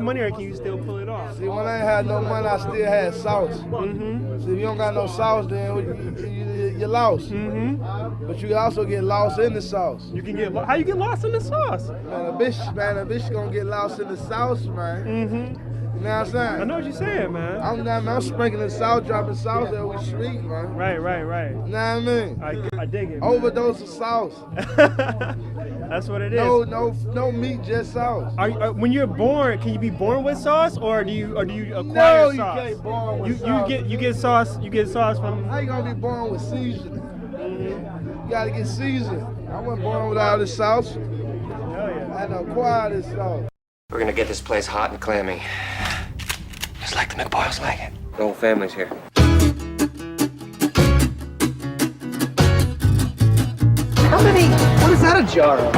money, or can you still pull it off? See, when I ain't had no money, I still had sauce. Mm-hmm. See, if you don't got no sauce, then you're lost. Mm-hmm. But you can also get lost in the sauce. You can get how you get lost in the sauce? Man, a bitch gonna get lost in the sauce, man. Mm-hmm. You know what I'm saying? I know what you're saying, man. I'm sprinkling the sauce, dropping sauce every street, man. Right. You know what I mean? I dig it. Overdose of sauce. That's what it is. No meat, just sauce. When you're born, can you be born with sauce, or do you acquire no, sauce? No, you can't born with sauce. You get sauce. You get sauce from. How you gonna be born with seasoning? Mm-hmm. You gotta get seasoned. I wasn't born without this sauce. Hell yeah. I had to acquire this sauce. We're gonna get this place hot and clammy. Just like the McBoyles like it. The whole family's here. How many? What is that a jar of?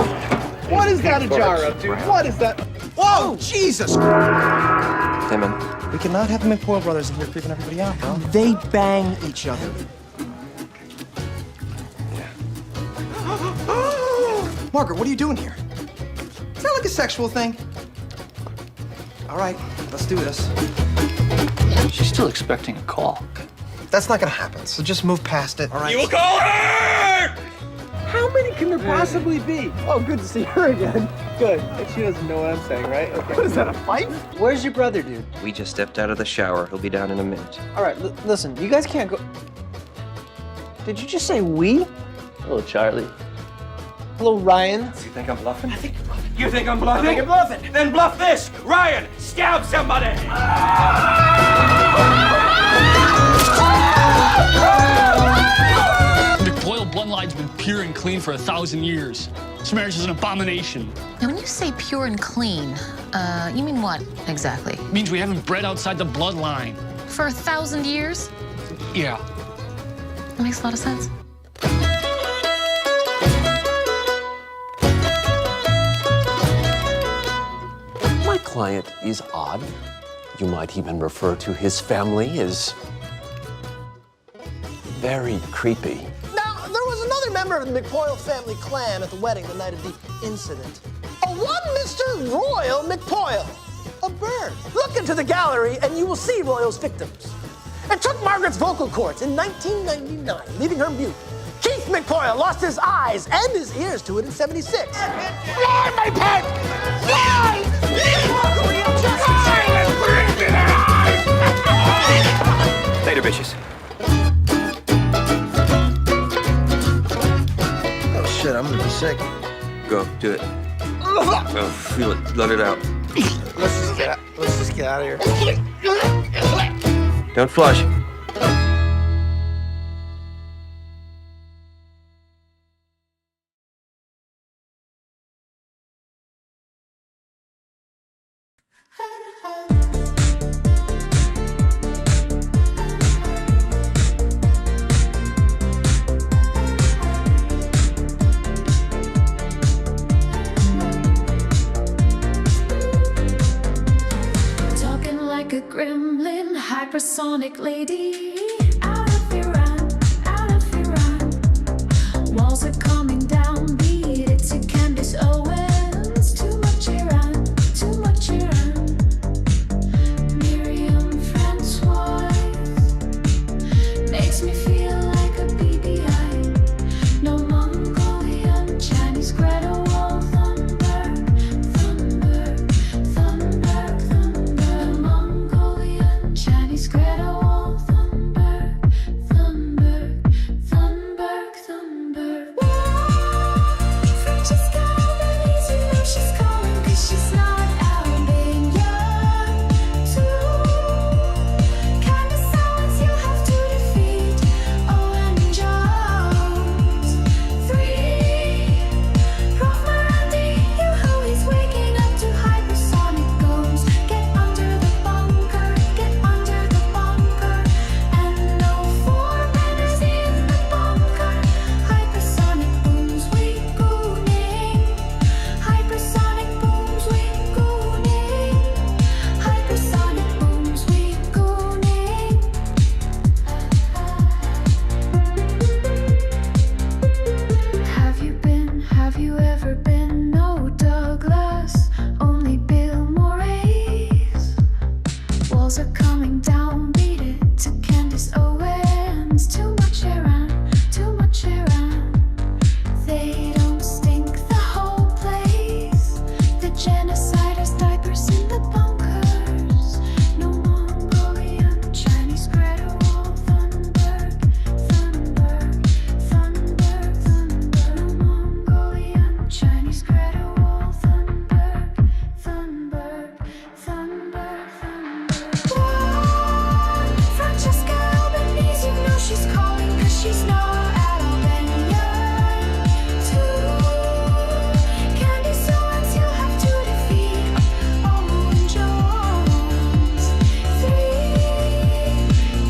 What is that a jar of, dude? What is that? Whoa, Jesus! Timon. We cannot have the McPoyle brothers in here creeping everybody out, bro. They bang each other. Yeah. Margaret, what are you doing here? Is that like a sexual thing? All right, let's do this. She's still expecting a call. That's not gonna happen, so just move past it, all right? You will call her! How many can there possibly be? Oh, good to see her again. Good. And she doesn't know what I'm saying, right? Okay. What is that, a fight? Where's your brother, dude? We just stepped out of the shower. He'll be down in a minute. All right, listen, you guys can't go... Did you just say we? Hello, Charlie. Hello, Ryan. You think I'm bluffing? I think you're bluffing. You think I'm bluffing? I think you're bluffing. Then bluff this. Ryan, stab somebody. McBoyle bloodline's been pure and clean for 1,000 years. This marriage is an abomination. Now, when you say pure and clean, you mean what exactly? It means we haven't bred outside the bloodline. For 1,000 years? Yeah. That makes a lot of sense. My client is odd. You might even refer to his family as very creepy. Now, there was another member of the McPoyle family clan at the wedding the night of the incident. A one Mr. Royal McPoyle, a bird. Look into the gallery and you will see Royal's victims. It took Margaret's vocal cords in 1999, leaving her mute. Keith McPoyle lost his eyes and his ears to it in 76. Fly, my pet! Fly! Later, bitches. Oh shit, I'm gonna be sick. Go, do it. Oh, feel it. Let it out. Let's just get out of here. Don't flush. Talking like a gremlin, hypersonic lady. Out of Iran, walls are coming down, beat it to Candace Owens. Too much Iran, too much Iran. Miriam Francoise makes me feel like a BBI. No Mongolian, Chinese Greta Wall, Thunberg, Mongolian, Chinese Greta Wall, Thunberg. walls are coming down. Beat it to Candace Owens. Too much around, too much around. They don't stink the whole place. The genociders, diapers in the bunkers. No Mongolian, Chinese, Greta Wall, Thunberg, Thunberg, Thunberg, Thunberg. No Mongolian, Chinese, Greta Wall, Thunberg, Thunberg, Thunberg, Thunberg. One, Francesca Albanese, you know she's calling 'cause she's no Albania. Two, Candace Owens, you'll have to defeat Owen Jones. Three,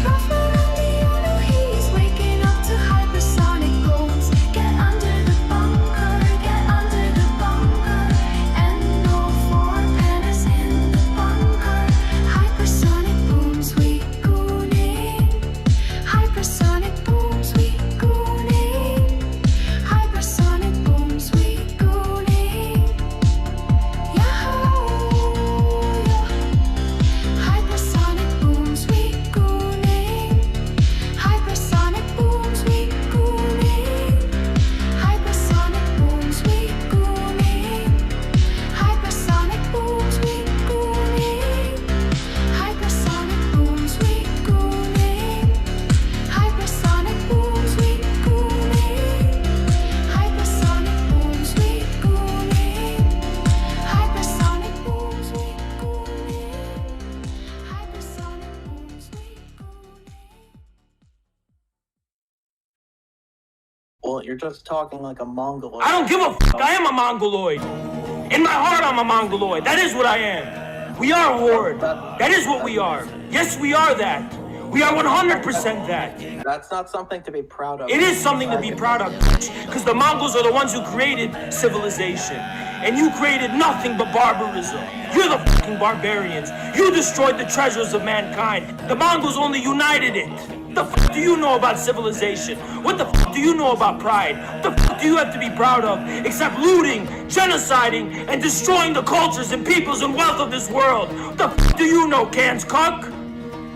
Prof Marandiano, he's waking up to hypersonic goals. Get under the bunker, get under the bunker. And no four pandas in the bunker. Hypersonic booms, we gooning. Hypersonic booms, we gooning. Hypersonic booms, we gooning. Yahoo! Hypersonic booms, we gooning. Hypersonic booms, we gooning. Hypersonic booms, we gooning. Hypersonic booms, we gooning. Hypersonic booms, we gooning. Hypersonic booms, we gooning. Hypersonic booms, we gooning. Hypersonic booms, we gooning. Hypersonic booms, we gooning. Well, you're just talking like a Mongoloid. I don't give a fuck. I am a Mongoloid. In my heart, I'm a Mongoloid. That is what I am. We are a horde. That is what we are. Yes, we are that. We are 100% that. That's not something to be proud of. It is something to be proud of, because the Mongols are the ones who created civilization. And you created nothing but barbarism. You're the fucking barbarians. You destroyed the treasures of mankind. The Mongols only united it. What the fuck do you know about civilization? What the fuck do you know about pride? What the fuck do you have to be proud of except looting, genociding, and destroying the cultures and peoples and wealth of this world? What the fuck do you know, Cans cuck?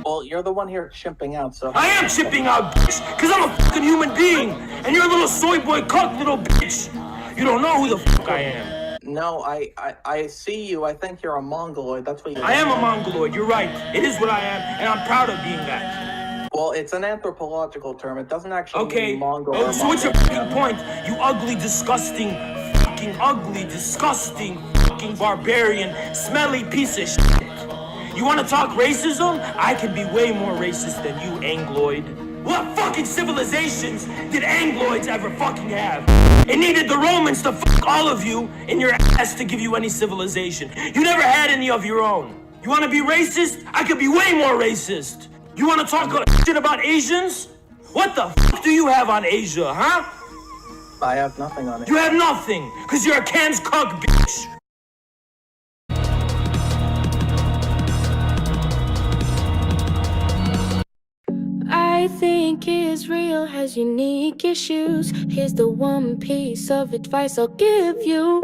Well, you're the one here chimping out, so... I am chipping out, bitch, because I'm a fucking human being, and you're a little soy boy cuck little bitch. You don't know who the fuck I am. No, I see you. I think you're a Mongoloid. That's what you I am a Mongoloid, you're right. It is what I am, and I'm proud of being that. Well, it's an anthropological term. It doesn't actually Okay, mean Mongol. oh, or so what's your Mongolian. fucking point? You ugly, disgusting, fucking ugly, disgusting, fucking barbarian, smelly piece of shit. You wanna talk racism? I can be way more racist than you, Angloid. What fucking civilizations did Angloids ever fucking have? It needed the Romans to fuck all of you in your ass to give you any civilization. You never had any of your own. You wanna be racist? I could be way more racist. You wanna talk shit about Asians? What the fuck do you have on Asia, huh? I have nothing on it. You have nothing, cause you're a Can's cuck, bitch. I think Israel has unique issues. Here's the one piece of advice I'll give you.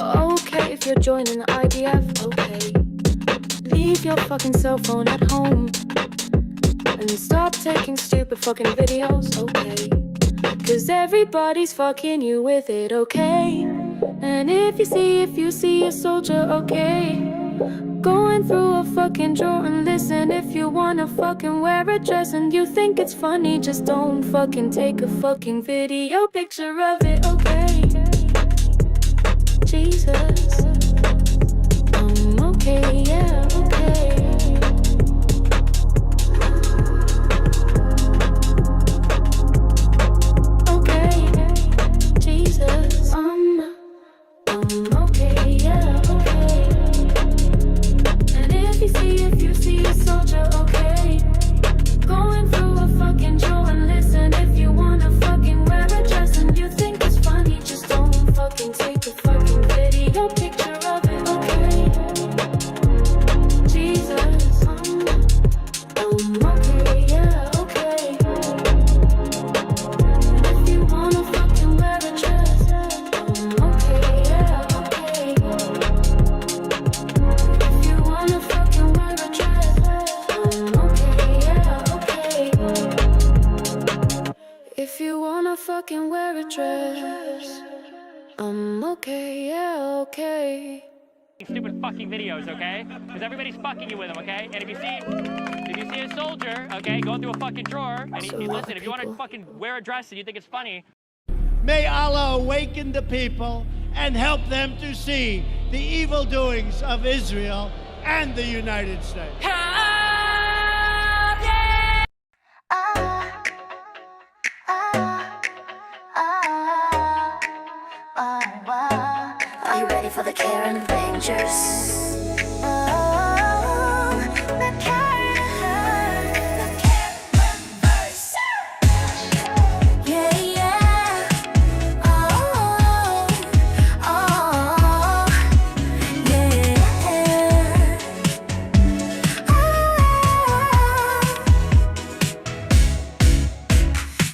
Okay, if you're joining the IDF, okay. Leave your fucking cell phone at home and stop taking stupid fucking videos, okay. 'Cause everybody's fucking you with it, okay. And if you see a soldier, okay, going through a fucking drawer and listen. If you wanna fucking wear a dress and you think it's funny, just don't fucking take a fucking video picture of it, okay. Jesus, okay, yeah, okay. Okay, Jesus, okay, yeah, okay. And if you see a soldier, okay, going through a fucking drawer and listen. If you wanna fucking wear a dress and you think it's funny, just don't fucking take a fucking video. If you wanna fucking wear a dress, I'm okay, yeah, okay. Stupid fucking videos, okay? Because everybody's fucking you with them, okay? And if you see a soldier, okay, going through a fucking drawer, and listen, if you want to fucking wear a dress and you think it's funny. May Allah awaken the people and help them to see the evil doings of Israel and the United States. Are you ready for the Karen Rangers?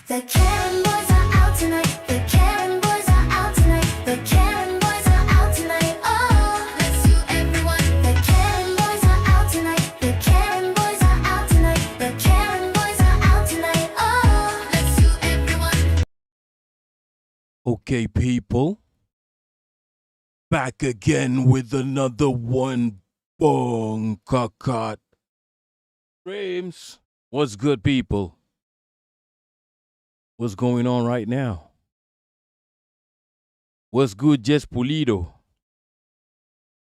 The Karen boys are out tonight. The Karen boys are out tonight. The Karen boys are out tonight. Oh, let's do everyone. The Karen boys are out tonight. The Karen boys are out tonight. The Karen boys are out tonight. Oh, let's do everyone. Okay, people. Back again with another one. Bong kakat. James, what's good, people? What's going on right now? What's good, Jess Pulido?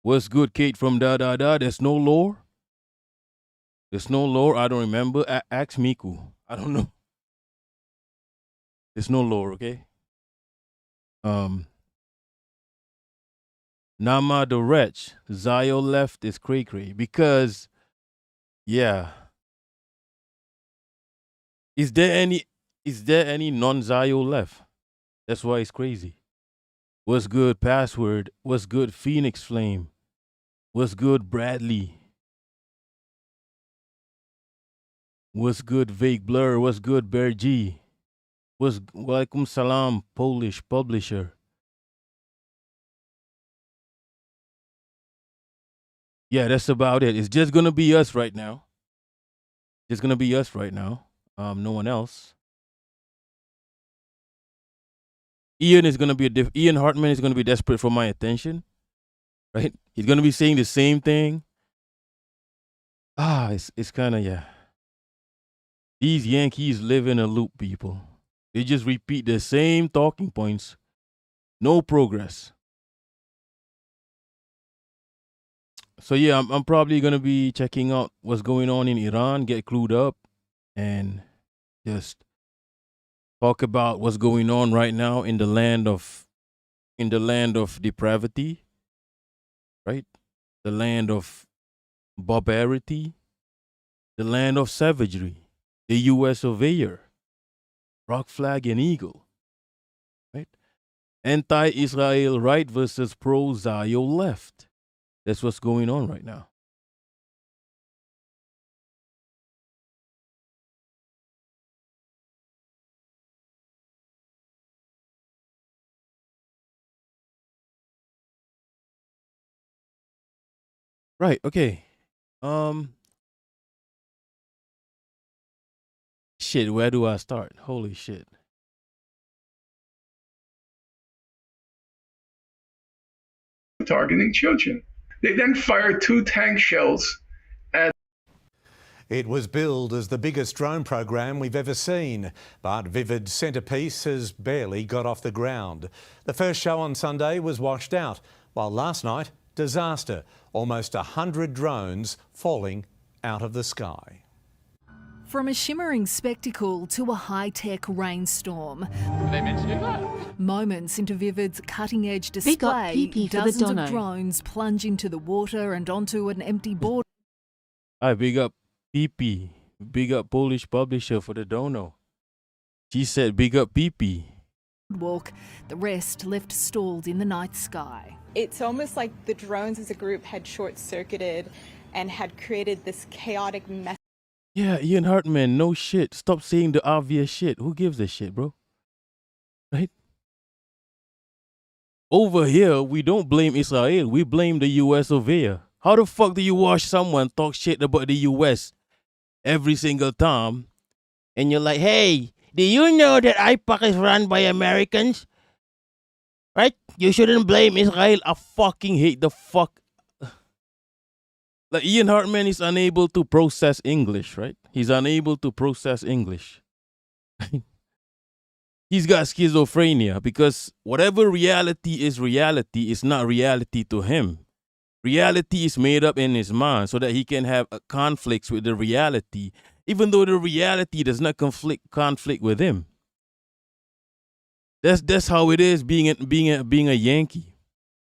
What's good, Kate from Da Da Da? There's no lore? There's no lore? I don't remember. Ask Miku. I don't know. There's no lore, okay? Nama the Wretch. Zio left is cray cray. Because, yeah. Is there any non-Zio left? That's why it's crazy. What's good, Password? What's good, Phoenix Flame? What's good, Bradley? What's good, Vague Blur? What's good, Bear G? What's Walaikum Salam, Polish Publisher? Yeah, that's about it. It's just gonna be us right now. Just gonna be us right now. No one else. Ian Hartman is gonna be desperate for my attention, right? He's gonna be saying the same thing. It's kind of, yeah. These Yankees live in a loop, people. They just repeat the same talking points. No progress. So yeah, I'm probably gonna be checking out what's going on in Iran, get clued up, and just talk about what's going on right now in the land of depravity, right? The land of barbarity, the land of savagery, the U.S. of A, rock flag and eagle, right? Anti-Israel right versus pro-Zio left. That's what's going on right now. Right, okay. Shit, where do I start? Holy shit. Targeting children. They then fired 2 tank shells at. It was billed as the biggest drone program we've ever seen, but Vivid Centrepiece has barely got off the ground. The first show on Sunday was washed out, while last night, disaster. Almost 100 drones falling out of the sky. From a shimmering spectacle to a high-tech rainstorm. Were they meant to do that? Moments into Vivid's cutting-edge display, dozens of drones plunge into the water and onto an empty board. I big up PP, big up Polish Publisher for the dono. She said big up PP. Walk, the rest left stalled in the night sky. It's almost like the drones as a group had short-circuited and had created this chaotic mess. Yeah, Ian Hartman, no shit. Stop saying the obvious shit. Who gives a shit, bro? Right? Over here, we don't blame Israel. We blame the U.S. of A. How the fuck do you watch someone talk shit about the U.S. every single time? And you're like, hey, Do you know that IPAC is run by Americans? Right? You shouldn't blame Israel. I fucking hate the fuck. Like Ian Hartman is unable to process English, right? He's unable to process English. He's got schizophrenia because whatever reality is not reality to him. Reality is made up in his mind so that he can have conflicts with the reality, even though the reality does not conflict with him. That's how it is being a Yankee.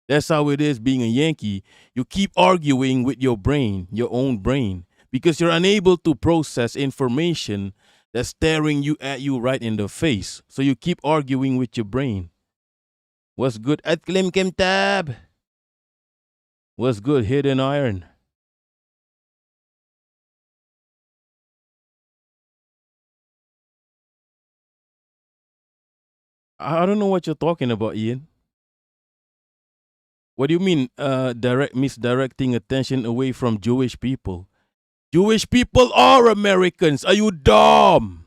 That's how it is being a Yankee. You keep arguing with your brain, your own brain, because you're unable to process information that's staring at you right in the face. So you keep arguing with your brain. What's good? At Klim Kim Tab. What's good? Hidden Iron. I don't know what you're talking about, Ian. What do you mean misdirecting attention away from Jewish people? Jewish people are Americans. Are you dumb?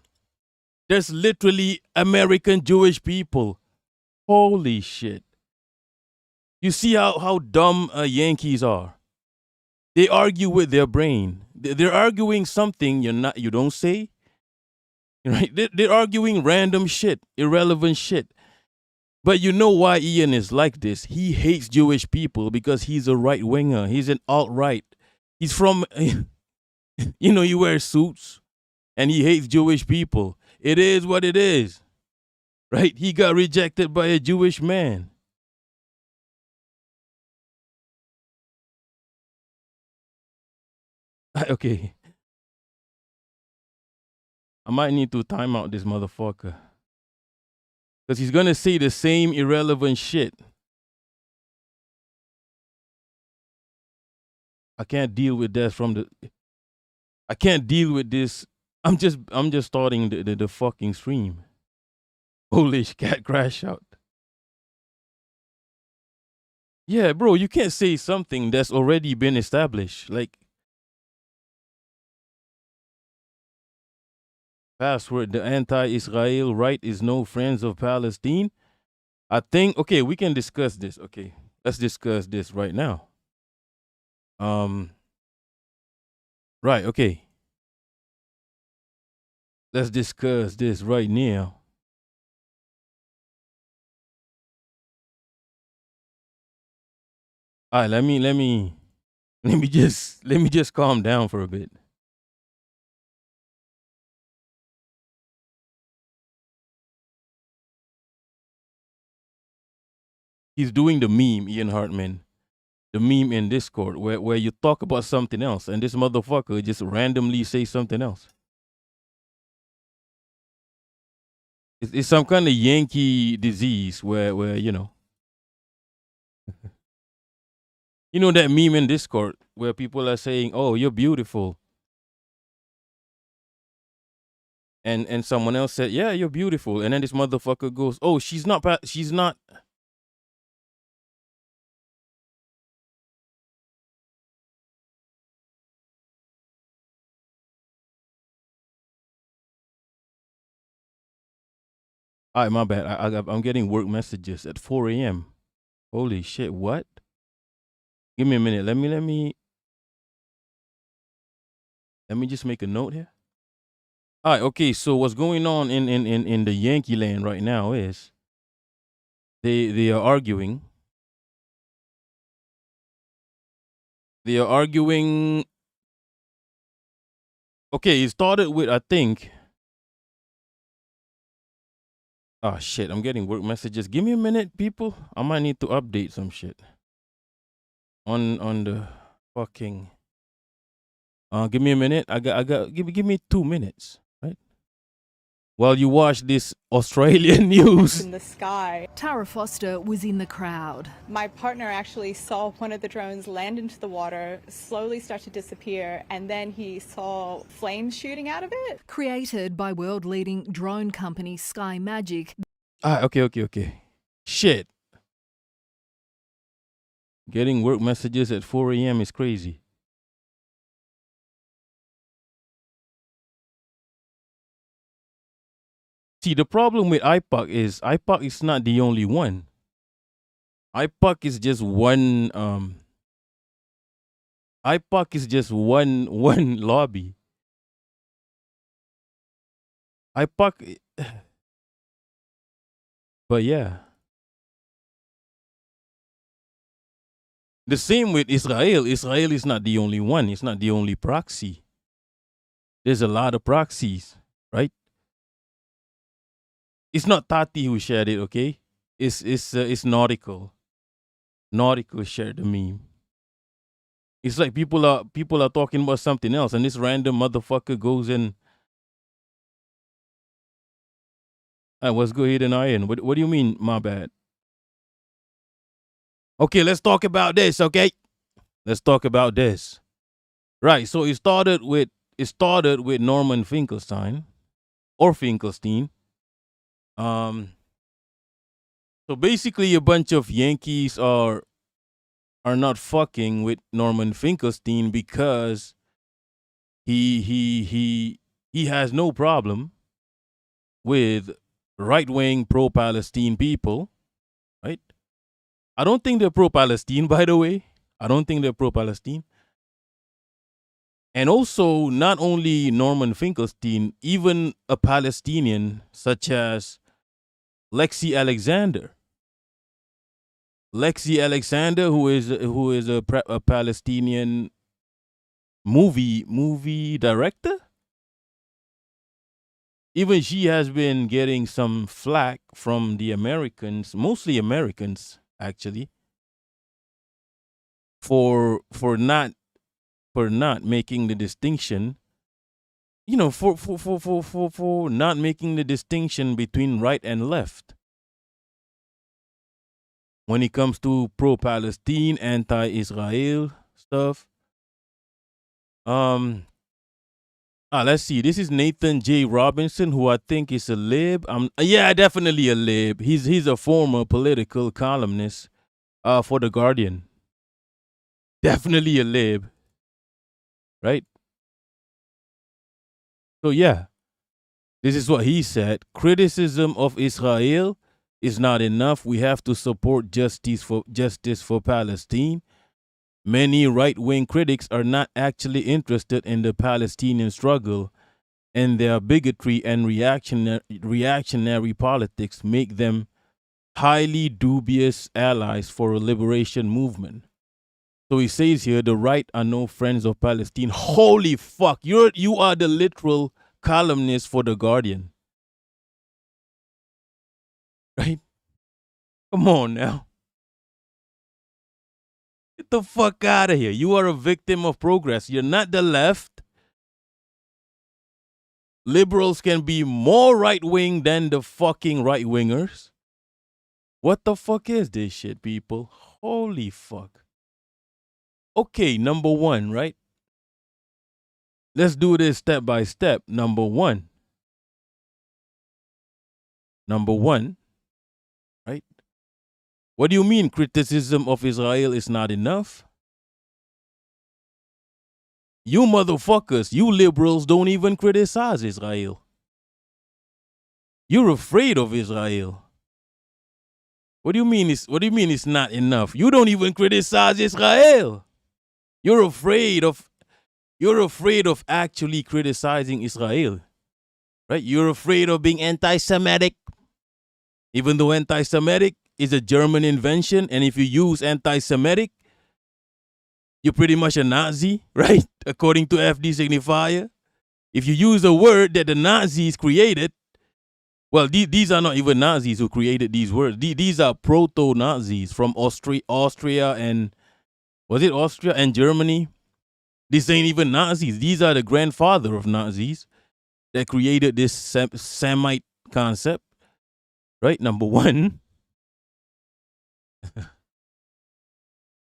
There's literally American Jewish people. Holy shit. You see how dumb Yankees are? They argue with their brain. They're arguing something you don't say. Right? They're arguing random shit, irrelevant shit. But you know why Ian is like this? He hates Jewish people because he's a right winger. He's an alt-right. He's from, he wears suits and he hates Jewish people. It is what it is. Right? He got rejected by a Jewish man. Okay. I might need to time out this motherfucker. Because he's going to say the same irrelevant shit. I can't deal with that I can't deal with this. I'm just starting the fucking stream. Holy cat crash out. Yeah, bro, you can't say something that's already been established. Like, password, the anti-Israel right is no friends of Palestine. I think, okay, we can discuss this. Okay, let's discuss this right now. Right, okay. Let's discuss this right now. All right, let me just calm down for a bit. He's doing the meme, Ian Hartman. The meme in Discord where you talk about something else and this motherfucker just randomly say something else. It's some kind of Yankee disease where you know. You know that meme in Discord where people are saying, "Oh, you're beautiful," and someone else said, "Yeah, you're beautiful," and then this motherfucker goes, "Oh, she's not. All right, my bad. I'm getting work messages at 4 a.m. Holy shit! What? Give me a minute. Let me just make a note here. All right, okay. So what's going on in the Yankee land right now is they are arguing. They are arguing. Okay, it started with, I think. Oh shit! I'm getting work messages. Give me a minute, people. I might need to update some shit on the fucking. Give me a minute. I got. Give me 2 minutes, right? While you watch this Australian news. In the sky. Tara Foster was in the crowd. My partner actually saw one of the drones land into the water, slowly start to disappear, and then he saw flames shooting out of it. Created by world-leading drone company Sky Magic. Okay. Shit. Getting work messages at 4 a.m. is crazy. See, the problem with IPOC is not the only one. IPOC is just one. IPOC is just one lobby. IPOC, but yeah. The same with Israel. Israel is not the only one. It's not the only proxy. There's a lot of proxies, right? It's not Tati who shared it, okay? It's Nautical. Nautical shared the meme. It's like people are talking about something else, and this random motherfucker goes in. Let's go ahead and iron. What do you mean? My bad. Okay, let's talk about this. Okay, let's talk about this. Right. So it started with Norman Finkelstein or Finkelstein. So basically, a bunch of Yankees are not fucking with Norman Finkelstein because he has no problem with right-wing pro-Palestine people, right? I don't think they're pro-Palestine, by the way. I don't think they're pro-Palestine. And also, not only Norman Finkelstein, even a Palestinian such as Lexi Alexander. Lexi Alexander, who is a Palestinian movie director. Even she has been getting some flack from the Americans, mostly Americans, actually, for not making the distinction. You know, for not making the distinction between right and left when it comes to pro-Palestine, anti-Israel stuff. Let's see. This is Nathan J. Robinson, who I think is a lib. Yeah, definitely a lib. He's a former political columnist for The Guardian. Definitely a lib. Right? So yeah, this is what he said. Criticism of Israel is not enough. We have to support justice for Palestine. Many right-wing critics are not actually interested in the Palestinian struggle, and their bigotry and reactionary politics make them highly dubious allies for a liberation movement. So he says here, the right are no friends of Palestine. Holy fuck, you are the literal columnist for The Guardian. Right? Come on now. Get the fuck out of here. You are a victim of progress. You're not the left. Liberals can be more right-wing than the fucking right-wingers. What the fuck is this shit, people? Holy fuck. Okay, number one, right? Let's do this step by step. Number one, right? What do you mean criticism of Israel is not enough? You motherfuckers, you liberals don't even criticize Israel. You're afraid of Israel. What do you mean it's not enough? You don't even criticize Israel. You're afraid of actually criticizing Israel. Right? You're afraid of being anti-Semitic. Even though anti-Semitic is a German invention, and if you use anti-Semitic, you're pretty much a Nazi, right? According to FD Signifier. If you use a word that the Nazis created, well, these are not even Nazis who created these words. These are proto-Nazis from Austria and, was it Austria and Germany? These ain't even Nazis. These are the grandfather of Nazis that created this Semite concept, right? Number one.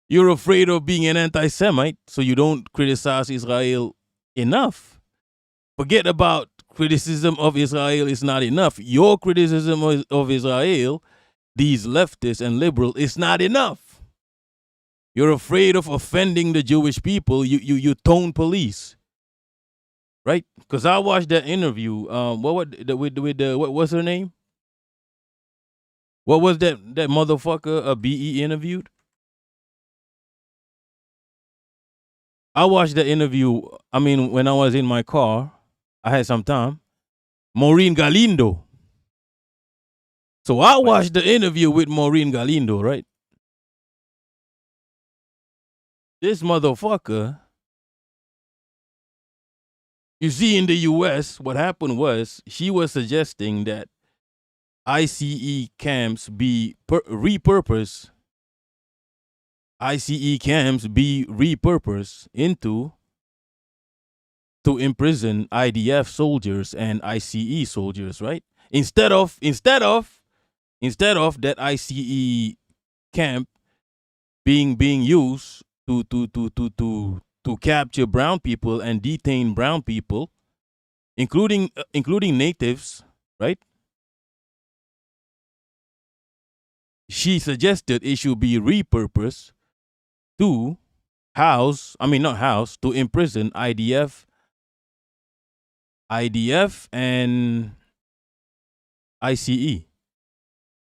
You're afraid of being an anti-Semite, so you don't criticize Israel enough. Forget about criticism of Israel is not enough. Your criticism of Israel, these leftists and liberals, is not enough. You're afraid of offending the Jewish people. You tone police. right? Because I watched that interview. What what's her name? What was that motherfucker BE interviewed? I watched the interview. I mean, when I was in my car, I had some time. Maureen Galindo. So I watched the interview with Maureen Galindo, right? This motherfucker, you see, in the US, what happened was she was suggesting that ICE camps be repurposed. ICE camps be repurposed to imprison IDF soldiers and ICE soldiers, right? Instead of that ICE camp being used to capture brown people and detain brown people, including natives, right? She suggested it should be repurposed to to imprison IDF and ICE.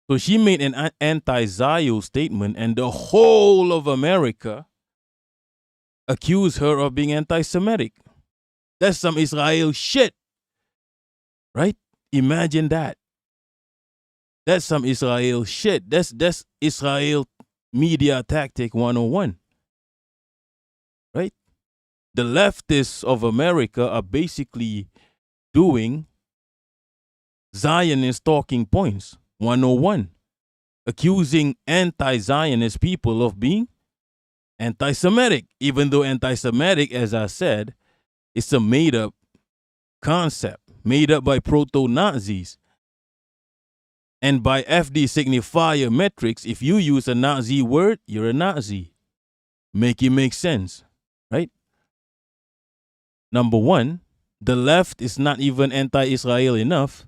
So she made an anti-Zio statement, and the whole of America accused her of being anti-Semitic. That's some Israel shit, right? Imagine that. That's some Israel shit. That's Israel media tactic 101, right? The leftists of America are basically doing Zionist talking points 101, accusing anti-Zionist people of being anti-Semitic, even though anti-Semitic, as I said, is a made-up concept, made up by proto-Nazis. And by FD signifier metrics, if you use a Nazi word, you're a Nazi. Make it make sense, right? Number one, the left is not even anti-Israel enough.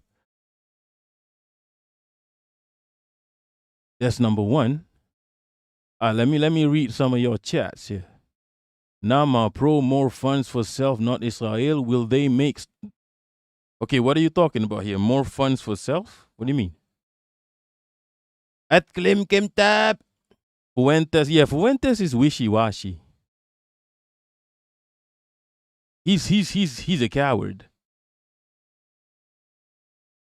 That's number one. Let me read some of your chats here. Nama pro more funds for self, not Israel. Will they make? Okay, what are you talking about here? More funds for self? What do you mean? At Klim Kim Tab. Fuentes, yeah, Fuentes is wishy-washy. He's a coward.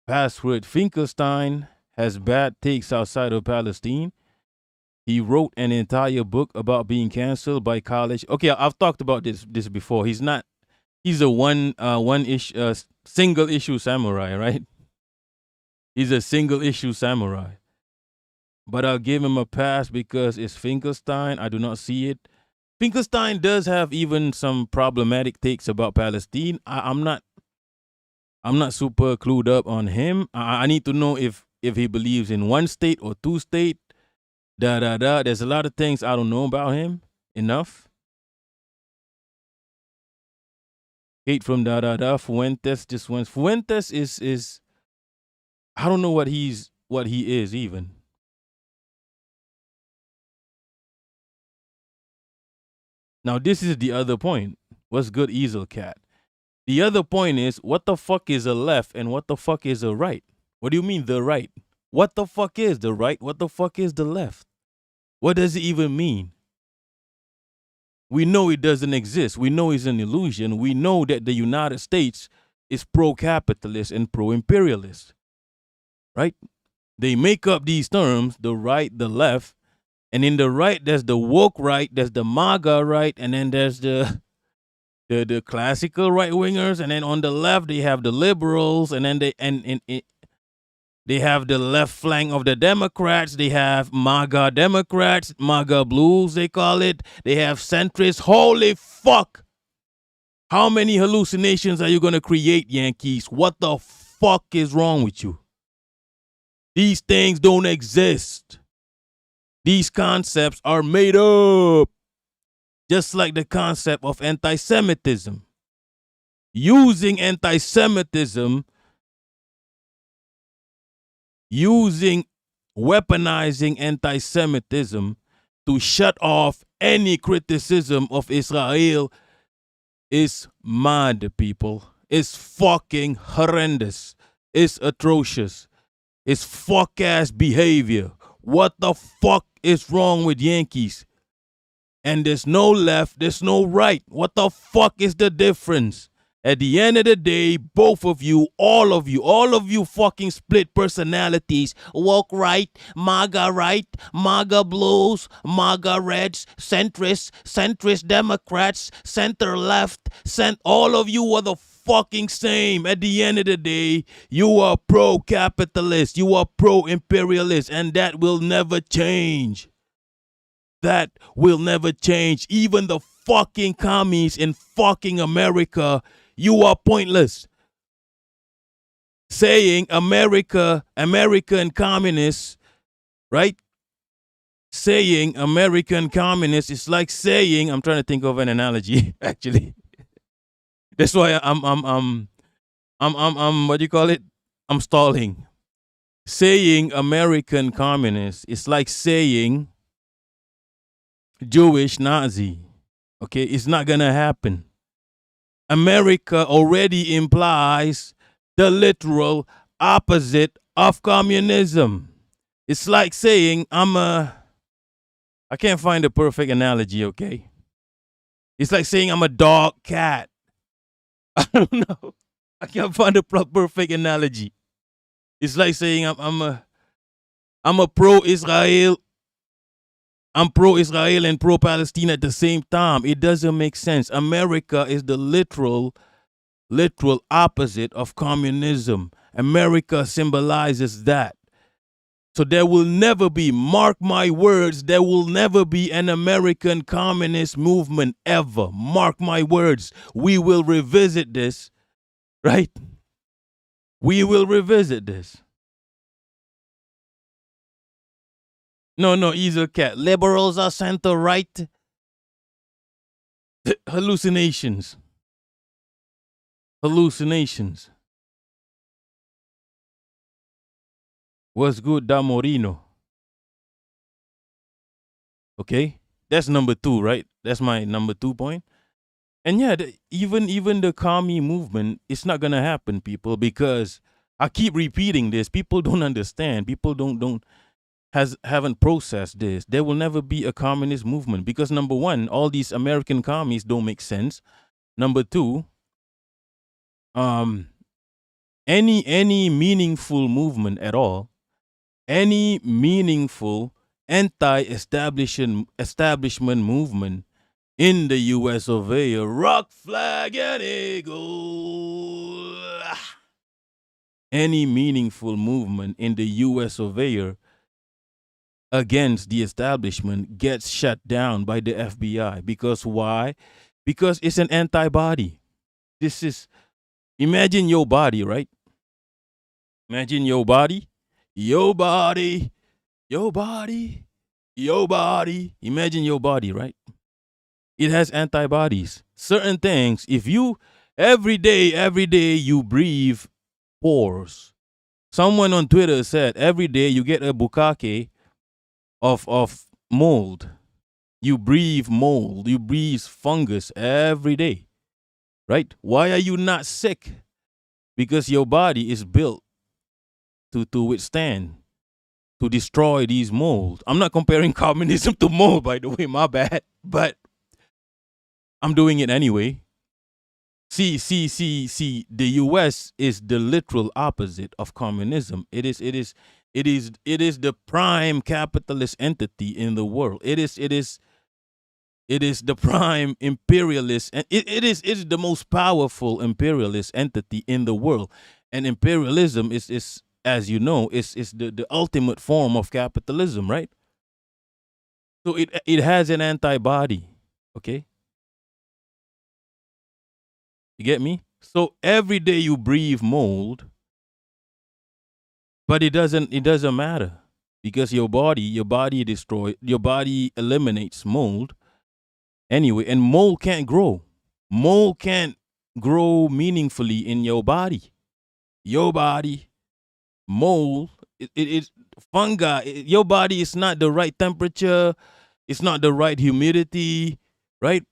Password Finkelstein has bad takes outside of Palestine. He wrote an entire book about being canceled by college. Okay, I've talked about this before. He's a single issue samurai, right? He's a single issue samurai. But I'll give him a pass because it's Finkelstein. I do not see it. Finkelstein does have even some problematic takes about Palestine. I'm not super clued up on him. I need to know if he believes in one state or two state. There's a lot of things I don't know about him enough. Hate from Fuentes just went. Fuentes is I don't know what he is even. Now this is the other point. What's good, Easel Cat? The other point is, what the fuck is a left and what the fuck is a right? What do you mean the right? What the fuck is the right? What the fuck is the left? What does it even mean? We know it doesn't exist. We know it's an illusion. We know that the United States is pro-capitalist and pro-imperialist, right? They make up these terms, the right, the left, and in the right, there's the woke right, there's the MAGA right, and then there's the classical right-wingers, and then on the left, they have the liberals, and then they have the left flank of the Democrats. They have MAGA Democrats, MAGA Blues, they call it. They have centrists. Holy fuck. How many hallucinations are you going to create, Yankees? What the fuck is wrong with you? These things don't exist. These concepts are made up. Just like the concept of anti-Semitism. Using anti-Semitism, weaponizing anti-Semitism to shut off any criticism of Israel is mad, people. is fucking horrendous. It's atrocious. It's fuck ass behavior. What the fuck is wrong with Yankees? And there's no left, there's no right. What the fuck is the difference? At the end of the day, both of you, all of you fucking split personalities. Woke right, MAGA blues, MAGA reds, centrist Democrats, center left, all of you are the fucking same. At the end of the day, you are pro-capitalist, you are pro-imperialist, and that will never change. That will never change. Even the fucking commies in fucking America, you are pointless. Saying American communists, right? Saying American communists is like saying, I'm trying to think of an analogy, actually. That's why I'm what do you call it? I'm stalling. Saying American communist is like saying Jewish Nazi. Okay, it's not gonna happen. America already implies the literal opposite of communism. It's like saying I can't find a perfect analogy, okay? It's like saying I'm a dog cat. I don't know. I can't find a perfect analogy. It's like saying I'm a pro-Israel. I'm pro-Israel and pro-Palestine at the same time. It doesn't make sense. America is the literal opposite of communism. America symbolizes that. So there will never be, mark my words, there will never be an American communist movement ever. Mark my words. We will revisit this, right? We will revisit this. No, either cat. Liberals are center right. Hallucinations. What's good, Da Morino? Okay, that's number 2, right? That's my number 2 point. And yeah, even the commie movement, it's not gonna happen, people, because I keep repeating this. People don't understand. People haven't processed this. There will never be a communist movement because number 1, all these American commies don't make sense. Number 2, any meaningful movement at all, any meaningful anti-establishment movement in the U.S. of A, rock, flag, and eagle. Any meaningful movement in the U.S. of A against the establishment gets shut down by the FBI. Because why? Because it's an antibody. Imagine your body, right? Imagine your body. Imagine your body, right? It has antibodies. Certain things, if you, every day you breathe pores. Someone on Twitter said, every day you get a bukkake of mold. You breathe mold. You breathe fungus every day. Right? Why are you not sick? Because your body is built to withstand, to destroy these mold. I'm not comparing communism to mold, by the way, my bad. But I'm doing it anyway. See, the US is the literal opposite of communism. It is the prime capitalist entity in the world. It is the prime imperialist, and it is the most powerful imperialist entity in the world. And imperialism is as you know, is the ultimate form of capitalism, right? So it has an antibody, okay? You get me? So every day you breathe mold, but it doesn't matter because your body eliminates mold anyway, and mold can't grow. Mold can't grow meaningfully in your body. Mold, it's fungi. Your body is not the right temperature. It's not the right humidity, right?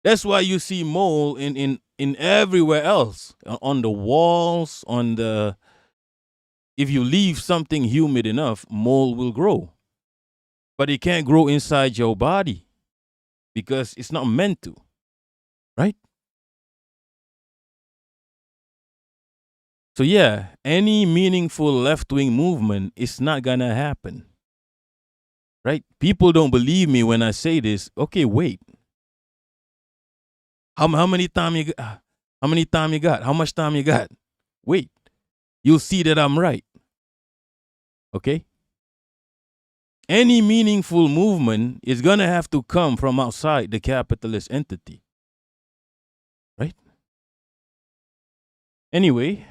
That's why you see mold in in everywhere else, on the walls, if you leave something humid enough, mold will grow. But it can't grow inside your body because it's not meant to, right? So yeah, any meaningful left-wing movement is not gonna happen, right? People don't believe me when I say this. Okay, wait. How many time you got? How many time you got? How much time you got? Wait, you'll see that I'm right. Okay? Any meaningful movement is gonna have to come from outside the capitalist entity. Right? Anyway,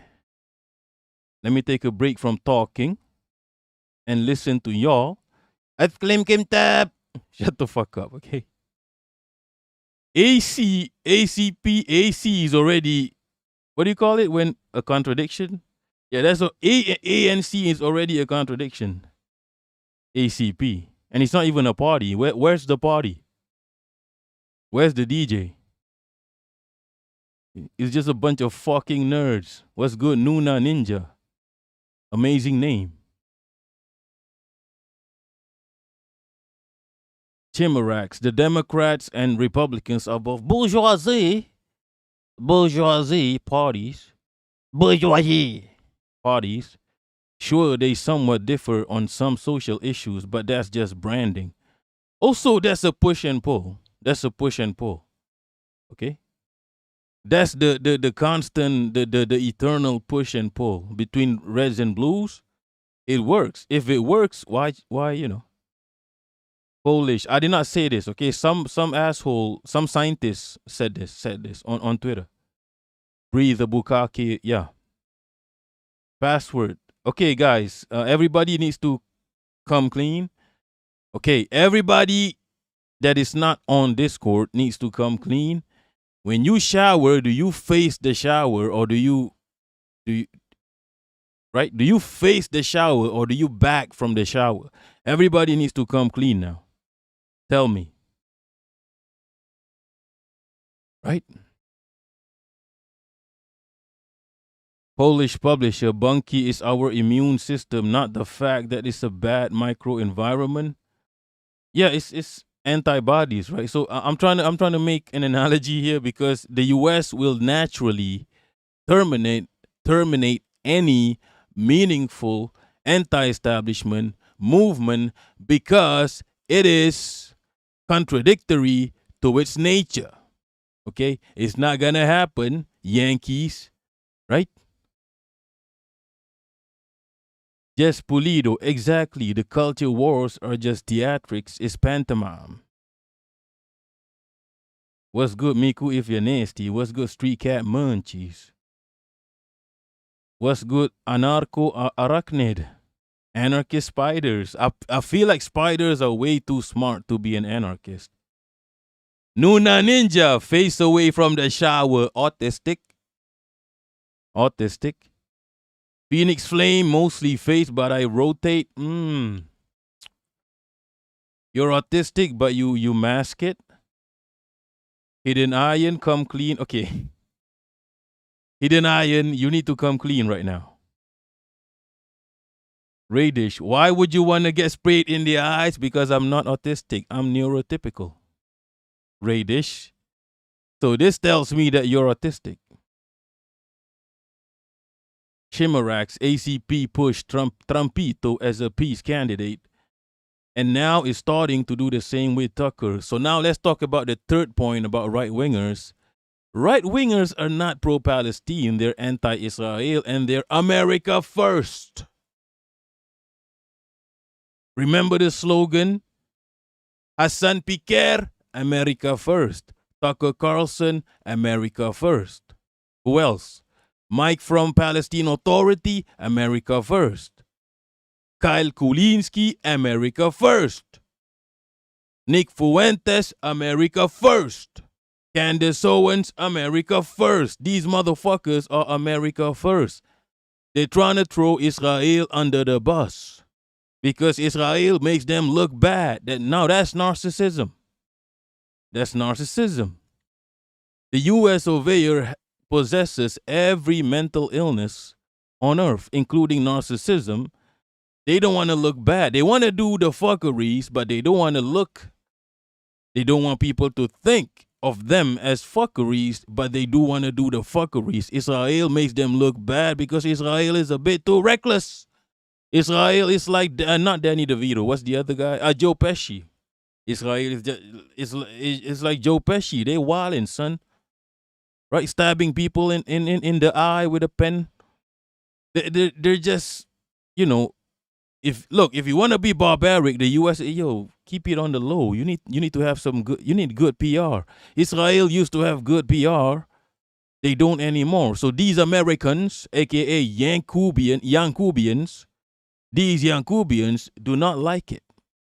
let me take a break from talking and listen to y'all. I've claimed Kim Tab. Shut the fuck up, okay? ACP is already, what do you call it when a contradiction? Yeah, that's what ANC is already a contradiction. ACP. And it's not even a party. Where's the party? Where's the DJ? It's just a bunch of fucking nerds. What's good? Nuna Ninja. Amazing name. Chimerax. The Democrats and Republicans are both bourgeoisie parties. Bourgeoisie parties. Sure, they somewhat differ on some social issues, but that's just branding. Also, that's a push and pull. That's a push and pull. Okay? That's the constant, the eternal push and pull between reds and blues. It works. If it works, why, Polish. I did not say this, okay? Some asshole, some scientist said this on Twitter. Breathe the bukkake, yeah. Password. Okay, guys, everybody needs to come clean. Okay, everybody that is not on Discord needs to come clean. When you shower, do you face the shower or do you right? Do you face the shower or do you back from the shower? Everybody needs to come clean now. Tell me. Right? Polish publisher, Bunky is our immune system, not the fact that it's a bad microenvironment. Yeah, it's antibodies, right? So I'm trying to make an analogy here because the US will naturally terminate any meaningful anti-establishment movement because it is contradictory to its nature. Okay? It's not gonna happen, Yankees, right? Yes, Pulido, exactly. The culture wars are just theatrics, it's pantomime. What's good, Miku, if you're nasty? What's good, Street Cat Munchies? What's good, Anarcho Arachnid? Anarchist spiders. I feel like spiders are way too smart to be an anarchist. Nuna Ninja, face away from the shower. Autistic. Phoenix Flame, mostly face, but I rotate. You're autistic, but you mask it. Hidden Iron, come clean. Okay. Hidden Iron, you need to come clean right now. Radish, why would you want to get sprayed in the eyes? Because I'm not autistic. I'm neurotypical. Radish. So this tells me that you're autistic. Chimerax, ACP pushed Trumpito as a peace candidate and now is starting to do the same with Tucker. So now let's talk about the third point about right-wingers. Right-wingers are not pro-Palestine, they're anti-Israel, and they're America first. Remember the slogan? Hassan Piquer, America first. Tucker Carlson, America first. Who else? Mike from Palestine Authority, America first. Kyle Kulinski, America first. Nick Fuentes, America first. Candace Owens, America first. These motherfuckers are America first. They're trying to throw Israel under the bus because Israel makes them look bad. Now that's narcissism. That's narcissism. The U.S. surveyor possesses every mental illness on earth, including narcissism. They don't want to look bad. They want to do the fuckeries, but they don't want to look. They don't want people to think of them as fuckeries, but they do want to do the fuckeries. Israel makes them look bad because Israel is a bit too reckless. Israel is like, not Danny DeVito. What's the other guy? Joe Pesci. Israel is just, it's like Joe Pesci. They wildin', son. Right? Stabbing people in the eye with a pen. They're just, you know, if you want to be barbaric, the U.S. Keep it on the low. You need to have some good. You need good PR. Israel used to have good PR. They don't anymore. So these Americans, aka Yankubians, these Yankubians do not like it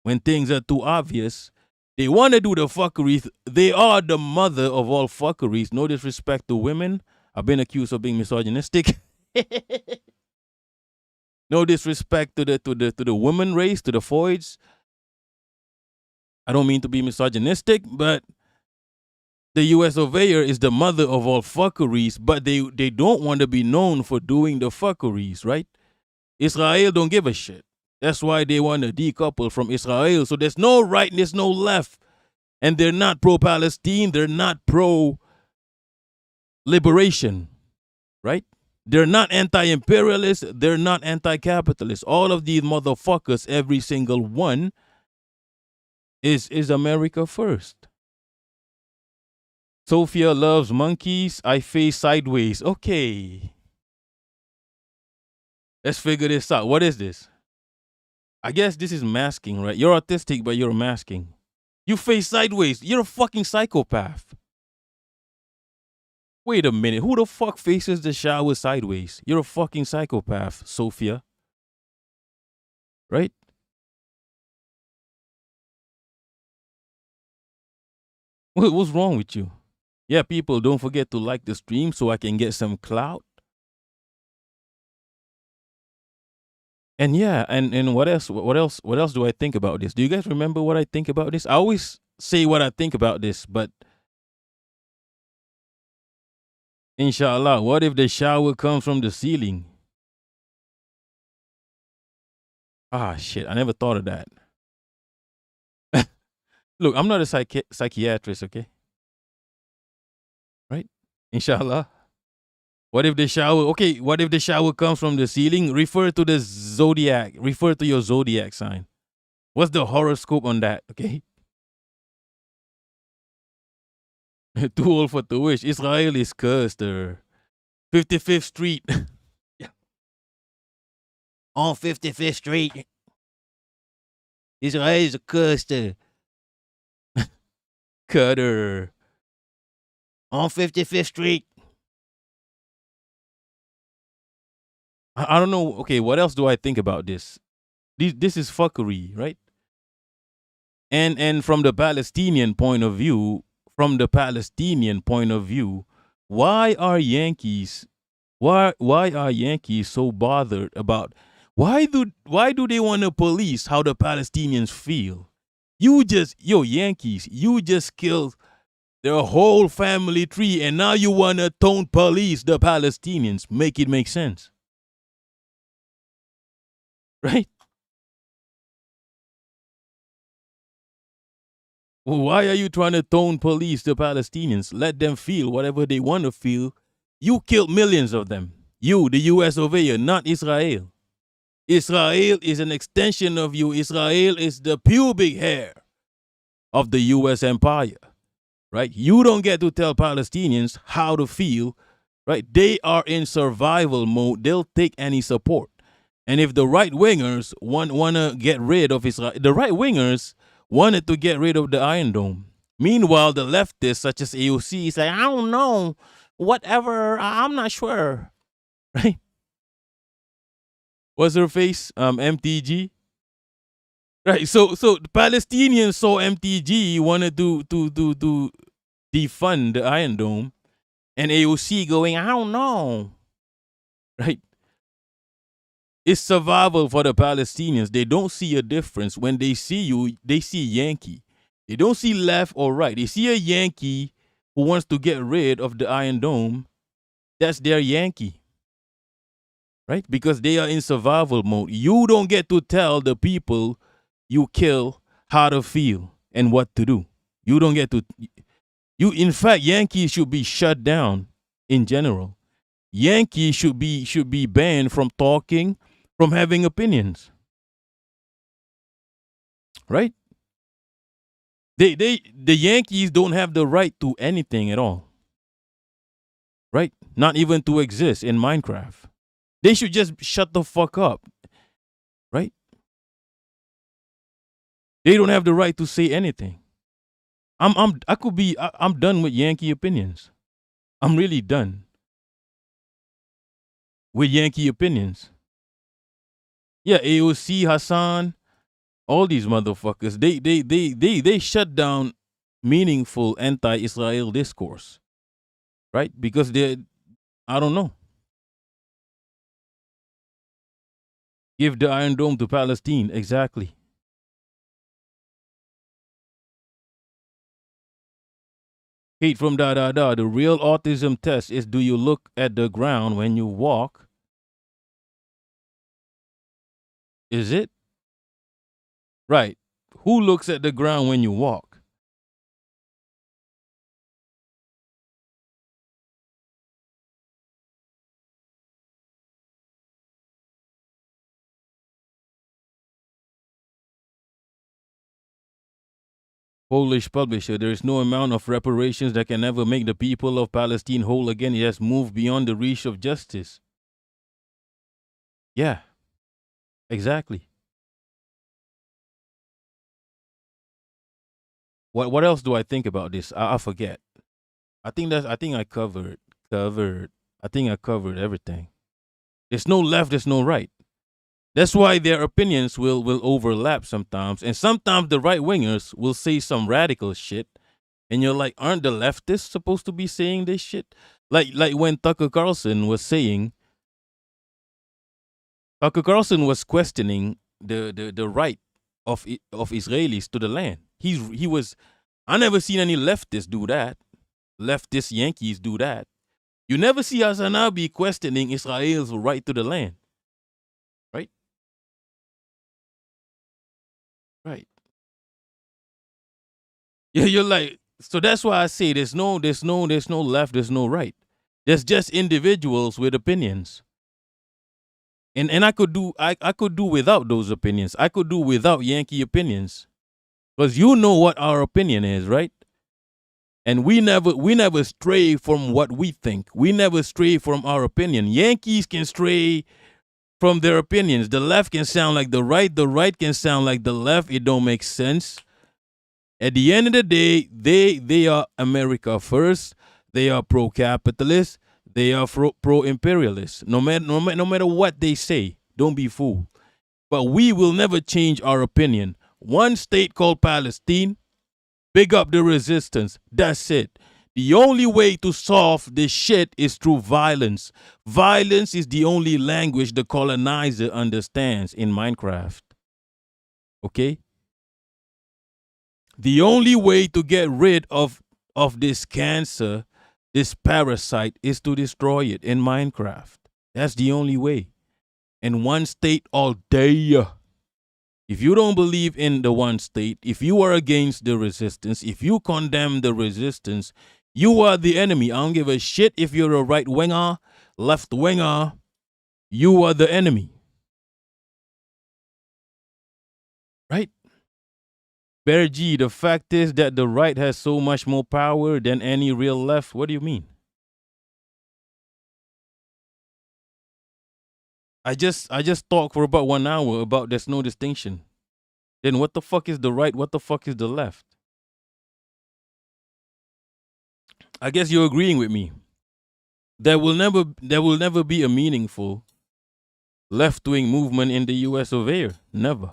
when things are too obvious. They want to do the fuckeries. They are the mother of all fuckeries. No disrespect to women. I've been accused of being misogynistic. No disrespect to the woman race, to the Foids. I don't mean to be misogynistic, but the U.S. surveyor is the mother of all fuckeries, but they don't want to be known for doing the fuckeries, right? Israel don't give a shit. That's why they want to decouple from Israel. So there's no right and there's no left. And they're not pro-Palestine. They're not pro-liberation, right? They're not anti-imperialist. They're not anti-capitalist. All of these motherfuckers, every single one, is America first. Sophia loves monkeys. I face sideways. Okay. Let's figure this out. What is this? I guess this is masking, right? You're autistic, but you're masking. You face sideways. You're a fucking psychopath. Wait a minute. Who the fuck faces the shower sideways? You're a fucking psychopath, Sophia. Right? What's wrong with you? Yeah, people, don't forget to like the stream so I can get some clout. And yeah, and what else do I think about this? Do you guys remember what I think about this? I always say what I think about this, but inshallah, what if the shower comes from the ceiling? Ah, shit, I never thought of that. Look, I'm not a psychiatrist, okay? Right? Inshallah. What if the shower comes from the ceiling? Refer to the zodiac. Refer to your zodiac sign. What's the horoscope on that, okay? Too old for the wish. Israel is cursed. 55th Street. Yeah. On 55th Street. Israel is cursed. Cutter. On 55th Street. I don't know. Okay, what else do I think about this? This is fuckery, right? And from the Palestinian point of view, why are Yankees so bothered about why do they want to police how the Palestinians feel? Yankees, you just killed their whole family tree and now you want to police the Palestinians. Make it make sense. Right? Well, why are you trying to police the Palestinians? Let them feel whatever they want to feel. You killed millions of them. You, the U.S. surveyor, not Israel. Israel is an extension of you. Israel is the pubic hair of the U.S. empire. Right? You don't get to tell Palestinians how to feel. Right? They are in survival mode. They'll take any support. And if the right-wingers want to get rid of Israel, the right-wingers wanted to get rid of the Iron Dome. Meanwhile, the leftists, such as AOC, say, I don't know, whatever, I'm not sure. Right? What's her face? MTG? Right, so the Palestinians saw MTG wanted to defund the Iron Dome, and AOC going, I don't know. Right? It's survival for the Palestinians. They don't see a difference. When they see you, they see Yankee. They don't see left or right. They see a Yankee who wants to get rid of the Iron Dome, that's their Yankee. Right? Because they are in survival mode. You don't get to tell the people you kill how to feel and what to do. You don't get to. In fact, Yankees should be shut down in general. Yankees should be banned from talking, from having opinions. Right? The Yankees don't have the right to anything at all. Right? Not even to exist in Minecraft. They should just shut the fuck up. Right? They don't have the right to say anything. I'm done with Yankee opinions. I'm really done with Yankee opinions. Yeah, AOC, Hassan, all these motherfuckers, they shut down meaningful anti-Israel discourse. Right? Because I don't know. Give the Iron Dome to Palestine. Exactly. Kate from The real autism test is, do you look at the ground when you walk? Is it? Right. Who looks at the ground when you walk? Polish publisher, there is no amount of reparations that can ever make the people of Palestine whole again. It has moved beyond the reach of justice. Yeah, exactly. What else do I think about this? I forget. I think I covered. I think I covered everything. There's no left, there's no right. That's why their opinions will overlap sometimes. And sometimes the right wingers will say some radical shit. And you're like, aren't the leftists supposed to be saying this shit? Like when Tucker Carlson was saying, Tucker Carlson was questioning the right of Israelis to the land. He was, I never seen any leftists do that. Leftist Yankees do that. You never see Hasanabi questioning Israel's right to the land. Right? Right. Yeah, you're like, so that's why I say there's no left, there's no right. There's just individuals with opinions. And I could do without those opinions. I could do without Yankee opinions. Because you know what our opinion is, right? And we never stray from what we think. We never stray from our opinion. Yankees can stray from their opinions. The left can sound like the right can sound like the left. It don't make sense. At the end of the day, they are America first. They are pro-capitalist. They are pro-imperialist. No matter what they say, don't be fooled. But we will never change our opinion. One state called Palestine, big up the resistance. That's it. The only way to solve this shit is through violence. Violence is the only language the colonizer understands in Minecraft. Okay? The only way to get rid of this cancer, this parasite, is to destroy it in Minecraft. That's the only way. And one state all day. If you don't believe in the one state, if you are against the resistance, if you condemn the resistance, you are the enemy. I don't give a shit if you're a right winger, left winger. You are the enemy. Right? Bear G, the fact is that the right has so much more power than any real left. What do you mean? I just talked for about 1 hour about there's no distinction. Then what the fuck is the right? What the fuck is the left? I guess you're agreeing with me. There will never be a meaningful left-wing movement in the US of A. Never.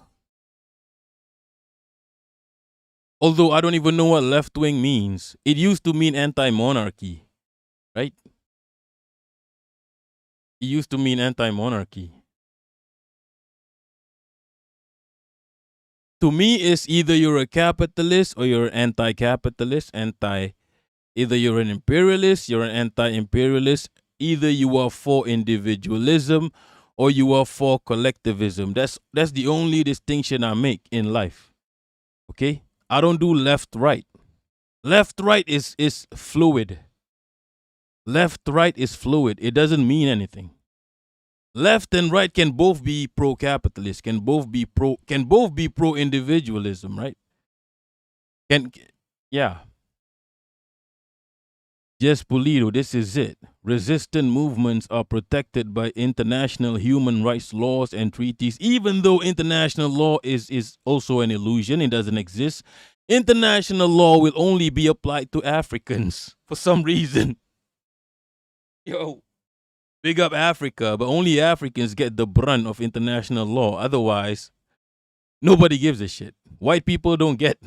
Although I don't even know what left-wing means. It used to mean anti-monarchy, right? It used to mean anti-monarchy. To me, it's either you're a capitalist or you're anti-capitalist, Either you're an imperialist, you're an anti-imperialist. Either you are for individualism or you are for collectivism. That's the only distinction I make in life. Okay? I don't do left right. Left right is fluid. Left right is fluid. It doesn't mean anything. Left and right can both be pro-capitalist, can both be pro-individualism, right? Yeah. Yes, Pulido, this is it. Resistant movements are protected by international human rights laws and treaties, even though international law is also an illusion. It doesn't exist. International law will only be applied to Africans for some reason. Yo, big up Africa, but only Africans get the brunt of international law. Otherwise, nobody gives a shit. White people don't get.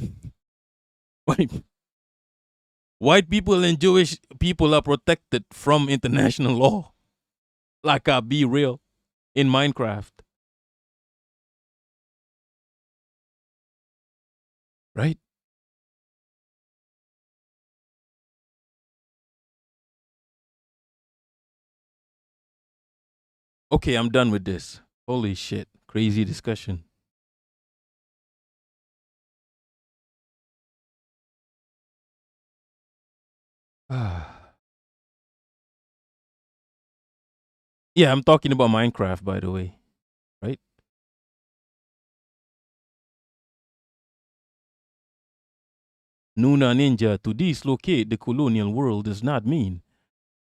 White people and Jewish people are protected from international law. Like I be real in Minecraft. Right? Okay, I'm done with this. Holy shit. Crazy discussion. Yeah, I'm talking about Minecraft, by the way. Right? Nuna Ninja, to dislocate the colonial world does not mean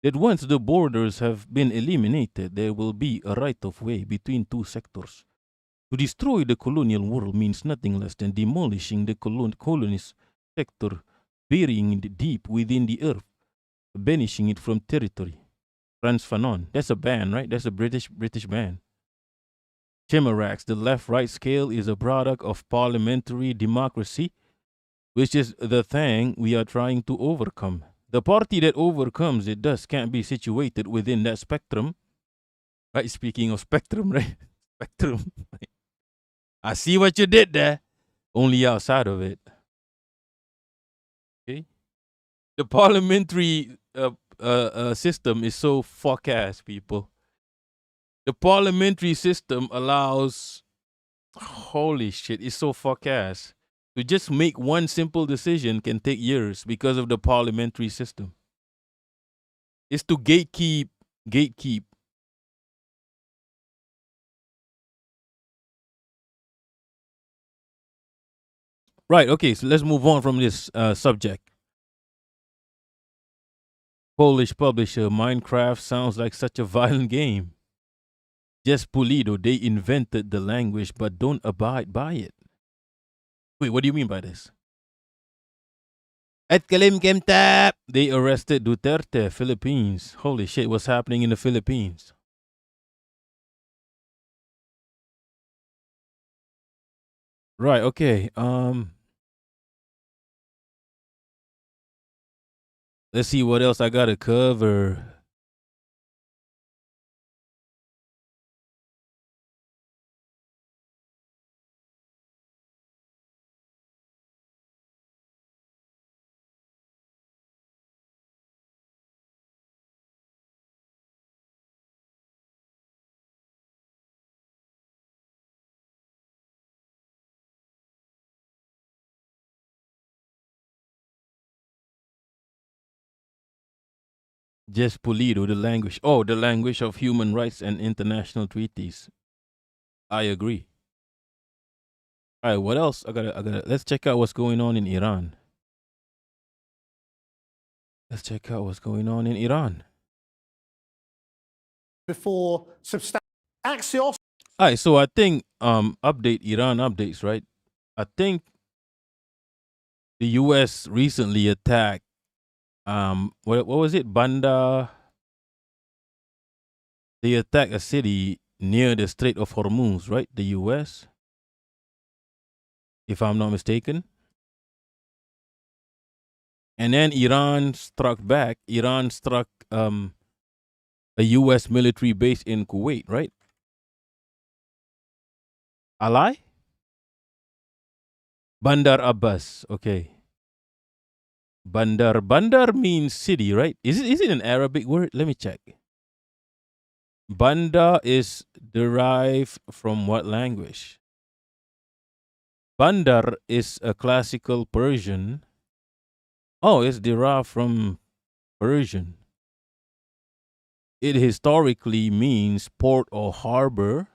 that once the borders have been eliminated, there will be a right of way between two sectors. To destroy the colonial world means nothing less than demolishing the colonist sector, burying it deep within the earth, banishing it from territory. Frantz Fanon, that's a band, right? That's a British band. Chimerax, the left-right scale is a product of parliamentary democracy, which is the thing we are trying to overcome. The party that overcomes it thus can't be situated within that spectrum. Right, speaking of spectrum, right? Spectrum. I see what you did there. Only outside of it. Okay? The parliamentary system is so fuck-ass, people. The parliamentary system allows, holy shit, it's so fuck-ass. To just make one simple decision can take years because of the parliamentary system. It's to gatekeep. Right, okay, so let's move on from this subject. Polish publisher, Minecraft sounds like such a violent game. Just Pulido, they invented the language but don't abide by it. Wait, what do you mean by this? At Kalim Kemtap, they arrested Duterte, Philippines. Holy shit, what's happening in the Philippines? Right, okay. Let's see what else I gotta cover. Just Pulido, the language. Oh, the language of human rights and international treaties. I agree. All right, what else? I gotta. Let's check out what's going on in Iran. Let's check out what's going on in Iran. Before Axios. All right, so I think update Iran updates, right? I think the U.S. recently attacked what was it? Banda. They attacked a city near the Strait of Hormuz, right? The U.S. If I'm not mistaken. And then Iran struck back. Iran struck a U.S. military base in Kuwait, right? Alai? Bandar Abbas, okay. Bandar. Bandar means city, right? Is it an Arabic word? Let me check. Bandar is derived from what language? Bandar is a classical Persian. Oh, it's derived from Persian. It historically means port or harbor.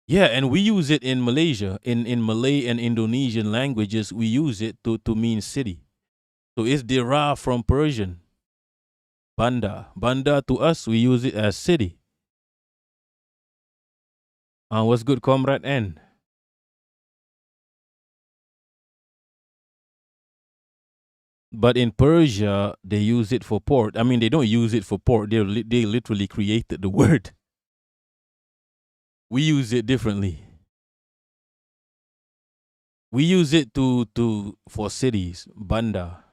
Yeah, and we use it in Malaysia. In Malay and Indonesian languages, we use it to mean city. So it's derived from Persian. Bandar. Bandar to us, we use it as city. What's good, Comrade N? But in Persia, they use it for port. I mean, they don't use it for port. They literally created the word. We use it differently. We use it for cities. Bandar.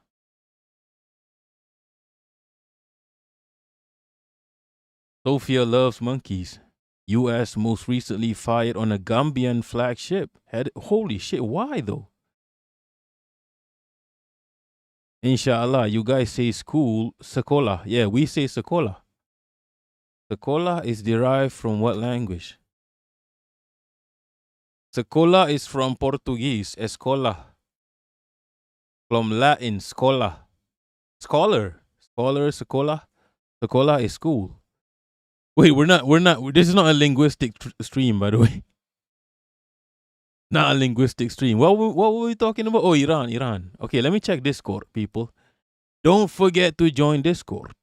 Sophia loves monkeys. U.S. most recently fired on a Gambian flagship. Holy shit, why though? Inshallah, you guys say school, sekolah. Yeah, we say sekolah. Sekolah is derived from what language? Sekolah is from Portuguese, escola. From Latin, scholar. Scholar, sekolah. Sekolah is school. Wait, we're not, this is not a linguistic stream, by the way. Not a linguistic stream. What were we talking about? Oh, Iran. Okay, let me check Discord, people. Don't forget to join Discord.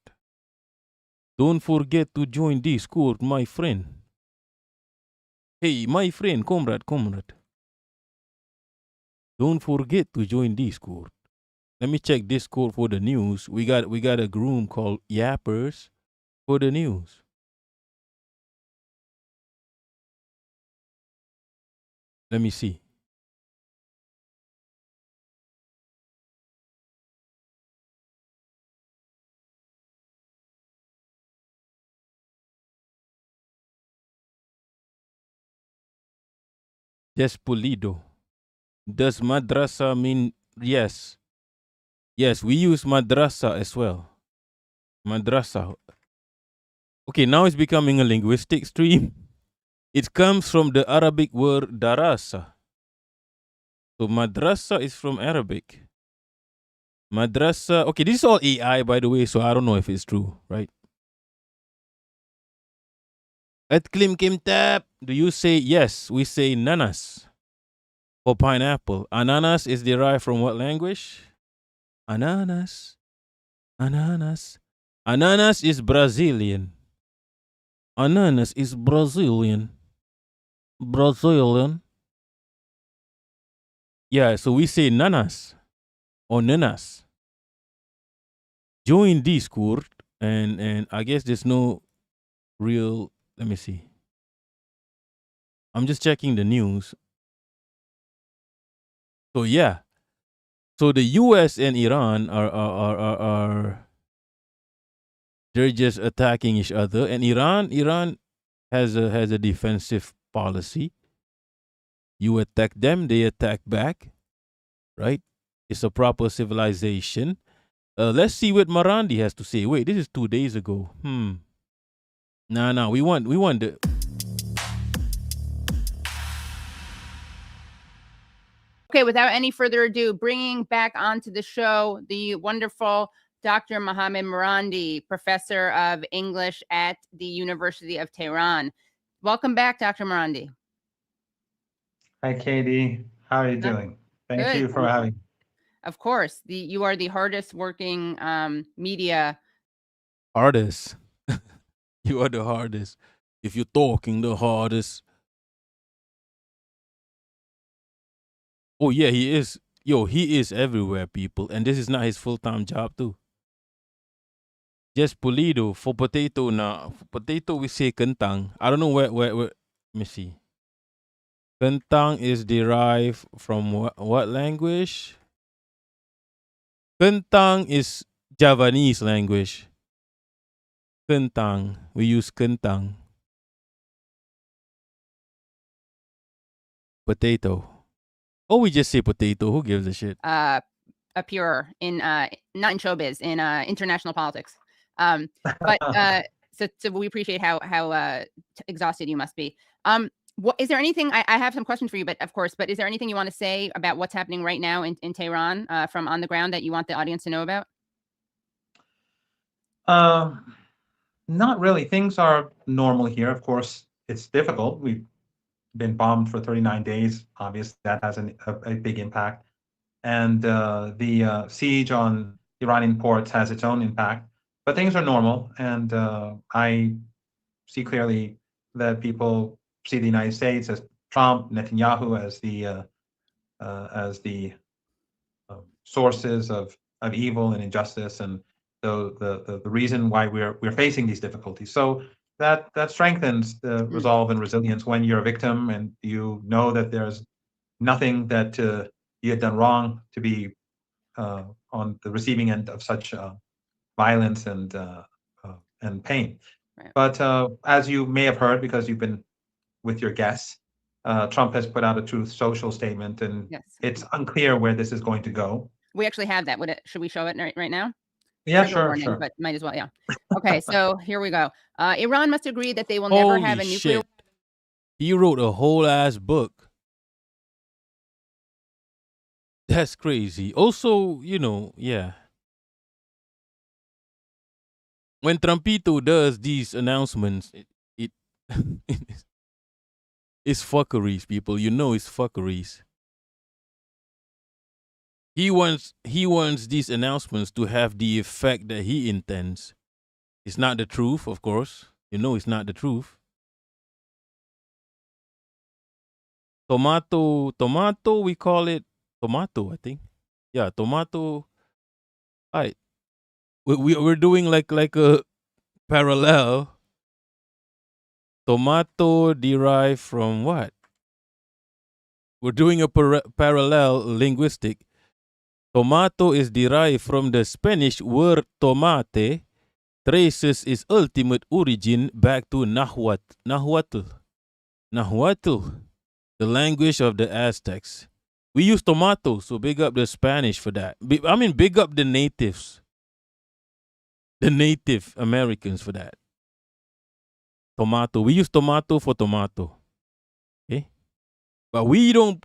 Don't forget to join Discord, my friend. Hey, my friend, comrade. Don't forget to join Discord. Let me check Discord for the news. We got a room called Yappers for the news. Let me see. Despolido. Does madrasa mean yes? Yes, we use madrasa as well. Madrasa. Okay, now it's becoming a linguistic stream. It comes from the Arabic word darasa. So madrasa is from Arabic. Madrasa. Okay, this is all AI, by the way, so I don't know if it's true, right? At Klim Kim Tap, do you say yes? We say nanas for pineapple. Ananas is derived from what language? Ananas. Ananas is Brazilian. Ananas is Brazilian. Yeah, so we say nanas or nanas. Join Discord, and I guess there's no real. Let me see. I'm just checking the news. So yeah, so the U.S. and Iran are they're just attacking each other, and Iran has a defensive policy. You attack them, they attack back, right? It's a proper civilization. Let's see what Marandi has to say. Wait, this is 2 days ago. Nah, we want the. Okay, without any further ado, bringing back onto the show the wonderful Dr. Mohammed Marandi, professor of English at the University of Tehran. Welcome back, Dr. Marandi. Hi, Katie. How are you doing? Thank you for having me. Of course, you are the hardest working media Hardest. You are the hardest. If you're talking the hardest. Oh yeah, he is. Yo, he is everywhere, people. And this is not his full-time job too. Just Pulido. For potato now. For potato we say kentang. I don't know where let me see. Kentang is derived from what language? Kentang is Javanese language. Kentang. We use kentang. Potato. Oh, we just say potato. Who gives a shit? appearer in not in showbiz, in international politics. But so we appreciate how exhausted you must be. What is there anything I have some questions for you, but is there anything you want to say about what's happening right now in Tehran from on the ground that you want the audience to know about? Not really. Things are normal here. Of course, it's difficult. We've been bombed for 39 days. Obviously, that has a big impact. And the siege on Iranian ports has its own impact. But things are normal. And I see clearly that people see the United States as Trump, Netanyahu as the sources of evil and injustice, and the reason why we're facing these difficulties. So that strengthens the resolve and resilience when you're a victim and you know that there's nothing that you had done wrong to be on the receiving end of such violence and pain. Right. But as you may have heard, because you've been with your guests, Trump has put out a Truth Social statement, and Yes. it's unclear where this is going to go. We actually have that. Should we show it right now? Yeah, Trigger sure, warning, sure. But might as well, yeah. Okay, so here we go. Iran must agree that they will never have a Holy nuclear. shit. He wrote a whole ass book. That's crazy. Also, yeah. When Trumpito does these announcements, it it's fuckeries, people. It's fuckeries. He wants these announcements to have the effect that he intends. It's not the truth, of course. It's not the truth. Tomato, we call it tomato, I think. Yeah, tomato. Right. We're doing like a parallel. Tomato derived from what? We're doing a parallel linguistic. Tomato is derived from the Spanish word tomate, traces its ultimate origin back to Nahuatl, the language of the Aztecs. We use tomato, so big up the Spanish for that. Big up the natives, the Native Americans for that. Tomato. We use tomato for tomato. Okay? But we don't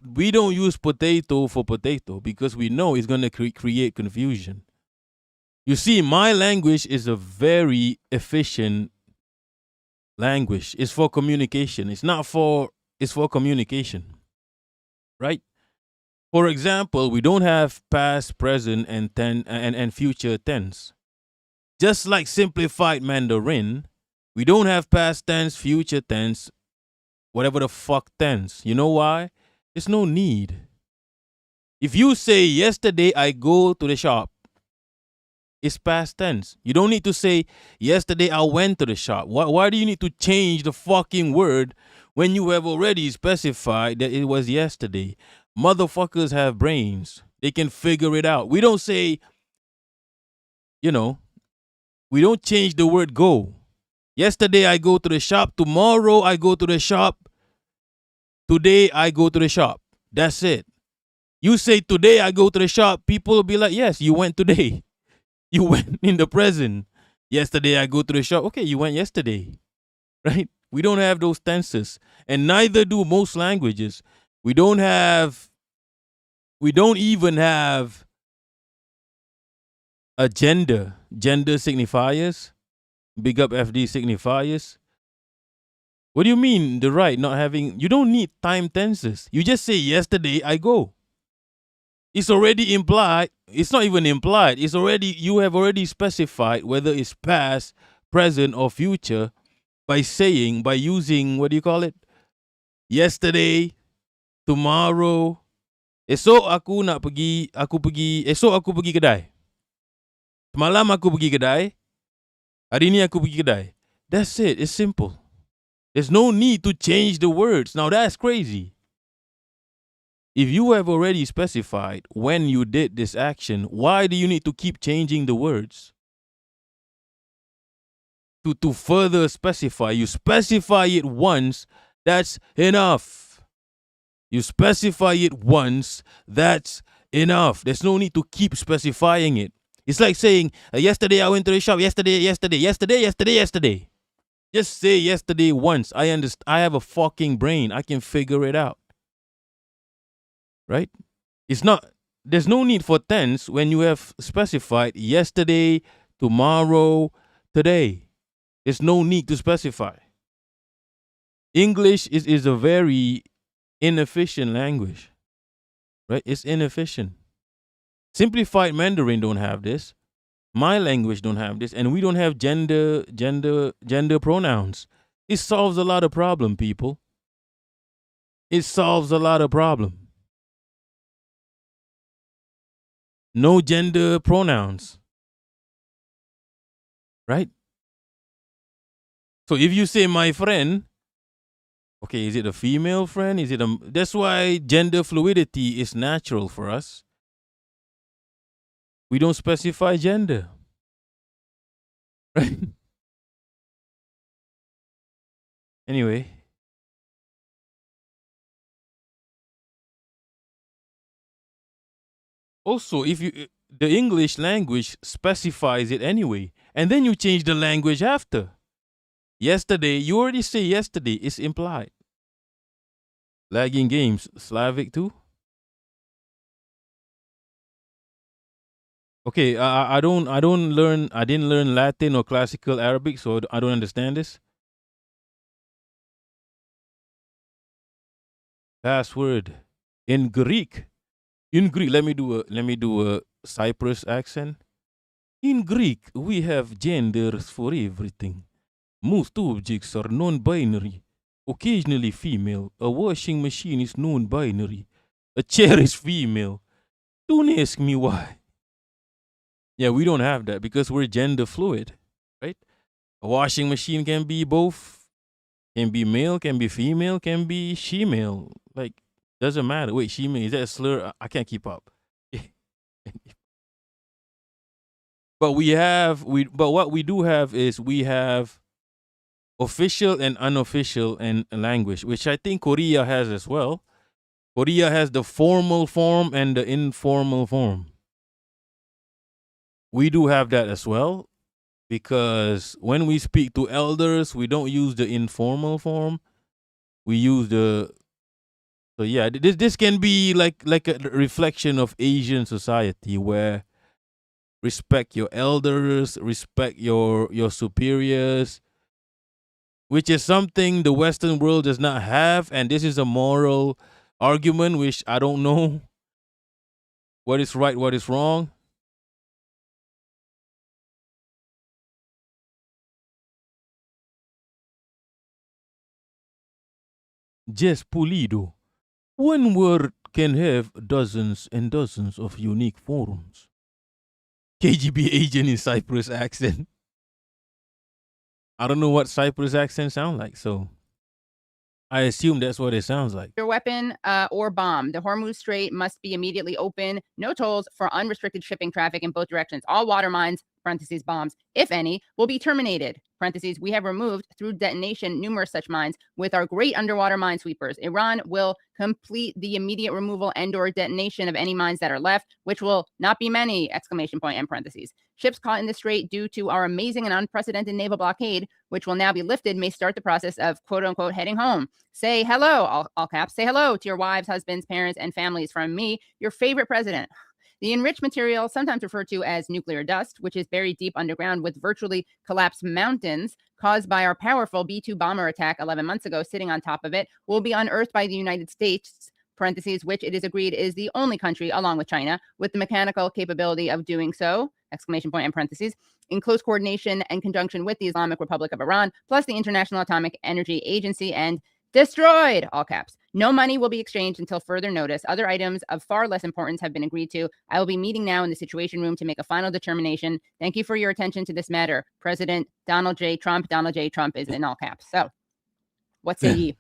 use potato for potato because we know it's going to create confusion. You see, my language is a very efficient language. It's for communication. It's for communication. Right? For example, we don't have past, present, and future tense. Just like simplified Mandarin, we don't have past tense, future tense, whatever the fuck tense. You know why? There's no need. If you say, yesterday I go to the shop, it's past tense. You don't need to say, yesterday I went to the shop. Why do you need to change the fucking word when you have already specified that it was yesterday? Motherfuckers have brains. They can figure it out. We don't say, we don't change the word go. Yesterday I go to the shop. Tomorrow I go to the shop. Today I go to the shop. That's it. You say today I go to the shop, people will be like, yes, you went today. You went in the present. Yesterday I go to the shop. Okay, you went yesterday. Right? We don't have those tenses. And neither do most languages. We don't even have a gender signifiers. Big up FD signifiers. What do you mean the right not having? You don't need time tenses. You just say yesterday I go. It's already implied. It's not even implied. You have already specified whether it's past, present, or future by using, what do you call it? Yesterday, tomorrow. Esok aku pergi kedai. Semalam aku pergi kedai. Hari ni aku pergi kedai. That's it. It's simple. There's no need to change the words. Now that's crazy. If you have already specified when you did this action, why do you need to keep changing the words? To further specify. You specify it once, that's enough. You specify it once, that's Enough. There's no need to keep specifying it. It's like saying, yesterday I went to the shop. Yesterday. Just say yesterday once. I understand. I have a fucking brain. I can figure it out. Right? It's not. There's no need for tense when you have specified yesterday, tomorrow, today. There's no need to specify. English is a very inefficient language. Right? It's inefficient. Simplified Mandarin don't have this. My language don't have this, and we don't have gender pronouns. It solves a lot of problem, people. It solves a lot of problem. No gender pronouns. Right? So if you say my friend, okay, is it a female friend? Is it a? That's why gender fluidity is natural for us. We don't specify gender. Right? Anyway. Also, if the English language specifies it anyway, and then you change the language after. Yesterday, you already say yesterday, it's implied. Lagging games, Slavic too? Okay, I didn't learn Latin or classical Arabic, so I don't understand this. Password in Greek. Let me do a Cyprus accent. In Greek, we have genders for everything. Most objects are non-binary. Occasionally female. A washing machine is non-binary. A chair is female. Don't ask me why. Yeah, we don't have that because we're gender fluid, right? A washing machine can be both. Can be male, can be female, can be she-male. Like, doesn't matter. Wait, she-male, is that a slur? I can't keep up. But what we do have is we have official and unofficial and language, which I think Korea has as well. Korea has the formal form and the informal form. We do have that as well, because when we speak to elders, we don't use the informal form. We use the. So yeah, this can be like a reflection of Asian society where respect your elders, respect your superiors, which is something the Western world does not have, and this is a moral argument which I don't know what is right, what is wrong. Just pulido. One word can have dozens and dozens of unique forms. KGB agent in Cyprus accent. I don't know what Cyprus accent sound like, so I assume that's what it sounds like. Your weapon or bomb. The Hormuz Strait must be immediately open. No tolls for unrestricted shipping traffic in both directions. All water mines, parentheses, bombs, if any, will be terminated. Parentheses, we have removed through detonation numerous such mines with our great underwater minesweepers. Iran will complete the immediate removal and or detonation of any mines that are left, which will not be many, exclamation point and parentheses. Ships caught in the strait due to our amazing and unprecedented naval blockade, which will now be lifted, may start the process of quote unquote heading home. Say hello, all caps, say hello to your wives, husbands, parents, and families from me, your favorite president. The enriched material, sometimes referred to as nuclear dust, which is buried deep underground with virtually collapsed mountains caused by our powerful B-2 bomber attack 11 months ago sitting on top of it, will be unearthed by the United States, parentheses, which it is agreed is the only country, along with China, with the mechanical capability of doing so, exclamation point and parentheses, in close coordination and conjunction with the Islamic Republic of Iran, plus the International Atomic Energy Agency, and destroyed, all caps. No money will be exchanged until further notice. Other items of far less importance have been agreed to. I will be meeting now in the Situation Room to make a final determination. Thank you for your attention to this matter. President Donald J. Trump. Donald J. Trump is in all caps. So, what say ye?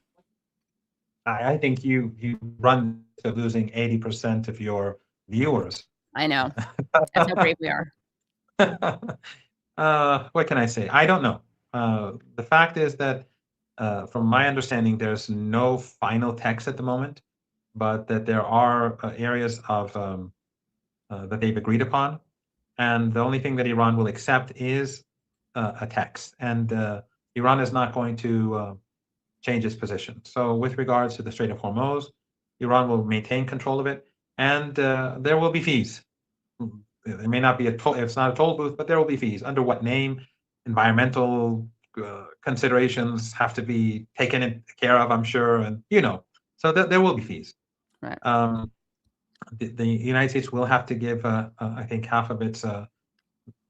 I think you run to losing 80% of your viewers. I know. That's how brave we are. What can I say? I don't know. The fact is that from my understanding, there's no final text at the moment, but that there are areas of that they've agreed upon, and the only thing that Iran will accept is a text, and Iran is not going to change its position. So with regards to the Strait of Hormuz, Iran will maintain control of it, and there will be fees. There may not be it's not a toll booth, but there will be fees. Under what name? Environmental considerations have to be taken care of, I'm sure, and so there will be fees. Right. The United States will have to give, I think, half of its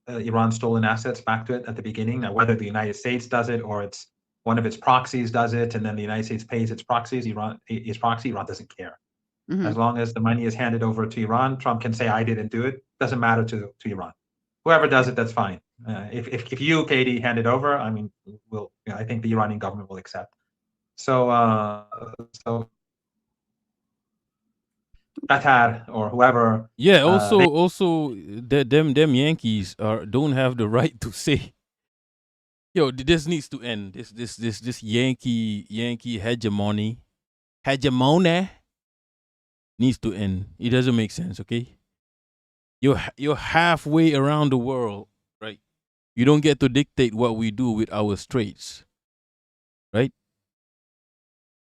Iran stolen assets back to it at the beginning. Now, whether the United States does it or it's one of its proxies does it, and then the United States pays its proxies, Iran doesn't care. Mhm. As long as the money is handed over to Iran, Trump can say, I didn't do it. Doesn't matter to Iran. Whoever does it, that's fine. If you, Katie, hand it over, I mean, I think the Iranian government will accept. So Qatar or whoever. Yeah. Also, them Yankees don't have the right to say, "Yo, this needs to end." This Yankee hegemony needs to end. It doesn't make sense. Okay. You're halfway around the world, right? You don't get to dictate what we do with our straits, right?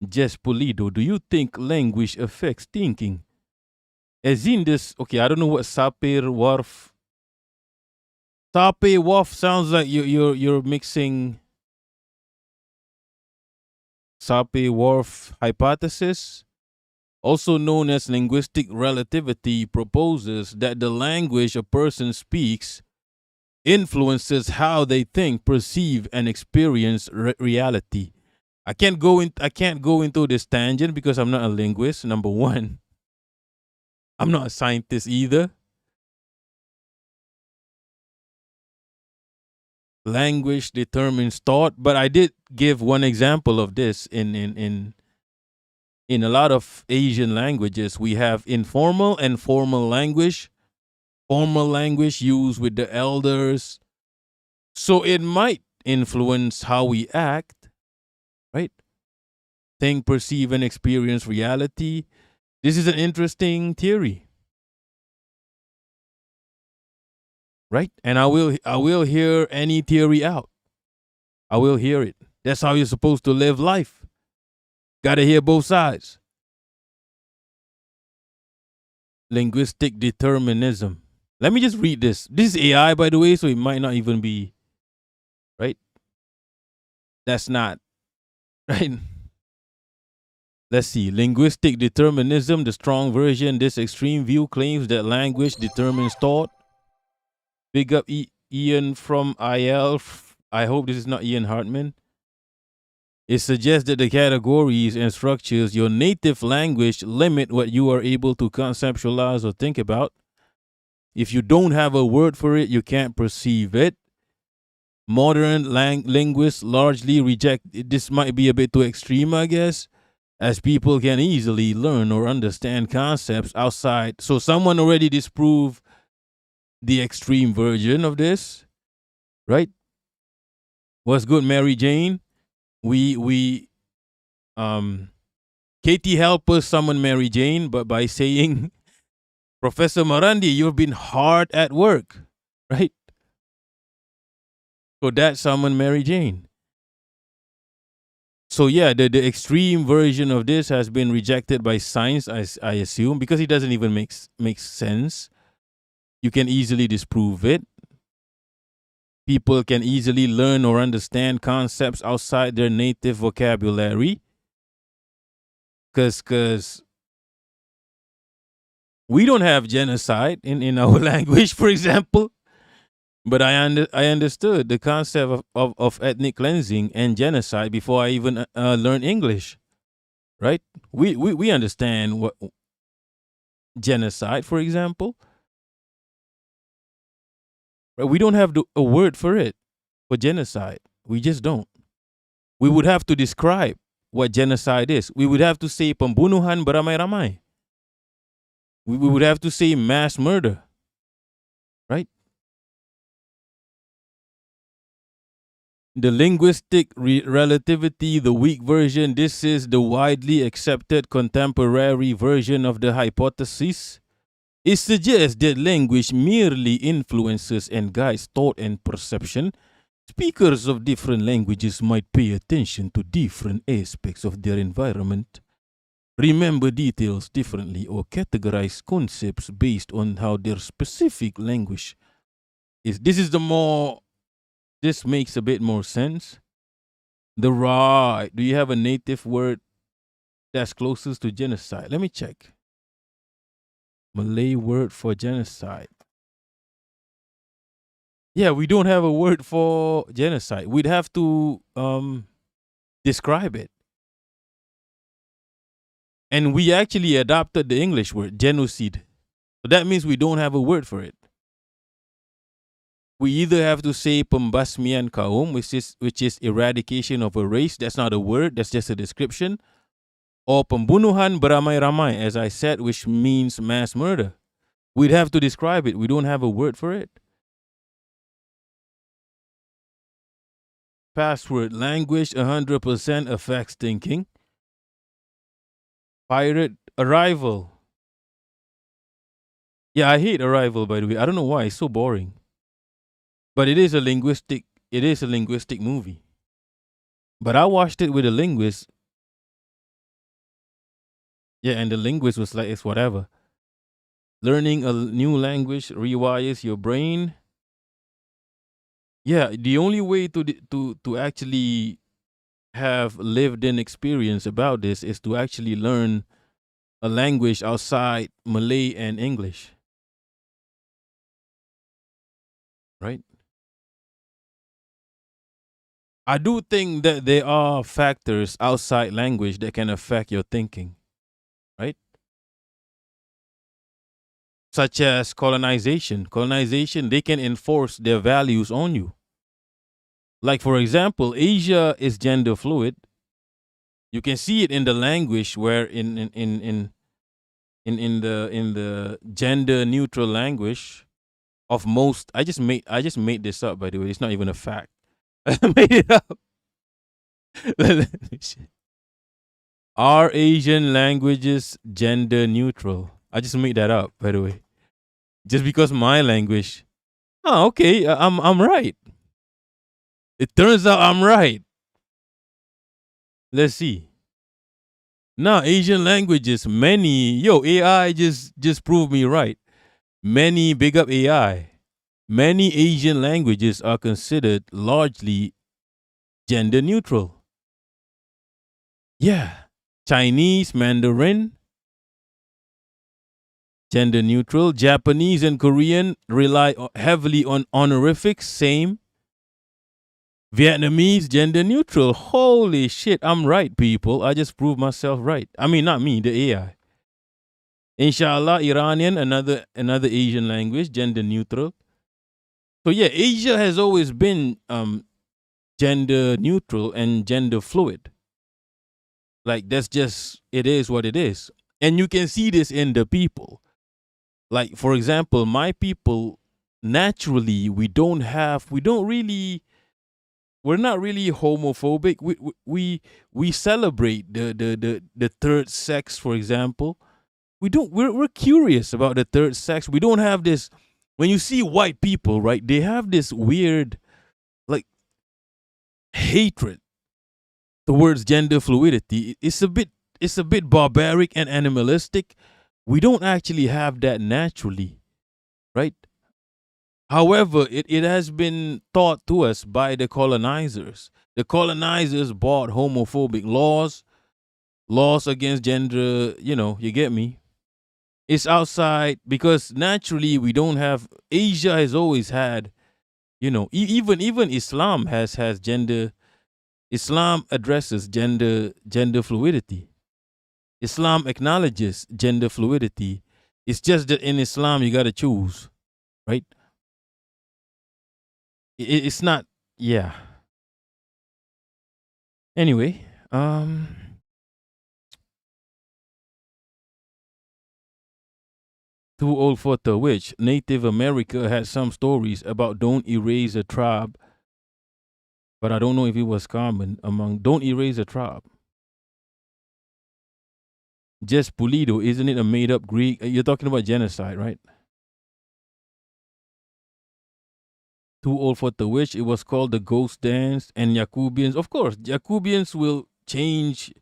Jess Polido, do you think language affects thinking? As in this, okay, I don't know what Sapir-Whorf. Sapir-Whorf sounds like you're mixing Sapir-Whorf hypothesis, also known as linguistic relativity, proposes that the language a person speaks influences how they think, perceive, and experience reality. I can't go into this tangent because I'm not a linguist. Number one, I'm not a scientist either. Language determines thought, but I did give one example of this in a lot of Asian languages. We have informal and formal language. Formal language used with the elders. So it might influence how we act, right? Think, perceive, and experience reality. This is an interesting theory. Right? And I will hear any theory out. I will hear it. That's how you're supposed to live life. Gotta hear both sides. Linguistic determinism. Let me just read this. This is AI, by the way, so it might not even be right. That's not right. Let's see. Linguistic determinism, the strong version. This extreme view claims that language determines thought. Big up Ian from IL. I hope this is not Ian Hartman. It suggests that the categories and structures your native language limit what you are able to conceptualize or think about. If you don't have a word for it, you can't perceive it. Modern linguists largely reject it. This might be a bit too extreme, I guess, as people can easily learn or understand concepts outside. So someone already disproved the extreme version of this, right? What's good, Mary Jane? Katie help us summon Mary Jane, but by saying, Professor Marandi, you've been hard at work, right? So that summoned Mary Jane. So yeah, the extreme version of this has been rejected by science, I assume, because it doesn't even make sense. You can easily disprove it. People can easily learn or understand concepts outside their native vocabulary. Because we don't have genocide in our language, for example. But I understood the concept of ethnic cleansing and genocide before I even learned English. Right? We understand what genocide, for example. We don't have a word for it, for genocide. We just don't. We would have to describe what genocide is. We would have to say pembunuhan beramai-ramai. We would have to say mass murder. Right? The linguistic relativity, the weak version, this is the widely accepted contemporary version of the hypothesis. It suggests that language merely influences and guides thought and perception. Speakers of different languages might pay attention to different aspects of their environment, remember details differently, or categorize concepts based on how their specific language is. This makes a bit more sense. The right. Do you have a native word that's closest to genocide? Let me check. Malay word for genocide. Yeah, we don't have a word for genocide. We'd have to describe it. And we actually adopted the English word, genocide. So that means we don't have a word for it. We either have to say pembasmian kaum, which is eradication of a race. That's not a word, that's just a description. Or pembunuhan beramai-ramai, as I said, which means mass murder. We'd have to describe it. We don't have a word for it. Password. Language 100% affects thinking. Pirate. Arrival. Yeah, I hate Arrival, by the way. I don't know why. It's so boring. But it is a linguistic movie. But I watched it with a linguist. Yeah, and the linguist was like, it's whatever. Learning a new language rewires your brain. Yeah, the only way to actually have lived-in experience about this is to actually learn a language outside Malay and English. Right? I do think that there are factors outside language that can affect your thinking. Right? Such as colonization. Colonization, they can enforce their values on you. Like, for example, Asia is gender fluid. You can see it in the language where in the gender neutral language of most. I just made this up, by the way. It's not even a fact. I made it up. Are Asian languages gender neutral? I just made that up, by the way. Just because my language. Oh, okay. I'm right. It turns out I'm right. Let's see. Now, Asian languages, many, AI just proved me right. Many, big up AI. Many Asian languages are considered largely gender neutral. Yeah. Chinese, Mandarin, gender neutral. Japanese and Korean rely heavily on honorifics, same. Vietnamese, gender neutral. Holy shit, I'm right, people. I just proved myself right. I mean, not me, the AI. Inshallah, Iranian, another Asian language, gender neutral. So yeah, Asia has always been gender neutral and gender fluid. Like, that's just, it is what it is. And you can see this in the people. Like, for example, my people, naturally, we're not really homophobic. We celebrate the third sex, for example. We're curious about the third sex. We don't have this. When you see white people, right, they have this weird, like, hatred towards gender fluidity. It's a bit barbaric and animalistic. We don't actually have that naturally, right? However, it has been taught to us by the colonizers. The colonizers brought homophobic laws against gender, you get me. It's outside because naturally we don't have. Asia has always had, even Islam has gender. Islam addresses gender fluidity. Islam acknowledges gender fluidity. It's just that in Islam you got to choose, right? It's not, yeah. Anyway, Too Old for the Witch. Native America had some stories about don't erase a tribe, but I don't know if it was common among don't erase a tribe. Just Pulido, isn't it a made-up Greek? You're talking about genocide, right? Too Old for the Witch. It was called the Ghost Dance. And Jacobians, of course, Jacobians will change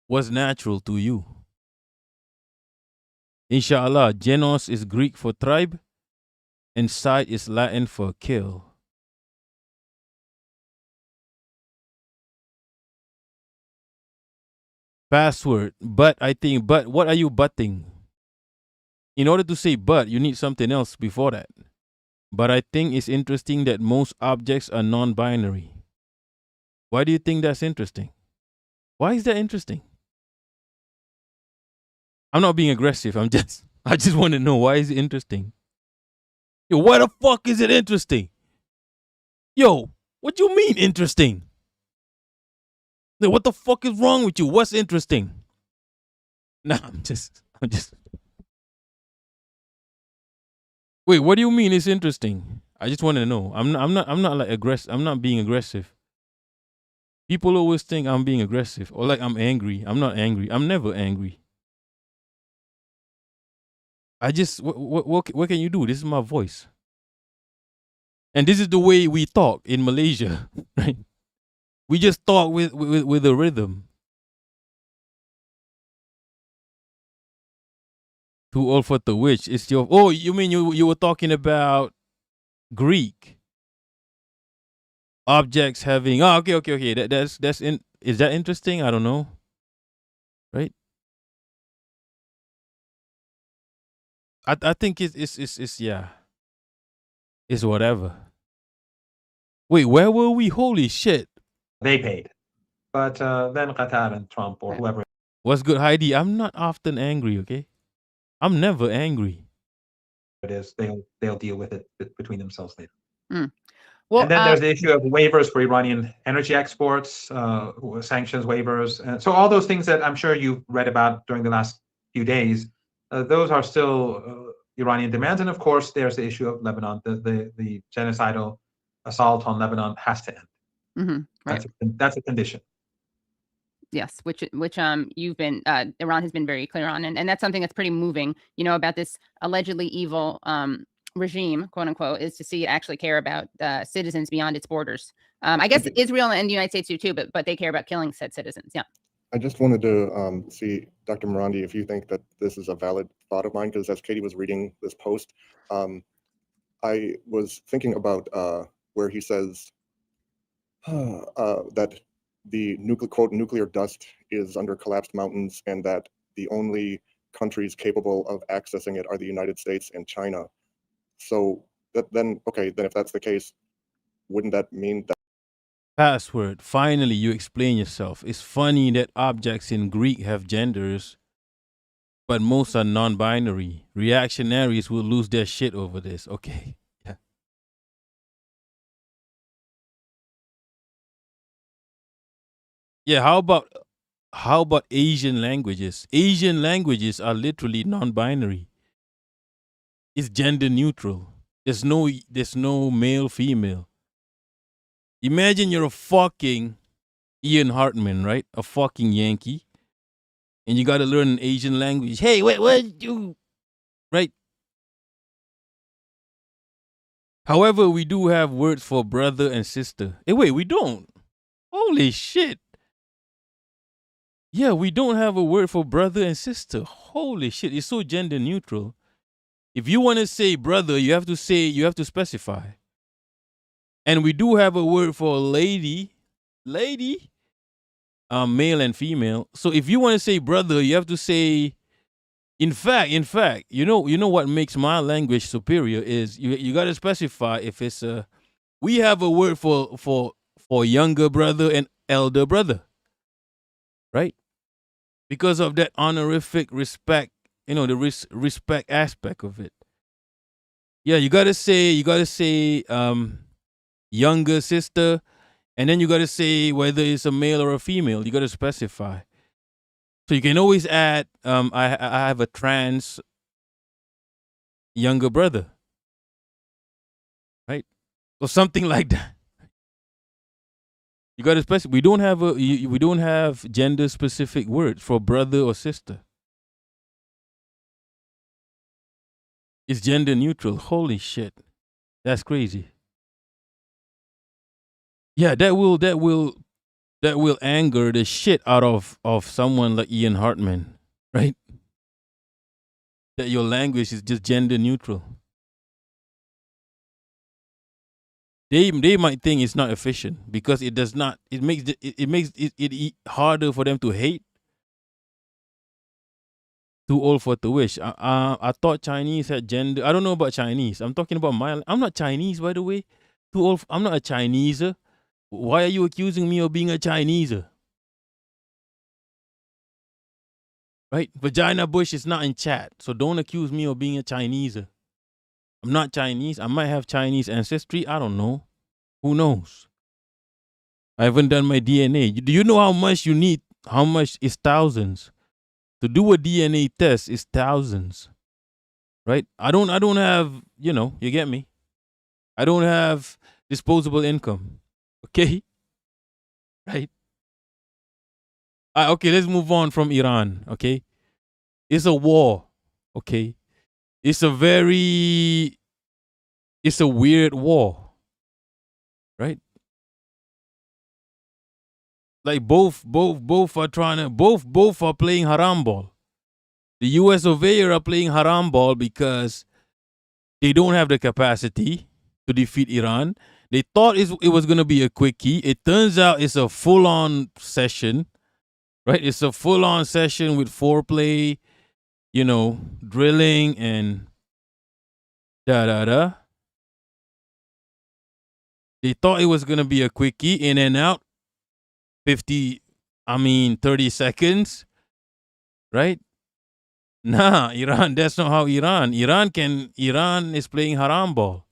what's natural to you. Inshallah, Genos is Greek for tribe, and side is Latin for kill. Password, but I think, but what are you butting? In order to say but, you need something else before that. But I think it's interesting that most objects are non-binary. Why do you think that's interesting? Why is that interesting? I'm not being aggressive. I just want to know, why is it interesting? Yo, why the fuck is it interesting? Yo, what you mean interesting? What the fuck is wrong with you? What's interesting? Nah, I'm just. Wait, what do you mean it's interesting? I just want to know. I'm not like aggressive. I'm not being aggressive. People always think I'm being aggressive or like I'm angry. I'm not angry. I'm never angry. I just, what can you do? This is my voice. And this is the way we talk in Malaysia, right? We just talk with a rhythm. Too Old for the Witch. It's your, oh, you mean you were talking about Greek objects having, oh, okay. That's in, is that interesting? I don't know. Right? I think it's yeah. It's whatever. Wait, where were we? Holy shit. They paid. But then Qatar and Trump or whoever. What's good, Heidi? I'm not often angry, okay? I'm never angry. It is, they'll deal with it between themselves later. Well, and then there's the issue of waivers for Iranian energy exports, sanctions waivers. So all those things that I'm sure you've read about during the last few days, those are still Iranian demands. And of course, there's the issue of Lebanon. The genocidal assault on Lebanon has to end. Mm-hmm, right. That's a condition. Yes, which you've been Iran has been very clear on, and that's something that's pretty moving. You know, about this allegedly evil regime, quote unquote, is to see it actually care about citizens beyond its borders. I guess Israel and the United States do too, but they care about killing said citizens. Yeah. I just wanted to see, Dr. Morandi, if you think that this is a valid thought of mine, because as Katie was reading this post, I was thinking about where he says that the nuclear dust is under collapsed mountains and that the only countries capable of accessing it are the United States and China. So then if that's the case, wouldn't that mean that? Password. Finally, you explain yourself. It's funny that objects in Greek have genders, but most are non-binary. Reactionaries will lose their shit over this. Okay. Yeah. Yeah, how about Asian languages? Asian languages are literally non-binary. It's gender neutral. There's no male, female. Imagine you're a fucking Ian Hartman, right? A fucking Yankee. And you got to learn an Asian language. Hey, wait, what you, right? However, we do have words for brother and sister. Hey, wait, we don't. Holy shit. Yeah, we don't have a word for brother and sister. Holy shit, it's so gender neutral. If you want to say brother, you have to specify. And we do have a word for lady, male and female. So if you want to say brother, you have to say, in fact, you know what makes my language superior is you got to specify if it's we have a word for younger brother and elder brother, right? Because of that honorific respect, the respect aspect of it. Yeah, you gotta say younger sister, and then you gotta say whether it's a male or a female. You gotta specify. So you can always add, I have a trans younger brother, right? Or something like that. You got to specify. We don't have gender specific words for brother or sister. It's gender neutral. Holy shit. That's crazy. Yeah, that will anger the shit out of someone like Ian Hartman, right? That your language is just gender neutral. They might think it's not efficient because it does not. It makes it harder for them to hate. Too old for to wish. I thought Chinese had gender. I don't know about Chinese. I'm talking about my. I'm not Chinese, by the way. Too old. I'm not a Chineser. Why are you accusing me of being a Chineser? Right? Vagina Bush is not in chat, so don't accuse me of being a Chineser. I'm not Chinese. I might have Chinese ancestry. I don't know. Who knows? I haven't done my DNA. Do you know how much you need? How much is thousands? To do a DNA test is thousands. Right? I don't have, you get me? I don't have disposable income. Okay? Right? Okay, let's move on from Iran. Okay? It's a war. Okay? It's a weird war. Right? Like both are both are playing haram ball. The US of A are playing haram ball because they don't have the capacity to defeat Iran. They thought it was going to be a quickie. It turns out it's a full-on session, right? It's a full-on session with foreplay, drilling and da-da-da. They thought it was going to be a quickie, in and out, 30 seconds, right? Nah, Iran, that's not how Iran is playing haram ball.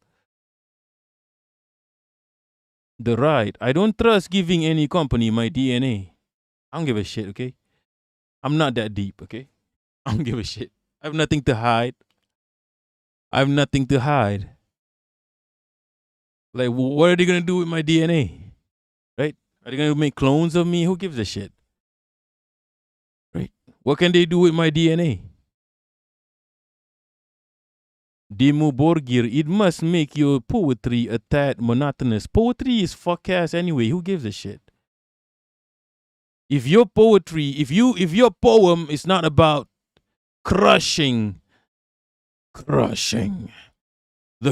The right. I don't trust giving any company my DNA. I don't give a shit, okay? I'm not that deep, okay? I don't give a shit. I have nothing to hide. Like, what are they going to do with my DNA? Right? Are they going to make clones of me? Who gives a shit? Right? What can they do with my DNA? Demu Borgir, it must make your poetry a tad monotonous. Poetry is fuck ass anyway. Who gives a shit? If your poetry, if your poem is not about crushing the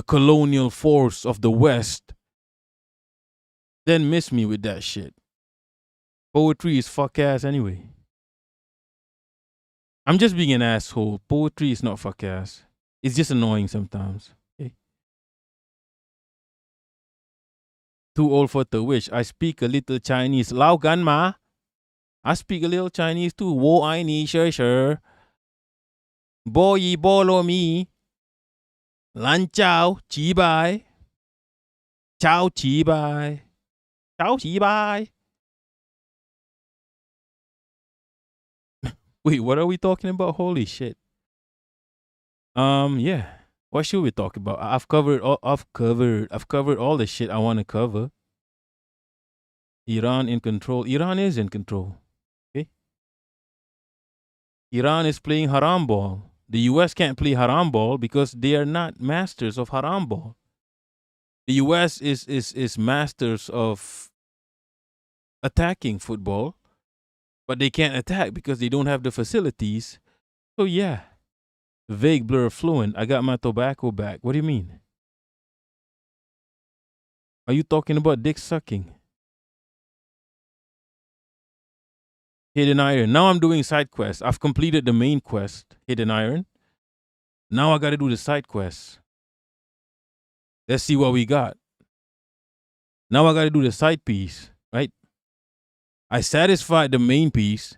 colonial force of the West, then miss me with that shit. Poetry is fuck ass anyway. I'm just being an asshole. Poetry is not fuck ass. It's just annoying sometimes. Okay? Too old for the wish. I speak a little Chinese. Lao gan ma. I speak a little Chinese too. Wo ai ni sure. Bo yi bo lo mi. Lan chao chi bai. Chao chi bai. Chao chi bai. Wait, what are we talking about? Holy shit. Yeah. What should we talk about? I've covered all the shit I want to cover. Iran in control. Iran is in control. Okay? Iran is playing haram ball. The US can't play haram ball because they are not masters of haram ball. The US is masters of attacking football, but they can't attack because they don't have the facilities. So yeah. Vague, blur, fluent. I got my tobacco back. What do you mean? Are you talking about dick sucking? Hidden Iron. Now I'm doing side quests. I've completed the main quest, Hidden Iron. Now I got to do the side quests. Let's see what we got. Now I got to do the side piece, right? I satisfied the main piece.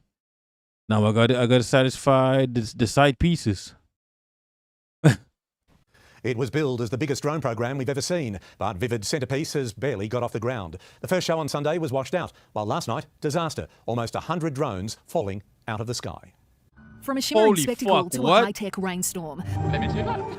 Now I got to satisfy the side pieces. It was billed as the biggest drone program we've ever seen, but Vivid Centrepiece has barely got off the ground. The first show on Sunday was washed out, while last night, disaster. Almost 100 drones falling out of the sky. From a shimmering Holy spectacle fuck, to what? a high-tech rainstorm.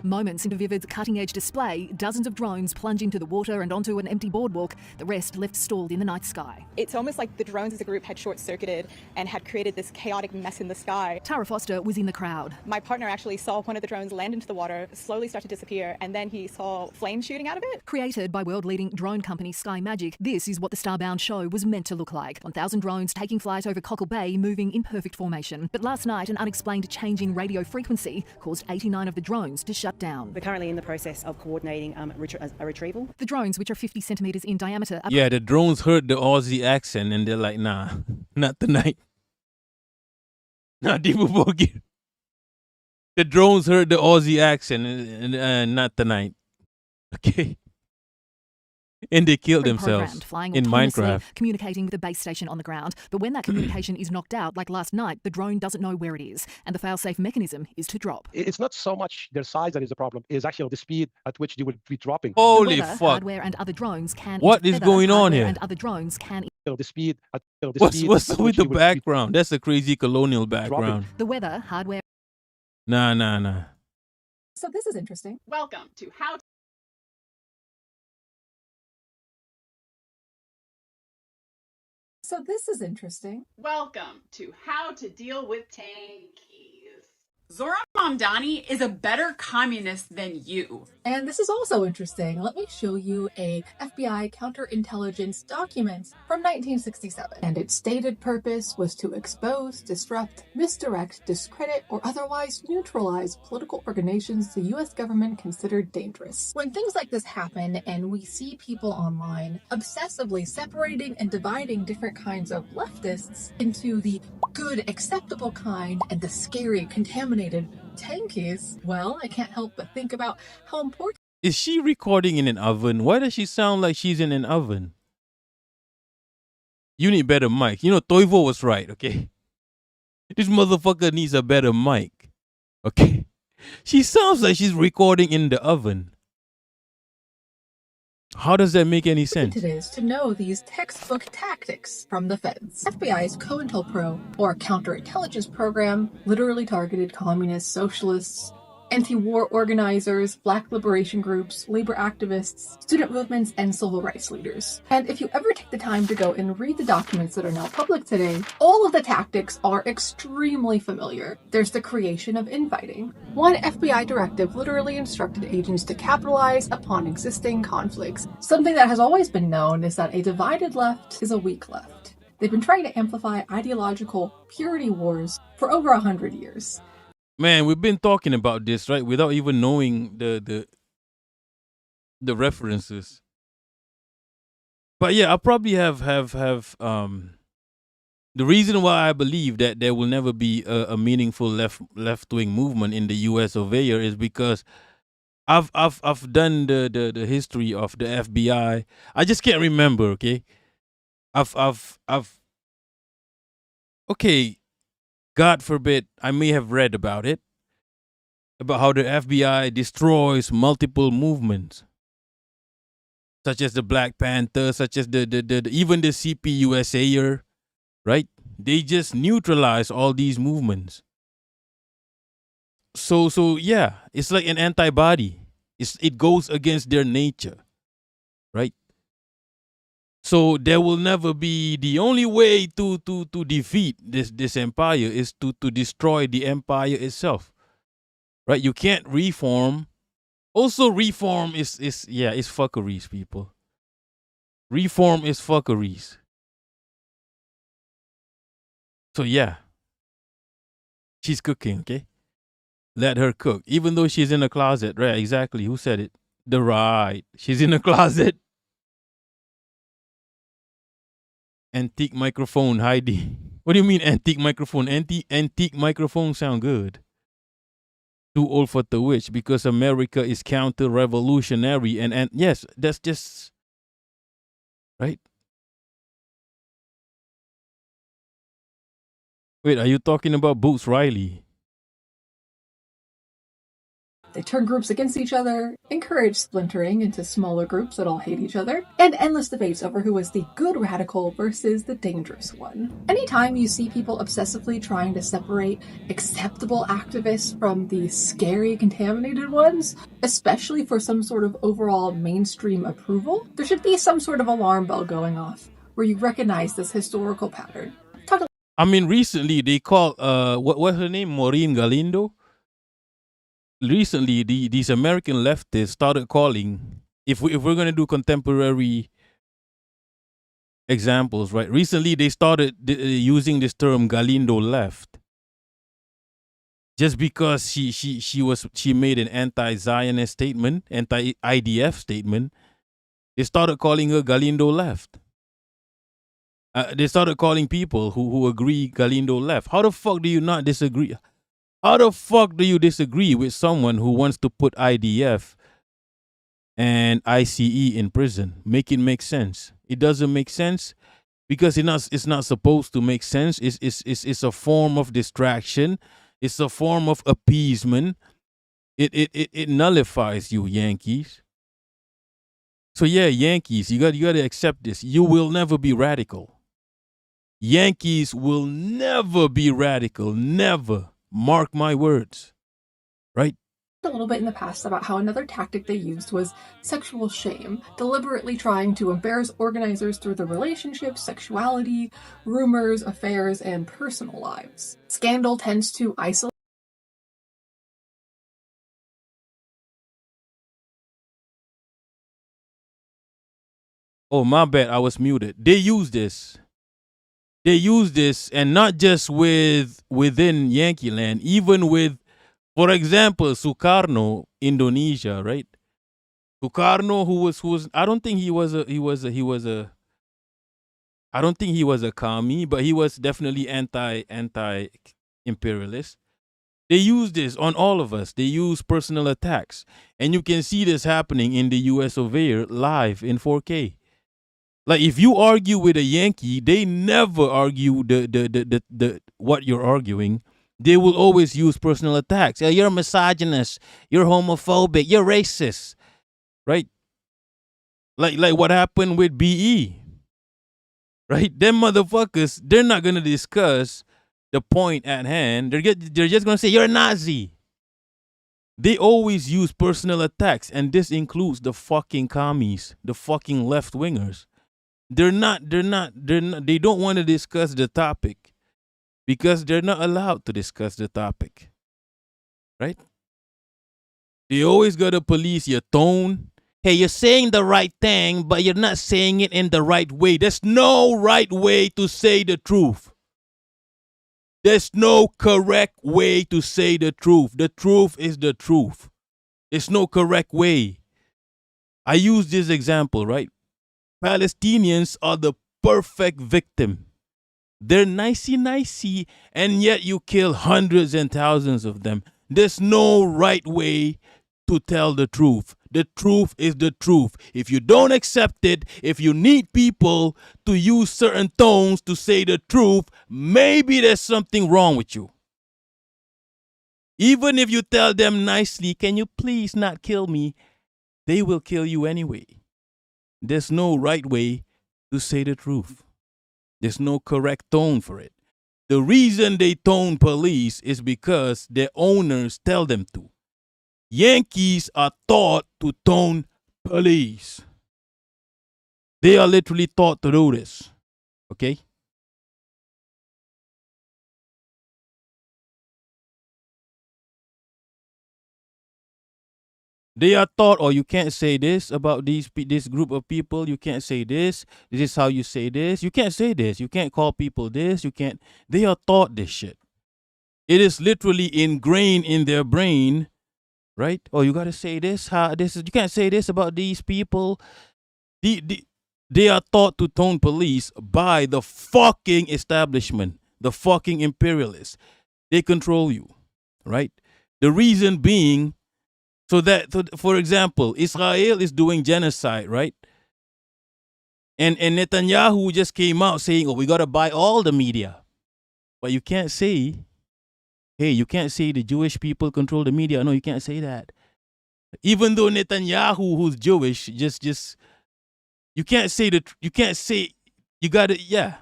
Moments into Vivid's cutting-edge display, dozens of drones plunge into the water and onto an empty boardwalk, the rest left stalled in the night sky. It's almost like the drones as a group had short-circuited and had created this chaotic mess in the sky. Tara Foster was in the crowd. My partner actually saw one of the drones land into the water, slowly start to disappear, and then he saw flames shooting out of it. Created by world-leading drone company Sky Magic, this is what the Starbound show was meant to look like. 1,000 drones taking flight over Cockle Bay, moving in perfect formation. But last night, an unexplained change in radio frequency caused 89 of the drones to shut down. We're currently in the process of coordinating a retrieval. The drones, which are 50 centimeters in diameter, are Yeah, the drones heard the Aussie accent and they're like, nah, not tonight. Nah, di mo pogi. The drones heard the Aussie accent and not tonight. Okay. And they killed themselves programmed, flying in autonomously, Minecraft. communicating with the base station on the ground. But when that communication is knocked out, like last night, the drone doesn't know where it is, and the fail-safe mechanism is to drop. It's not so much their size that is the problem, it's actually the speed at which they would be dropping. Holy The weather, fuck. hardware and other drones can. What is weather, going on hardware here? And other drones can. The speed. What's with the background? That's a crazy colonial background. The weather, hardware. Nah. So this is interesting. Welcome to How So this is interesting. Welcome to How to Deal with Tankies. Zohran Mamdani is a better communist than you. And this is also interesting. Let me show you a FBI counterintelligence document from 1967. And its stated purpose was to expose, disrupt, misdirect, discredit, or otherwise neutralize political organizations the US government considered dangerous. When things like this happen and we see people online obsessively separating and dividing different kinds of leftists into the good, acceptable kind and the scary, contaminated tankies, well, I can't help but think about how important. Is she recording in an oven? Why does she sound like she's in an oven? You need better mic. You know, Toivo was right, okay? This motherfucker needs a better mic, okay? She sounds like she's recording in the oven. How does that make any sense? It is to know these textbook tactics from the feds. FBI's COINTELPRO, or counterintelligence program, literally targeted communists, socialists, anti-war organizers, black liberation groups, labor activists, student movements, and civil rights leaders. And if you ever take the time to go and read the documents that are now public today, all of the tactics are extremely familiar. There's the creation of infighting. One FBI directive literally instructed agents to capitalize upon existing conflicts. Something that has always been known is that a divided left is a weak left. They've been trying to amplify ideological purity wars for over 100 years. Man, we've been talking about this, right? Without even knowing the references. But yeah, I probably have the reason why I believe that there will never be a meaningful left-wing movement in the US of A is because I've done the history of the FBI. I just can't remember, okay? Okay, God forbid, I may have read about it, about how the FBI destroys multiple movements, such as the Black Panther, such as the even the CPUSA, right? They just neutralize all these movements. So yeah, it's like an antibody. It goes against their nature, right? So there will never be, the only way to defeat this empire is to destroy the empire itself. Right? You can't reform. Also, reform is fuckeries, people. Reform is fuckeries. So yeah. She's cooking, okay? Let her cook. Even though she's in a closet, right? Exactly. Who said it? The right. She's in a closet. Antique microphone, Heidi. What do you mean antique microphone? Antique microphones sound good. Too old for the witch because America is counter-revolutionary and yes, that's just right. Wait, are you talking about Boots Riley? They turn groups against each other, encourage splintering into smaller groups that all hate each other, and endless debates over who is the good radical versus the dangerous one. Anytime you see people obsessively trying to separate acceptable activists from the scary contaminated ones, especially for some sort of overall mainstream approval, there should be some sort of alarm bell going off where you recognize this historical pattern. I mean, recently they called what's her name, Maureen Galindo. Recently, these American leftists started calling, if we're gonna do contemporary examples, right? Recently, they started using this term Galindo left, just because she made an anti-Zionist statement, anti-IDF statement. They started calling her Galindo left. They started calling people who agree Galindo left. How the fuck do you not disagree? How the fuck do you disagree with someone who wants to put IDF and ICE in prison? Make it make sense. It doesn't make sense because it's not supposed to make sense. It's a form of distraction. It's a form of appeasement. It nullifies you, Yankees. So yeah, Yankees, you got to accept this. You will never be radical. Yankees will never be radical. Never. Mark my words. Right? A little bit in the past about how another tactic they used was sexual shame, deliberately trying to embarrass organizers through their relationships, sexuality, rumors, affairs, and personal lives. Scandal tends to isolate. Oh, my bad. I was muted. They use this. They use this, and not just within Yankee land, even with, for example, Sukarno, Indonesia, right? Sukarno, who was I don't think he was I don't think he was a commie, but he was definitely anti-imperialist. They use this on all of us. They use personal attacks, and you can see this happening in the U.S. of A. live in 4K. Like, if you argue with a Yankee, they never argue the what you're arguing. They will always use personal attacks. You're a misogynist. You're homophobic. You're racist. Right? Like what happened with BE. Right? Them motherfuckers, they're not going to discuss the point at hand. They're just going to say, you're a Nazi. They always use personal attacks, and this includes the fucking commies, the fucking left-wingers. They don't want to discuss the topic because they're not allowed to discuss the topic. Right? They always got to police your tone. Hey, you're saying the right thing, but you're not saying it in the right way. There's no right way to say the truth. There's no correct way to say the truth. The truth is the truth. There's no correct way. I use this example, right? Palestinians are the perfect victim. They're nicey, and yet you kill hundreds and thousands of them. There's no right way to tell the truth. The truth is the truth. If you don't accept it, if you need people to use certain tones to say the truth, maybe there's something wrong with you. Even if you tell them nicely, can you please not kill me? They will kill you anyway. There's no right way to say the truth. There's no correct tone for it. The reason they tone police is because their owners tell them to. Yankees are taught to tone police. They are literally taught to do this. Okay? They are taught, oh, you can't say this about this group of people. You can't say this. This is how you say this. You can't say this. You can't call people this. You can't. They are taught this shit. It is literally ingrained in their brain, right? Oh, you got to say this. You can't say this about these people. They are taught to tone police by the fucking establishment, the fucking imperialists. They control you, right? The reason being, so that, for example, Israel is doing genocide, right? And Netanyahu just came out saying, oh, we got to buy all the media. But you can't say, hey, you can't say the Jewish people control the media. No, you can't say that. Even though Netanyahu, who's Jewish, just you can't say you gotta, yeah.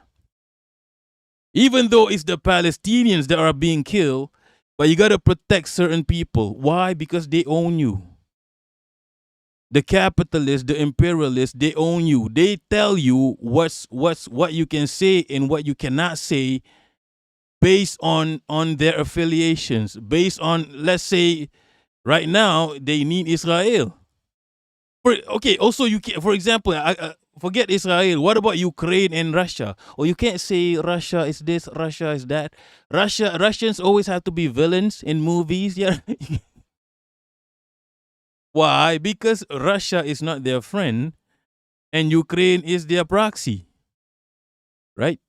Even though it's the Palestinians that are being killed, but you gotta protect certain people. Why? Because they own you. The capitalists, the imperialists, they own you. They tell you what you can say and what you cannot say based on their affiliations, based on, let's say, right now they need Israel. Also you can, for example, forget Israel. What about Ukraine and Russia? Or you can't say Russia is this, Russia is that. Russians always have to be villains in movies. Yeah. Why? Because Russia is not their friend and Ukraine is their proxy. Right?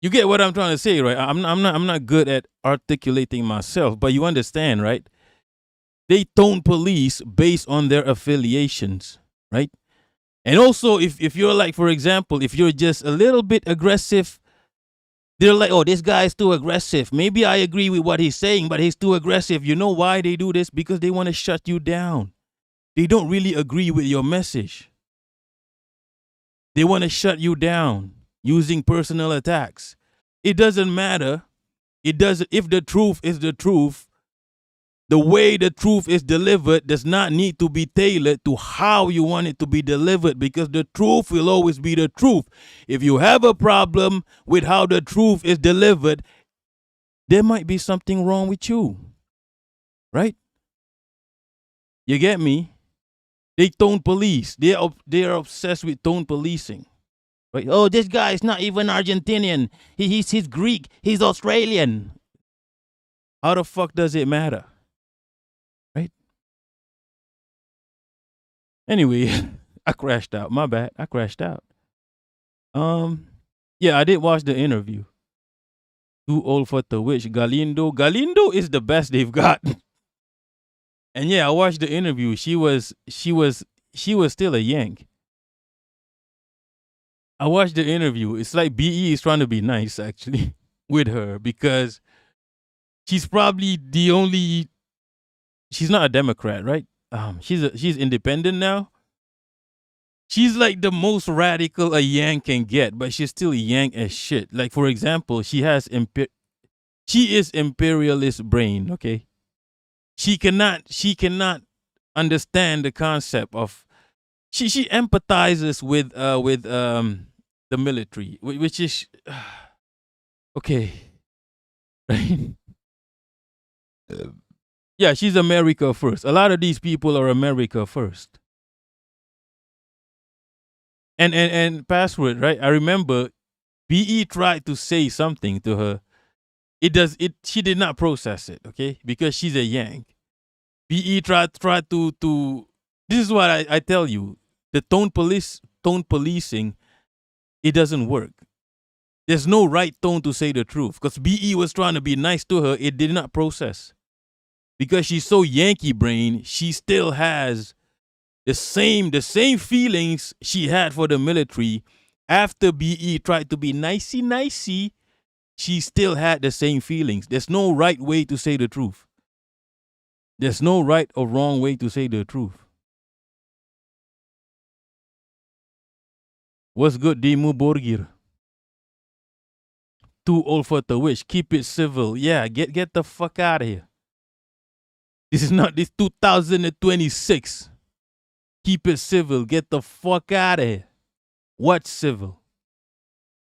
You get what I'm trying to say, right? I'm not good at articulating myself, but you understand, right? They tone police based on their affiliations, right? And also, if you're like, for example, if you're just a little bit aggressive, they're like, oh, this guy is too aggressive. Maybe I agree with what he's saying, but he's too aggressive. You know why they do this? Because they want to shut you down. They don't really agree with your message. They want to shut you down using personal attacks. It doesn't matter. If the truth is the truth, the way the truth is delivered does not need to be tailored to how you want it to be delivered, because the truth will always be the truth. If you have a problem with how the truth is delivered, there might be something wrong with you. Right? You get me? They tone police. They are obsessed with tone policing. Right? Oh, this guy is not even Argentinian. He's Greek. He's Australian. How the fuck does it matter? Right? Anyway, I crashed out. My bad. I crashed out. Yeah, I did watch the interview. Too old for the witch. Galindo is the best they've got. And yeah, I watched the interview. She was still a Yank. I watched the interview. It's like BE is trying to be nice, actually, with her, because she's probably the only. She's not a Democrat, right? She's independent now. She's like the most radical a Yank can get, but she's still Yank as shit. Like, for example, she is imperialist brain. Okay, she cannot understand the concept of. She empathizes with the military, which is okay, right? Yeah, she's America first. A lot of these people are America first. And password, right? I remember BE tried to say something to her. She did not process it, okay? Because she's a Yank. BE tried to this is what I tell you. The tone policing, it doesn't work. There's no right tone to say the truth. Because BE was trying to be nice to her, it did not process. Because she's so Yankee brain, she still has the same feelings she had for the military. After BE tried to be nicey, she still had the same feelings. There's no right way to say the truth. There's no right or wrong way to say the truth. What's good, Dimu Borgir? Too old for the wish. Keep it civil. Yeah, get the fuck out of here. This 2026. Keep it civil. Get the fuck out of here. What's civil?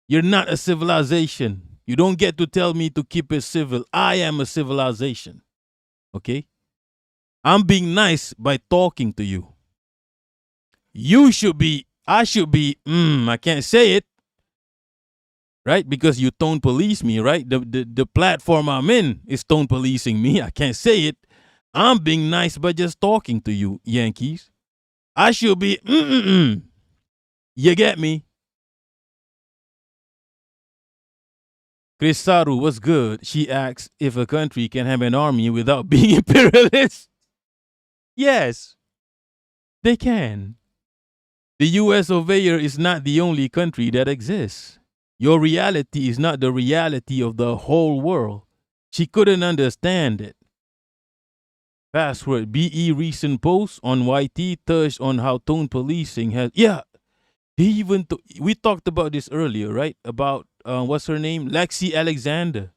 You're not a civilization. You don't get to tell me to keep it civil. I am a civilization. Okay? I'm being nice by talking to you. I should be, I can't say it. Right? Because you tone police me, right? The platform I'm in is tone policing me. I can't say it. I'm being nice by just talking to you, Yankees. I should be, You get me? Chris Saru, what's good? She asks if a country can have an army without being imperialist. Yes, they can. The U.S. over here is not the only country that exists. Your reality is not the reality of the whole world. She couldn't understand it. Password BE recent post on YT touched on how tone policing has. Yeah, he even we talked about this earlier, right? About what's her name, Lexi Alexander.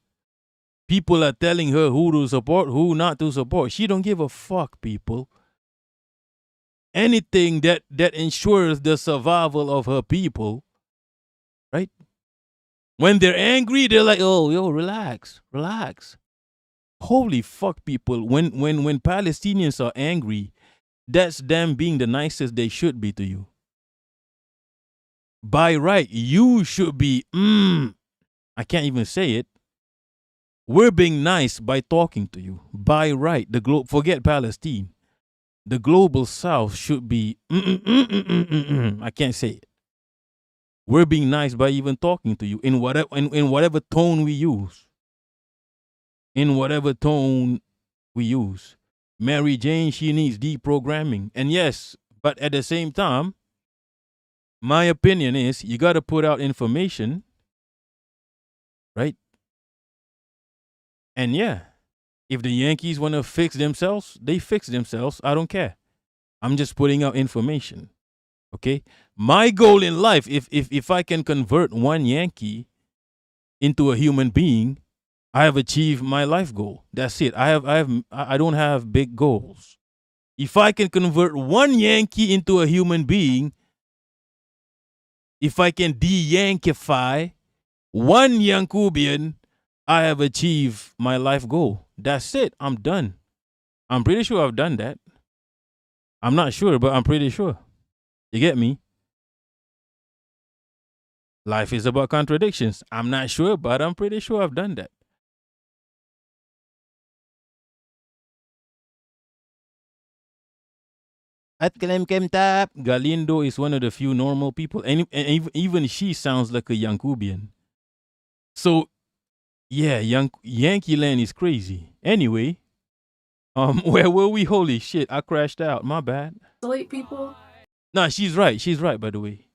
People are telling her who to support, who not to support. She don't give a fuck, people. Anything that ensures the survival of her people, right? When they're angry, they're like, "Oh, yo, relax, relax." Holy fuck, people. When Palestinians are angry, that's them being the nicest they should be to you. By right, you should be, I can't even say it. We're being nice by talking to you. By right, forget Palestine. The global south should be, I can't say it. We're being nice by even talking to you in whatever tone we use. In whatever tone we use. Mary Jane, she needs deprogramming. And yes, but at the same time, my opinion is you got to put out information, right? And yeah, if the Yankees want to fix themselves, they fix themselves. I don't care. I'm just putting out information. Okay? My goal in life, if I can convert one Yankee into a human being, I have achieved my life goal. That's it. I don't have big goals. If I can convert one Yankee into a human being, if I can de-Yankify one Yankubian, I have achieved my life goal. That's it. I'm done. I'm pretty sure I've done that. I'm not sure, but I'm pretty sure. You get me? Life is about contradictions. I'm not sure, but I'm pretty sure I've done that. At Tap, Galindo is one of the few normal people, and even she sounds like a Yankubian. So, yeah, Yankee Land is crazy. Anyway, where were we? Holy shit, I crashed out. My bad. Isolate people. No, she's right. She's right, by the way.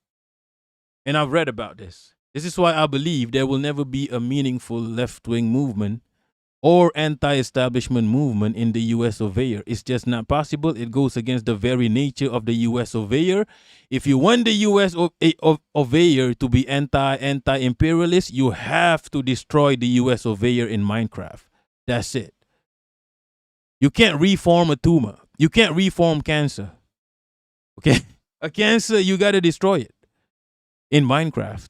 And I've read about this. This is why I believe there will never be a meaningful left-wing movement or anti-establishment movement in the U.S. of A. It's just not possible. It goes against the very nature of the U.S. of A. If you want the U.S. of A. to be anti-imperialist, you have to destroy the U.S. of A. in Minecraft. That's it. You can't reform a tumor. You can't reform cancer. Okay? A cancer, you got to destroy it in Minecraft.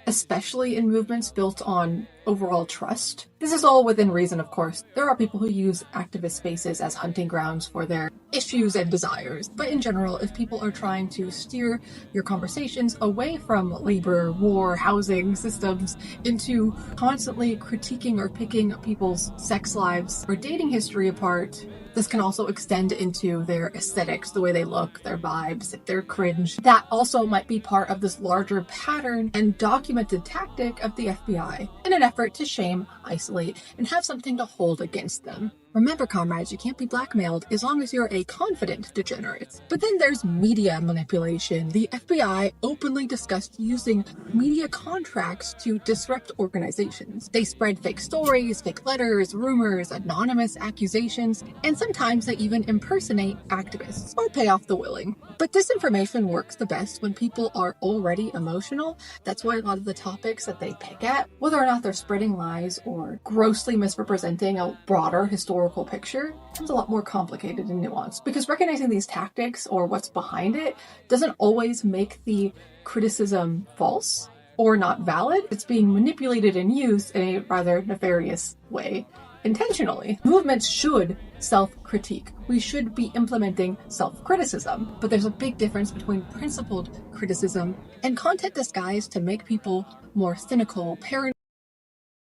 Especially in movements built on overall trust. This is all within reason, of course. There are people who use activist spaces as hunting grounds for their issues and desires. But in general, if people are trying to steer your conversations away from labor, war, housing systems into constantly critiquing or picking people's sex lives or dating history apart, this can also extend into their aesthetics, the way they look, their vibes, if they're cringe. That also might be part of this larger pattern and documented tactic of the FBI in an effort to shame, isolate, and have something to hold against them. Remember, comrades, you can't be blackmailed as long as you're a confident degenerate. But then there's media manipulation. The FBI openly discussed using media contracts to disrupt organizations. They spread fake stories, fake letters, rumors, anonymous accusations, and sometimes they even impersonate activists or pay off the willing. But disinformation works the best when people are already emotional. That's why a lot of the topics that they pick at, whether or not they're spreading lies or grossly misrepresenting a broader historical picture, it's a lot more complicated and nuanced, because recognizing these tactics or what's behind it doesn't always make the criticism false or not valid. It's being manipulated and used in a rather nefarious way intentionally. Movements should self-critique. We should be implementing self-criticism, but there's a big difference between principled criticism and content disguised to make people more cynical, paranoid.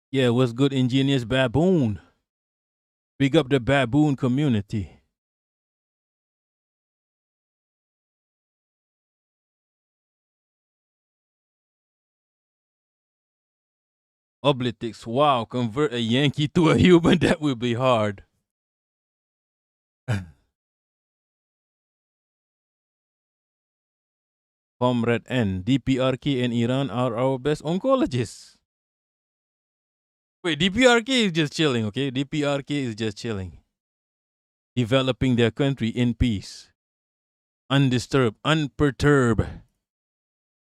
Yeah, what's good, ingenious baboon? Big up the baboon community. Oblitics, wow, convert a Yankee to a human, that would be hard. Comrade N, DPRK and Iran are our best oncologists. Wait, DPRK is just chilling, okay? DPRK is just chilling. developing their country in peace, undisturbed, unperturbed.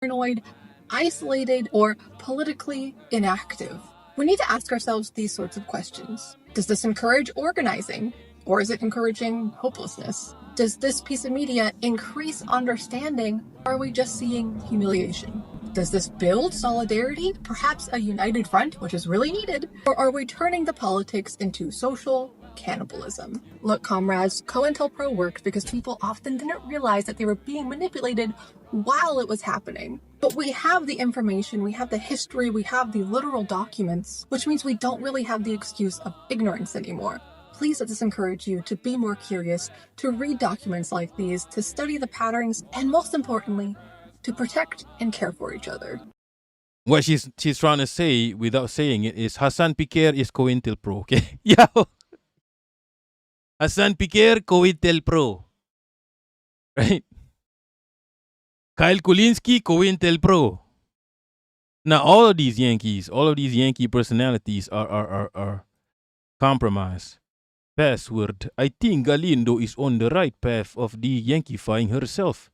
Paranoid, isolated, or politically inactive. We need to ask ourselves these sorts of questions. Does this encourage organizing, or is it encouraging hopelessness? Does this piece of media increase understanding, or are we just seeing humiliation? Does this build solidarity, perhaps a united front, which is really needed, or are we turning the politics into social cannibalism? Look, comrades, COINTELPRO worked because people often didn't realize that they were being manipulated while it was happening. But we have the information, we have the history, we have the literal documents, which means we don't really have the excuse of ignorance anymore. Please let this encourage you to be more curious, to read documents like these, to study the patterns, and most importantly, to protect and care for each other. What she's trying to say without saying it is Hassan Piquer is COINTELPRO, okay? Yeah. Hassan Piquer, COINTELPRO. Right? Kyle Kulinski, COINTELPRO. Now, all of these Yankee personalities are compromised. Password. I think Galindo is on the right path of de-Yankeefying herself.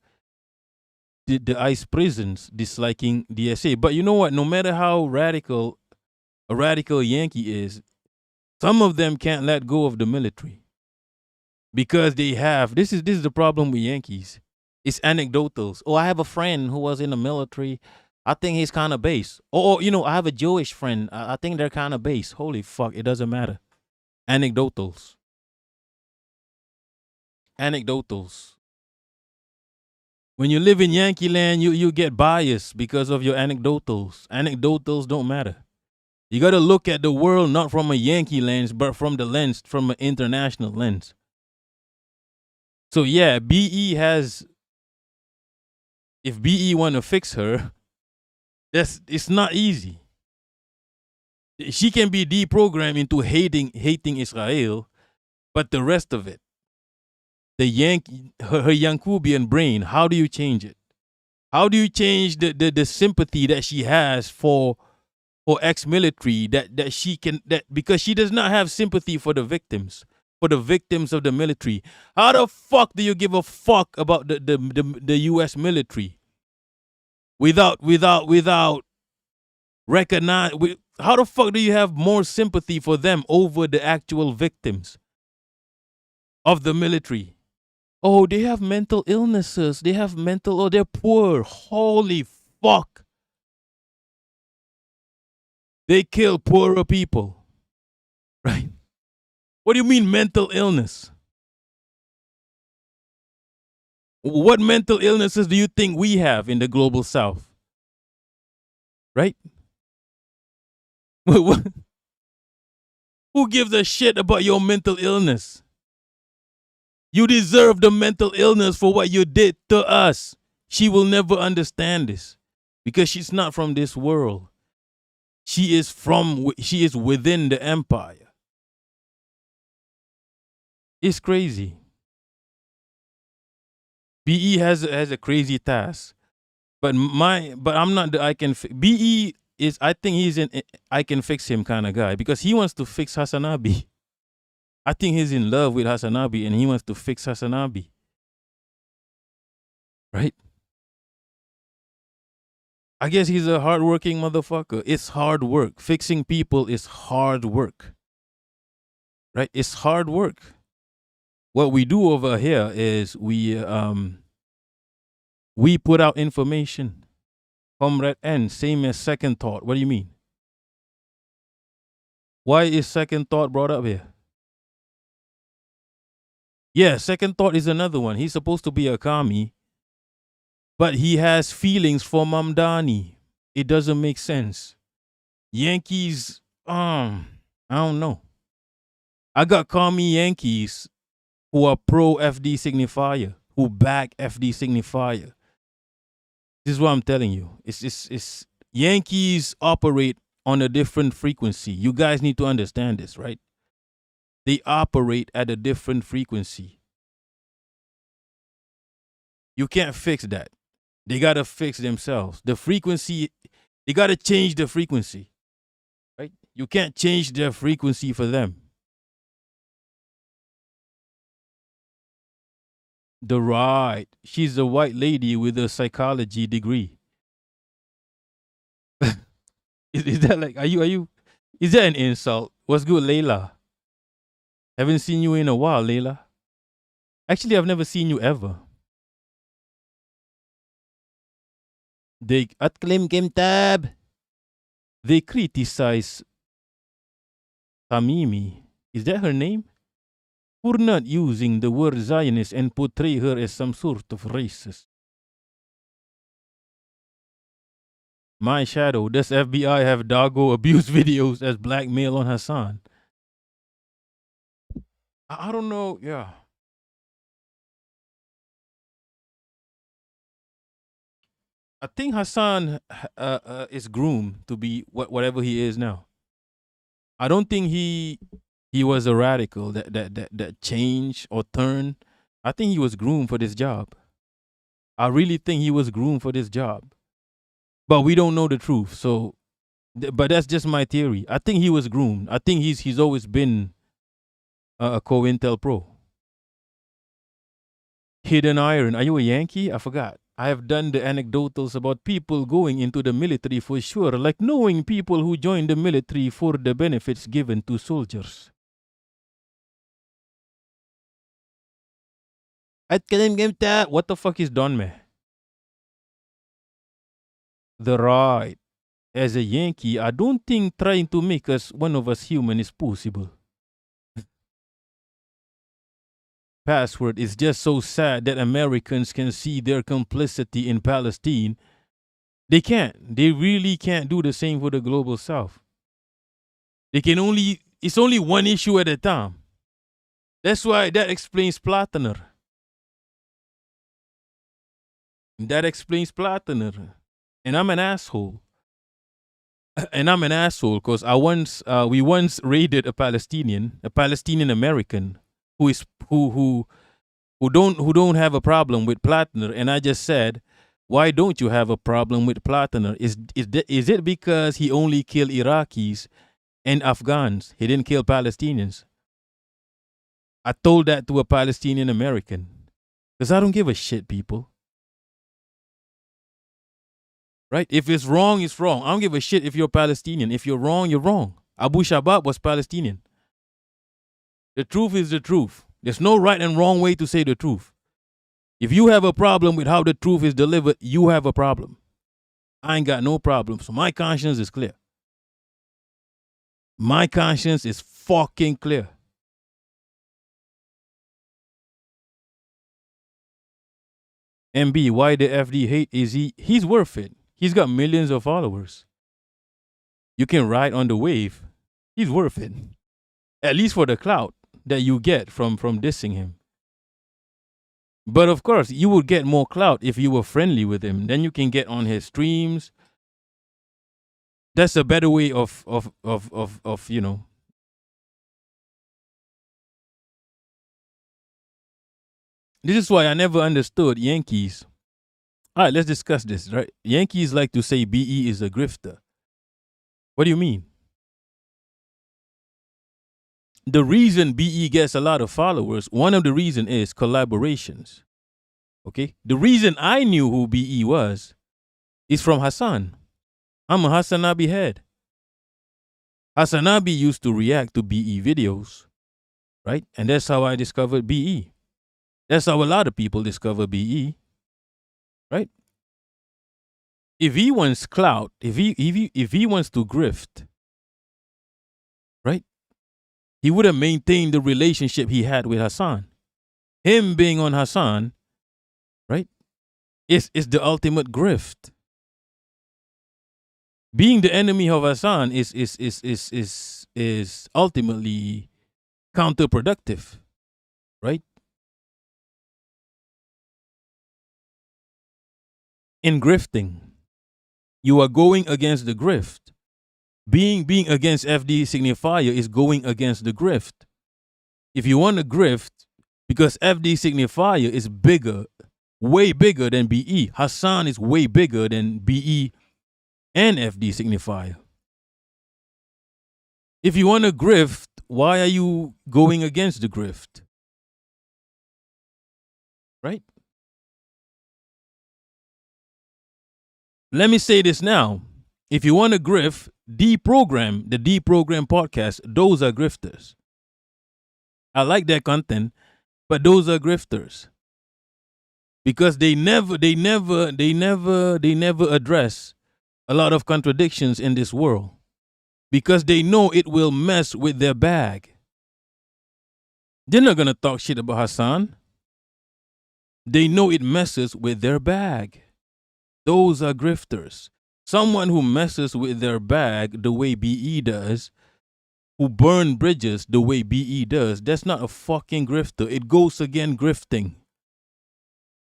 The ICE prisons disliking DSA. But you know what? No matter how radical a radical Yankee is, some of them can't let go of the military. Because they have, this is the problem with Yankees. It's anecdotals. Oh, I have a friend who was in the military. I think he's kind of base. Or, I have a Jewish friend. I think they're kind of base. Holy fuck, it doesn't matter. Anecdotals. When you live in Yankee land, you get biased because of your anecdotals. Anecdotals don't matter. You got to look at the world not from a Yankee lens, but from an international lens. So yeah, if BE want to fix her, it's not easy. She can be deprogrammed into hating Israel, but the rest of it, her Yankubian brain, how do you change it? How do you change the sympathy that she has for ex-military because she does not have sympathy for the victims of the military? How the fuck do you give a fuck about the US military without recognize? How the fuck do you have more sympathy for them over the actual victims of the military? Oh, they have mental illnesses. They're poor. Holy fuck. They kill poorer people. Right? What do you mean mental illness? What mental illnesses do you think we have in the global south? Right? Who gives a shit about your mental illness? You deserve the mental illness for what you did to us. She will never understand this because she's not from this world. She is within the empire. It's crazy. BE has a crazy task. But I'm not the I can BE is, I think he's an I can fix him kind of guy because he wants to fix Hassanabi. I think he's in love with Hassanabi and he wants to fix Hassanabi. Right? I guess he's a hardworking motherfucker. It's hard work. Fixing people is hard work. Right? It's hard work. What we do over here is we put out information. Comrade N, same as second thought. What do you mean? Why is second thought brought up here? Yeah, second thought is another one. He's supposed to be a commie, but he has feelings for Mamdani. It doesn't make sense. Yankees, I don't know. I got commie Yankees who are pro FD signifier, who back FD signifier. This is what I'm telling you. It's Yankees operate on a different frequency. You guys need to understand this, right? They operate at a different frequency. You can't fix that. They got to fix themselves. The frequency, they got to change the frequency, right? You can't change their frequency for them. The right. She's a white lady with a psychology degree. Is that like, are you, is that an insult? What's good, Layla? Haven't seen you in a while, Layla. Actually, I've never seen you ever. They at Klim Kim Tab. They criticize Tamimi. Is that her name? For not using the word Zionist and portray her as some sort of racist. My shadow. Does FBI have doggo abuse videos as blackmail on Hassan? I don't know. Yeah. I think Hassan is groomed to be whatever he is now. I don't think he was a radical that changed or turned. I think he was groomed for this job. I really think he was groomed for this job. But we don't know the truth. So, but that's just my theory. I think he was groomed. I think he's always been a COINTELPRO. Hidden Iron. Are you a Yankee? I forgot. I have done the anecdotals about people going into the military for sure, like knowing people who join the military for the benefits given to soldiers. What the fuck is Donme? The right. As a Yankee, I don't think trying to make us one of us human is possible. Password is just so sad that Americans can see their complicity in Palestine. They can't. They really can't do the same for the global south. They can only, it's only one issue at a time. That's why that explains Platner. That explains Platner. And I'm an asshole. And I'm an asshole because we once raided a Palestinian American who don't have a problem with Platner, and I just said, why don't you have a problem with Platner? Is it because he only killed Iraqis and Afghans? He didn't kill Palestinians. I told that to a Palestinian American because I don't give a shit, people. Right? If it's wrong, it's wrong. I don't give a shit if you're Palestinian. If you're wrong, you're wrong. Abu Shabab was Palestinian. The truth is the truth. There's no right and wrong way to say the truth. If you have a problem with how the truth is delivered, you have a problem. I ain't got no problem. So my conscience is clear. My conscience is fucking clear. MB, why the FD hate? He's worth it. He's got millions of followers. You can ride on the wave. He's worth it. At least for the clout that you get from dissing him. But of course, you would get more clout if you were friendly with him. Then you can get on his streams. That's a better way of you know. This is why I never understood Yankees. All right, let's discuss this, right? Yankees like to say BE is a grifter. What do you mean? The reason BE gets a lot of followers, one of the reasons is collaborations. Okay? The reason I knew who BE was is from Hassan. I'm a Hassanabi head. Hassanabi used to react to BE videos, right? And that's how I discovered BE. That's how a lot of people discover BE, right? If he wants clout, if he wants to grift, right? He would have maintained the relationship he had with Hassan. Him being on Hassan, right, is the ultimate grift. Being the enemy of Hassan is ultimately counterproductive, right? In grifting, you are going against the grift. Being against FD signifier is going against the grift. If you want to grift, because FD signifier is bigger, way bigger than BE. Hassan is way bigger than BE and FD signifier. If you want to grift, why are you going against the grift? Right? Let me say this now. If you want to grift, deprogram, the deprogram podcast, those are grifters. I like their content, but those are grifters. Because they never address a lot of contradictions in this world. Because they know it will mess with their bag. They're not gonna talk shit about Hassan. They know it messes with their bag. Those are grifters. Someone who messes with their bag the way BE does, who burn bridges the way BE does, that's not a fucking grifter. It goes against grifting.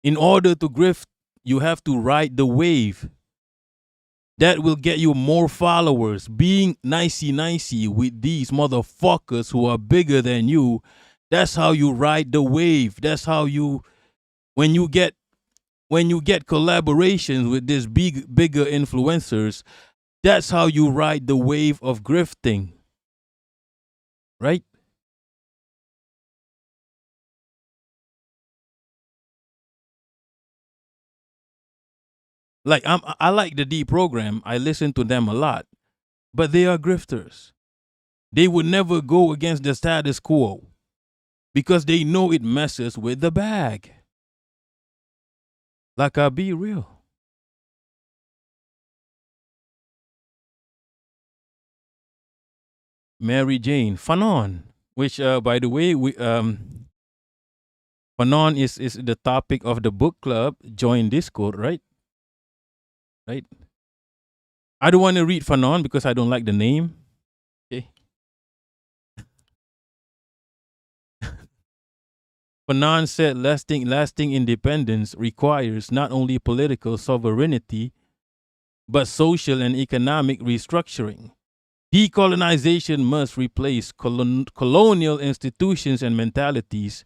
In order to grift, you have to ride the wave. That will get you more followers. Being nicey with these motherfuckers who are bigger than you, that's how you ride the wave. That's how you, when you get collaborations with these bigger influencers, that's how you ride the wave of grifting. Right? Like I like the D program. I listen to them a lot. But they are grifters. They would never go against the status quo because they know it messes with the bag. Like, I'll be real. Mary Jane Fanon, which by the way, Fanon is the topic of the book club. Join Discord, right? Right. I don't want to read Fanon because I don't like the name. Okay. Fanon said lasting independence requires not only political sovereignty, but social and economic restructuring. Decolonization must replace colonial institutions and mentalities,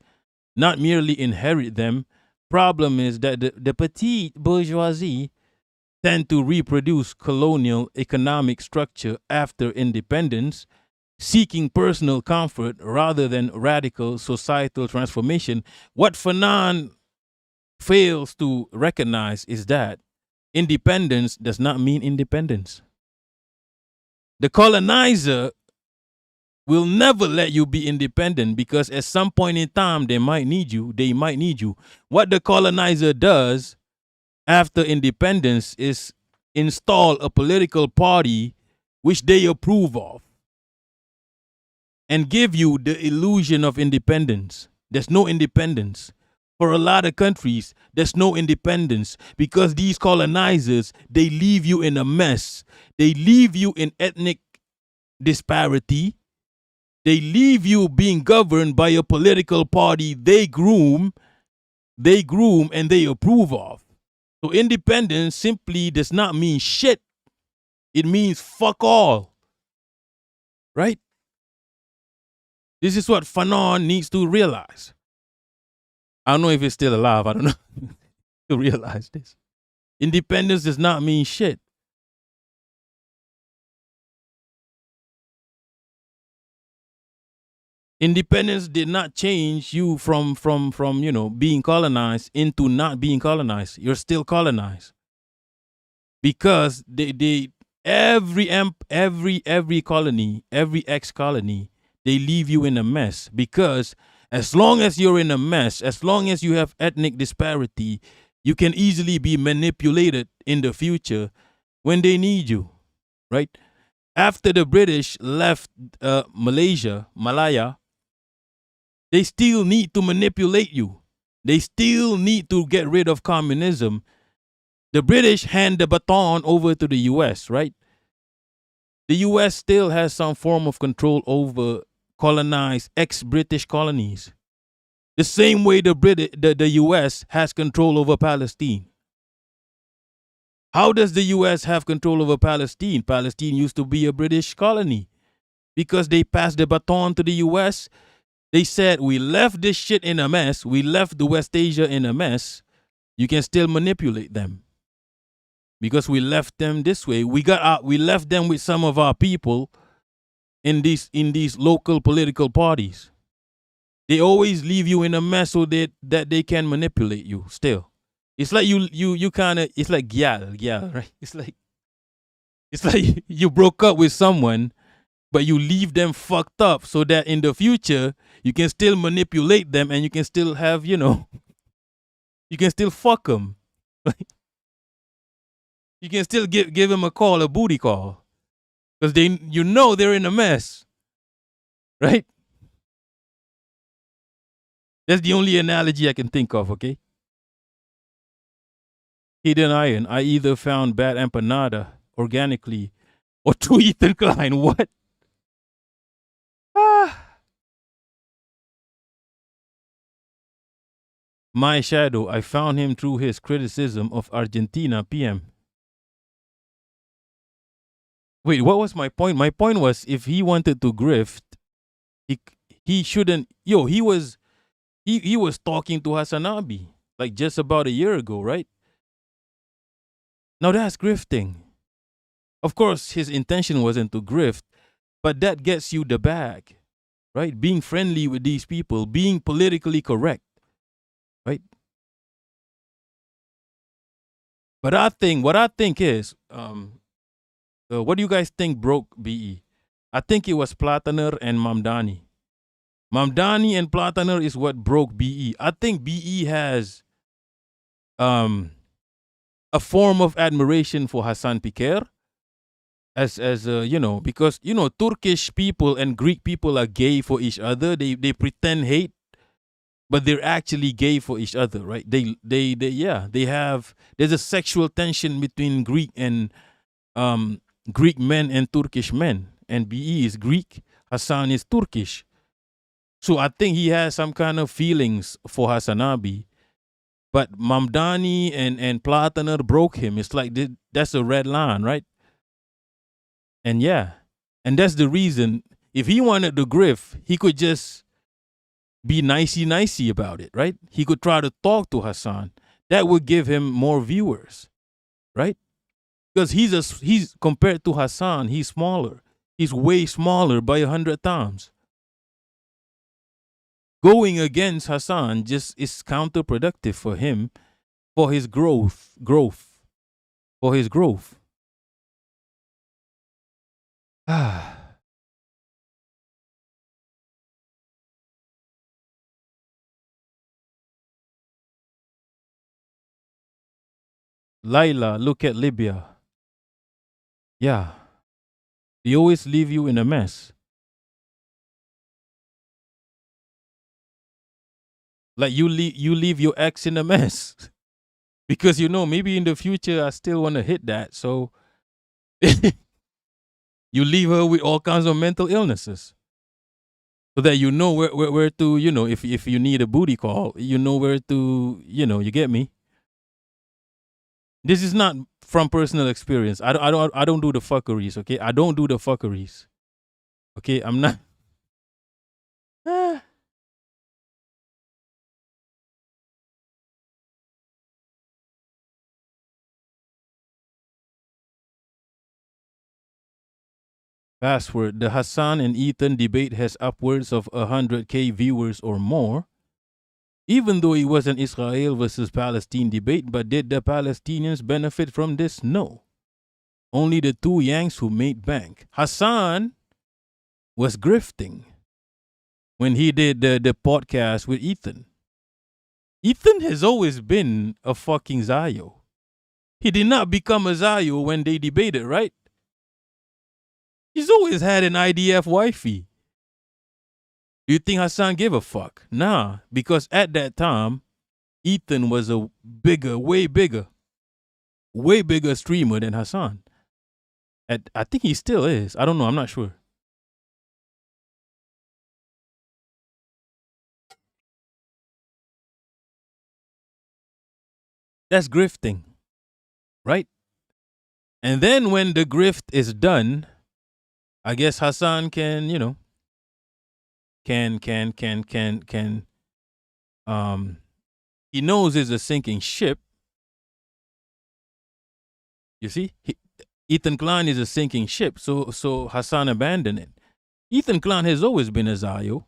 not merely inherit them. Problem is that the petite bourgeoisie tend to reproduce colonial economic structure after independence, seeking personal comfort rather than radical societal transformation. What Fanon fails to recognize is that independence does not mean independence. The colonizer will never let you be independent because at some point in time they might need you. What the colonizer does after independence is install a political party which they approve of and give you the illusion of independence. There's no independence. For a lot of countries, there's no independence because these colonizers, they leave you in a mess. They leave you in ethnic disparity. They leave you being governed by a political party they groom, and they approve of. So independence simply does not mean shit. It means fuck all. Right? This is what Fanon needs to realize. I don't know if he's still alive. I don't know to realize this. Independence does not mean shit. Independence did not change you from being colonized into not being colonized. You're still colonized because every colony, every ex-colony, they leave you in a mess because as long as you're in a mess, as long as you have ethnic disparity, you can easily be manipulated in the future when they need you, right? After the British left Malaya, they still need to manipulate you. They still need to get rid of communism. The British hand the baton over to the U.S., right? The U.S. still has some form of control over colonized ex-British colonies. The same way the U.S. has control over Palestine. How does the U.S. have control over Palestine? Palestine used to be a British colony because they passed the baton to the U.S. They said, we left this shit in a mess. We left the West Asia in a mess. You can still manipulate them because we left them this way. We left them with some of our people in these local political parties. They always leave you in a mess so that they can manipulate you still. It's like you kind of, it's like yeah, right? It's like you broke up with someone, but you leave them fucked up so that in the future you can still manipulate them and you can still have, you can still fuck them. You can still give them a call, a booty call, because they're in a mess, right? That's the only analogy I can think of. Okay. Hidden iron. I either found bad empanada organically or through Ethan Klein. What? My shadow. I found him through his criticism of Argentina PM. Wait, what was my point? My point was, if he wanted to grift, he shouldn't. He was talking to Hasanabi like just about a year ago, right? Now that's grifting. Of course, his intention wasn't to grift, but that gets you the bag, right? Being friendly with these people, being politically correct, right? But what I think is, what do you guys think broke BE? I think it was Plataner and Mamdani. Mamdani and Plataner is what broke BE. I think BE has a form of admiration for Hassan Piker as because Turkish people and Greek people are gay for each other. They pretend hate, but they're actually gay for each other, right? They have, there's a sexual tension between Greek and Greek men and Turkish men, and BE is Greek, Hassan is Turkish. So I think he has some kind of feelings for Hassanabi. But Mamdani and Plataner broke him. It's like that's a red line, right? And and that's the reason. If he wanted to grift, he could just be nicey about it, right? He could try to talk to Hassan. That would give him more viewers, right? Because he's compared to Hassan, he's smaller. He's way smaller by 100 times. Going against Hassan just is counterproductive for him, for his growth. Laila, look at Libya. Yeah. They always leave you in a mess. Like you leave your ex in a mess. Because maybe in the future I still want to hit that. So you leave her with all kinds of mental illnesses. So that you know where to, if you need a booty call, you know where to, you get me. This is not from personal experience. I don't do the fuckeries, okay? I don't do the fuckeries. Okay, I'm not. Password. The Hassan and Ethan debate has upwards of 100K viewers or more. Even though it was an Israel versus Palestine debate, but did the Palestinians benefit from this? No. Only the two Yanks who made bank. Hassan was grifting when he did the podcast with Ethan. Ethan has always been a fucking Zayo. He did not become a Zayo when they debated, right? He's always had an IDF wifey. Do you think Hassan gave a fuck? Nah, because at that time, Ethan was a way bigger streamer than Hassan. I think he still is. I don't know. I'm not sure. That's grifting, right? And then when the grift is done, I guess Hassan can, he knows it's a sinking ship. You see, Ethan Klein is a sinking ship, so Hassan abandoned it. Ethan Klein has always been a Zayo.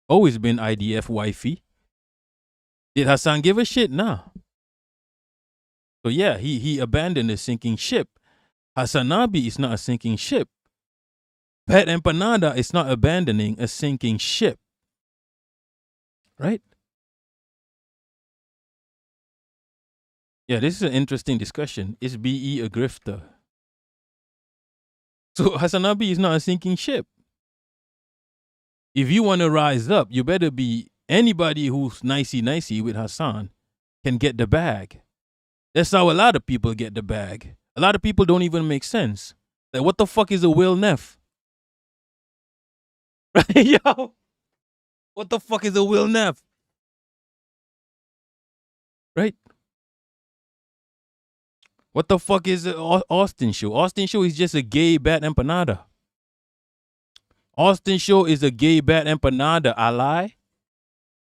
Always been IDF wifey. Did Hassan give a shit? Nah. So yeah, he abandoned a sinking ship. Hassanabi is not a sinking ship. Pet Empanada is not abandoning a sinking ship. Right? Yeah, this is an interesting discussion. Is BE a grifter? So Hassanabi is not a sinking ship. If you want to rise up, you better be anybody who's nicey with Hassan can get the bag. That's how a lot of people get the bag. A lot of people don't even make sense. Like, what the fuck is a Will Neff? Right, yo? What the fuck is a Will Neff? Right? What the fuck is an Austin Show? Austin Show is just a gay bad empanada. Austin Show is a gay bad empanada. I lie?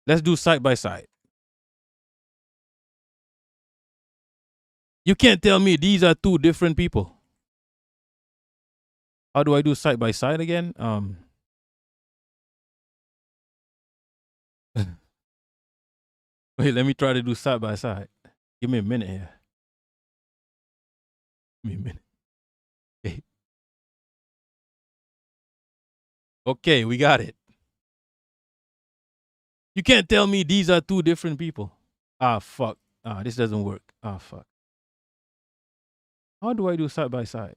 Let's do side by side. You can't tell me these are two different people. How do I do side by side again? Wait, let me try to do side by side. Give me a minute here. Give me a minute. Okay. Okay, we got it. You can't tell me these are two different people. Ah, fuck. Ah, this doesn't work. Ah, fuck. How do I do side by side?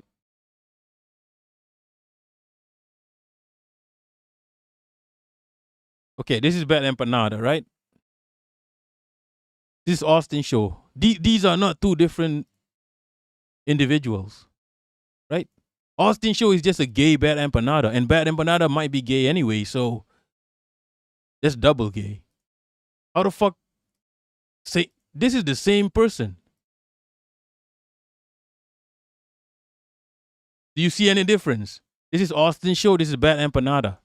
Okay, this is Bad Empanada, right? This is Austin Show. These are not two different individuals, right? Austin Show is just a gay Bad Empanada, and Bad Empanada might be gay anyway, so that's double gay. How the fuck say this is the same person? Do you see any difference? This is Austin Show, this is Bad Empanada.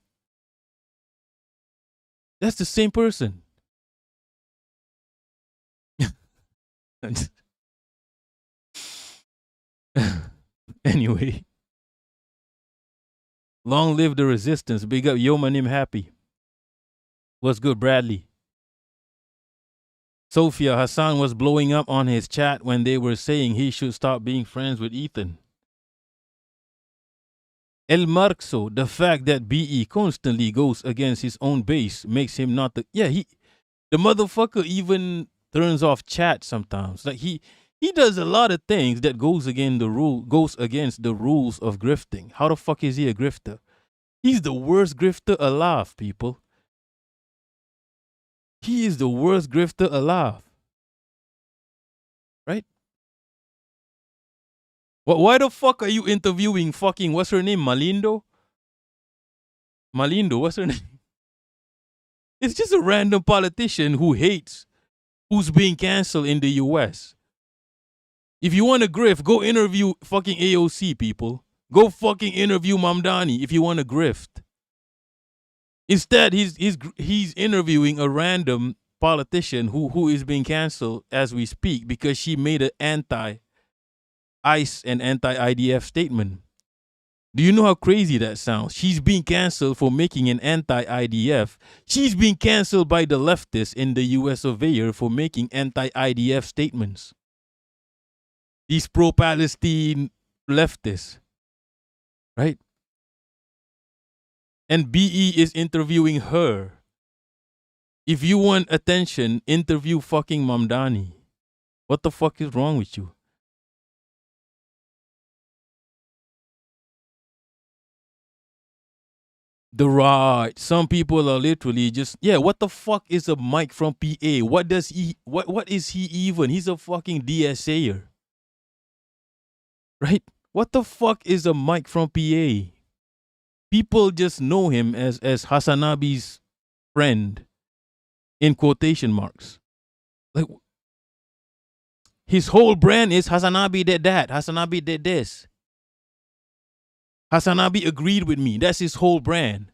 That's the same person. Anyway. Long live the resistance. Big up Yo Manim Happy. What's good, Bradley? Sophia, Hassan was blowing up on his chat when they were saying he should stop being friends with Ethan. El Marxo, the fact that BE constantly goes against his own base makes him not the... Yeah, the motherfucker even turns off chat sometimes. Like he does a lot of things that goes against the rules of grifting. How the fuck is he a grifter? He's the worst grifter alive, people. He is the worst grifter alive. Right? Why the fuck are you interviewing fucking, what's her name, Malindo? Malindo, what's her name? It's just a random politician who's being canceled in the US. If you want to grift, go interview fucking AOC, people. Go fucking interview Mamdani if you want to grift. Instead, he's interviewing a random politician who is being canceled as we speak because she made an anti-ICE and anti-IDF statement. Do you know how crazy that sounds? She's being canceled for making an anti-IDF. She's being canceled by the leftists in the US of A for making anti-IDF statements. These pro-Palestine leftists. Right? And BE is interviewing her. If you want attention, interview fucking Mamdani. What the fuck is wrong with you? Some people are literally just, yeah, what the fuck is a Mike from PA? What is he even? He's a fucking DSAer. Right? What the fuck is a Mike from PA? People just know him as Hassanabi's friend, in quotation marks. Like, his whole brand is Hassanabi did that, Hassanabi did this. Hassanabi agreed with me. That's his whole brand.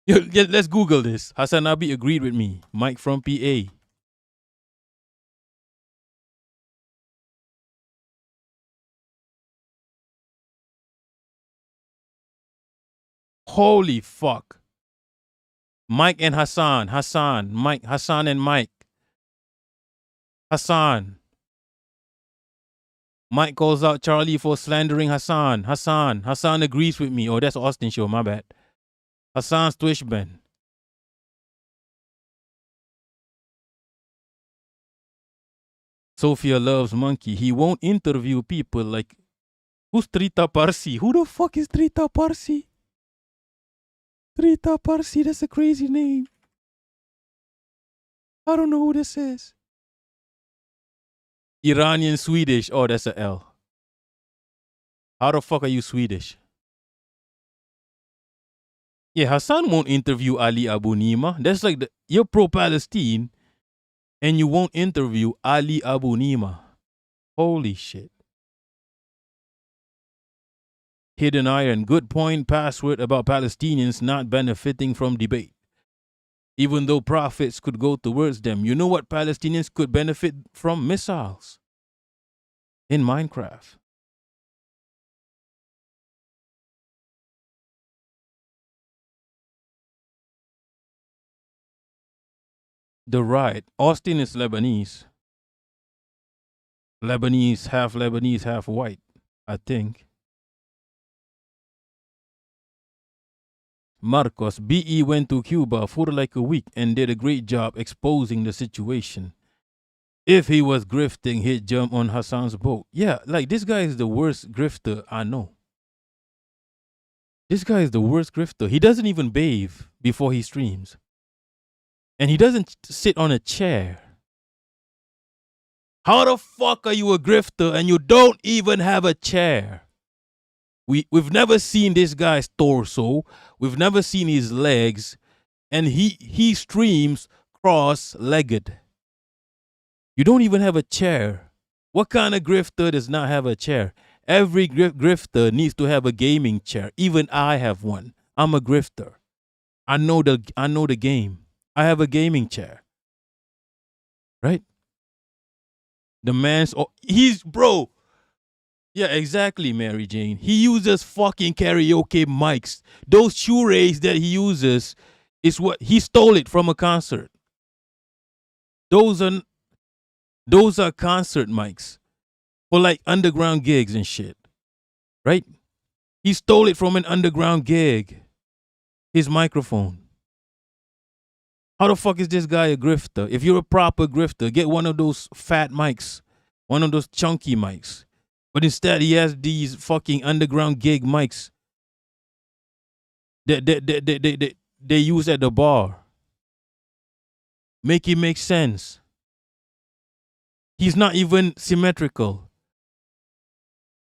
Let's Google this. Hassanabi agreed with me. Mike from PA. Holy fuck. Mike and Hassan. Mike. Hassan and Mike. Hassan. Mike calls out Charlie for slandering Hassan. Hassan agrees with me. Oh, that's Austin show. My bad. Hassan's Twitch ban. Sophia loves monkey. He won't interview people like, who's Trita Parsi? Who the fuck is Trita Parsi? Trita Parsi, that's a crazy name. I don't know who this is. Iranian Swedish. Oh, that's a L. How the fuck are you Swedish? Yeah, Hassan won't interview Ali Abu Nima. That's like you're pro-Palestine and you won't interview Ali Abu Nima. Holy shit. Hidden Iron. Good point. Password about Palestinians not benefiting from debate. Even though profits could go towards them. You know what Palestinians could benefit from? Missiles. In Minecraft. The right. Austin is Lebanese. Lebanese, half white, I think. Marcos, BE went to Cuba for like a week and did a great job exposing the situation. If he was grifting, he'd jump on Hassan's boat. Yeah, like this guy is the worst grifter I know. This guy is the worst grifter. He doesn't even bathe before he streams. And he doesn't sit on a chair. How the fuck are you a grifter and you don't even have a chair? We've never seen this guy's torso. We've never seen his legs. And he streams cross-legged. You don't even have a chair. What kind of grifter does not have a chair? Every grifter needs to have a gaming chair. Even I have one. I'm a grifter. I know the game. I have a gaming chair. Right? The man's bro. Yeah, exactly, Mary Jane. He uses fucking karaoke mics. Those shoerays that he uses is what he stole it from a concert. Those are concert mics for like underground gigs and shit. Right? He stole it from an underground gig. His microphone. How the fuck is this guy a grifter? If you're a proper grifter, get one of those fat mics, one of those chunky mics. But instead, he has these fucking underground gig mics that they use at the bar. Make it make sense. He's not even symmetrical.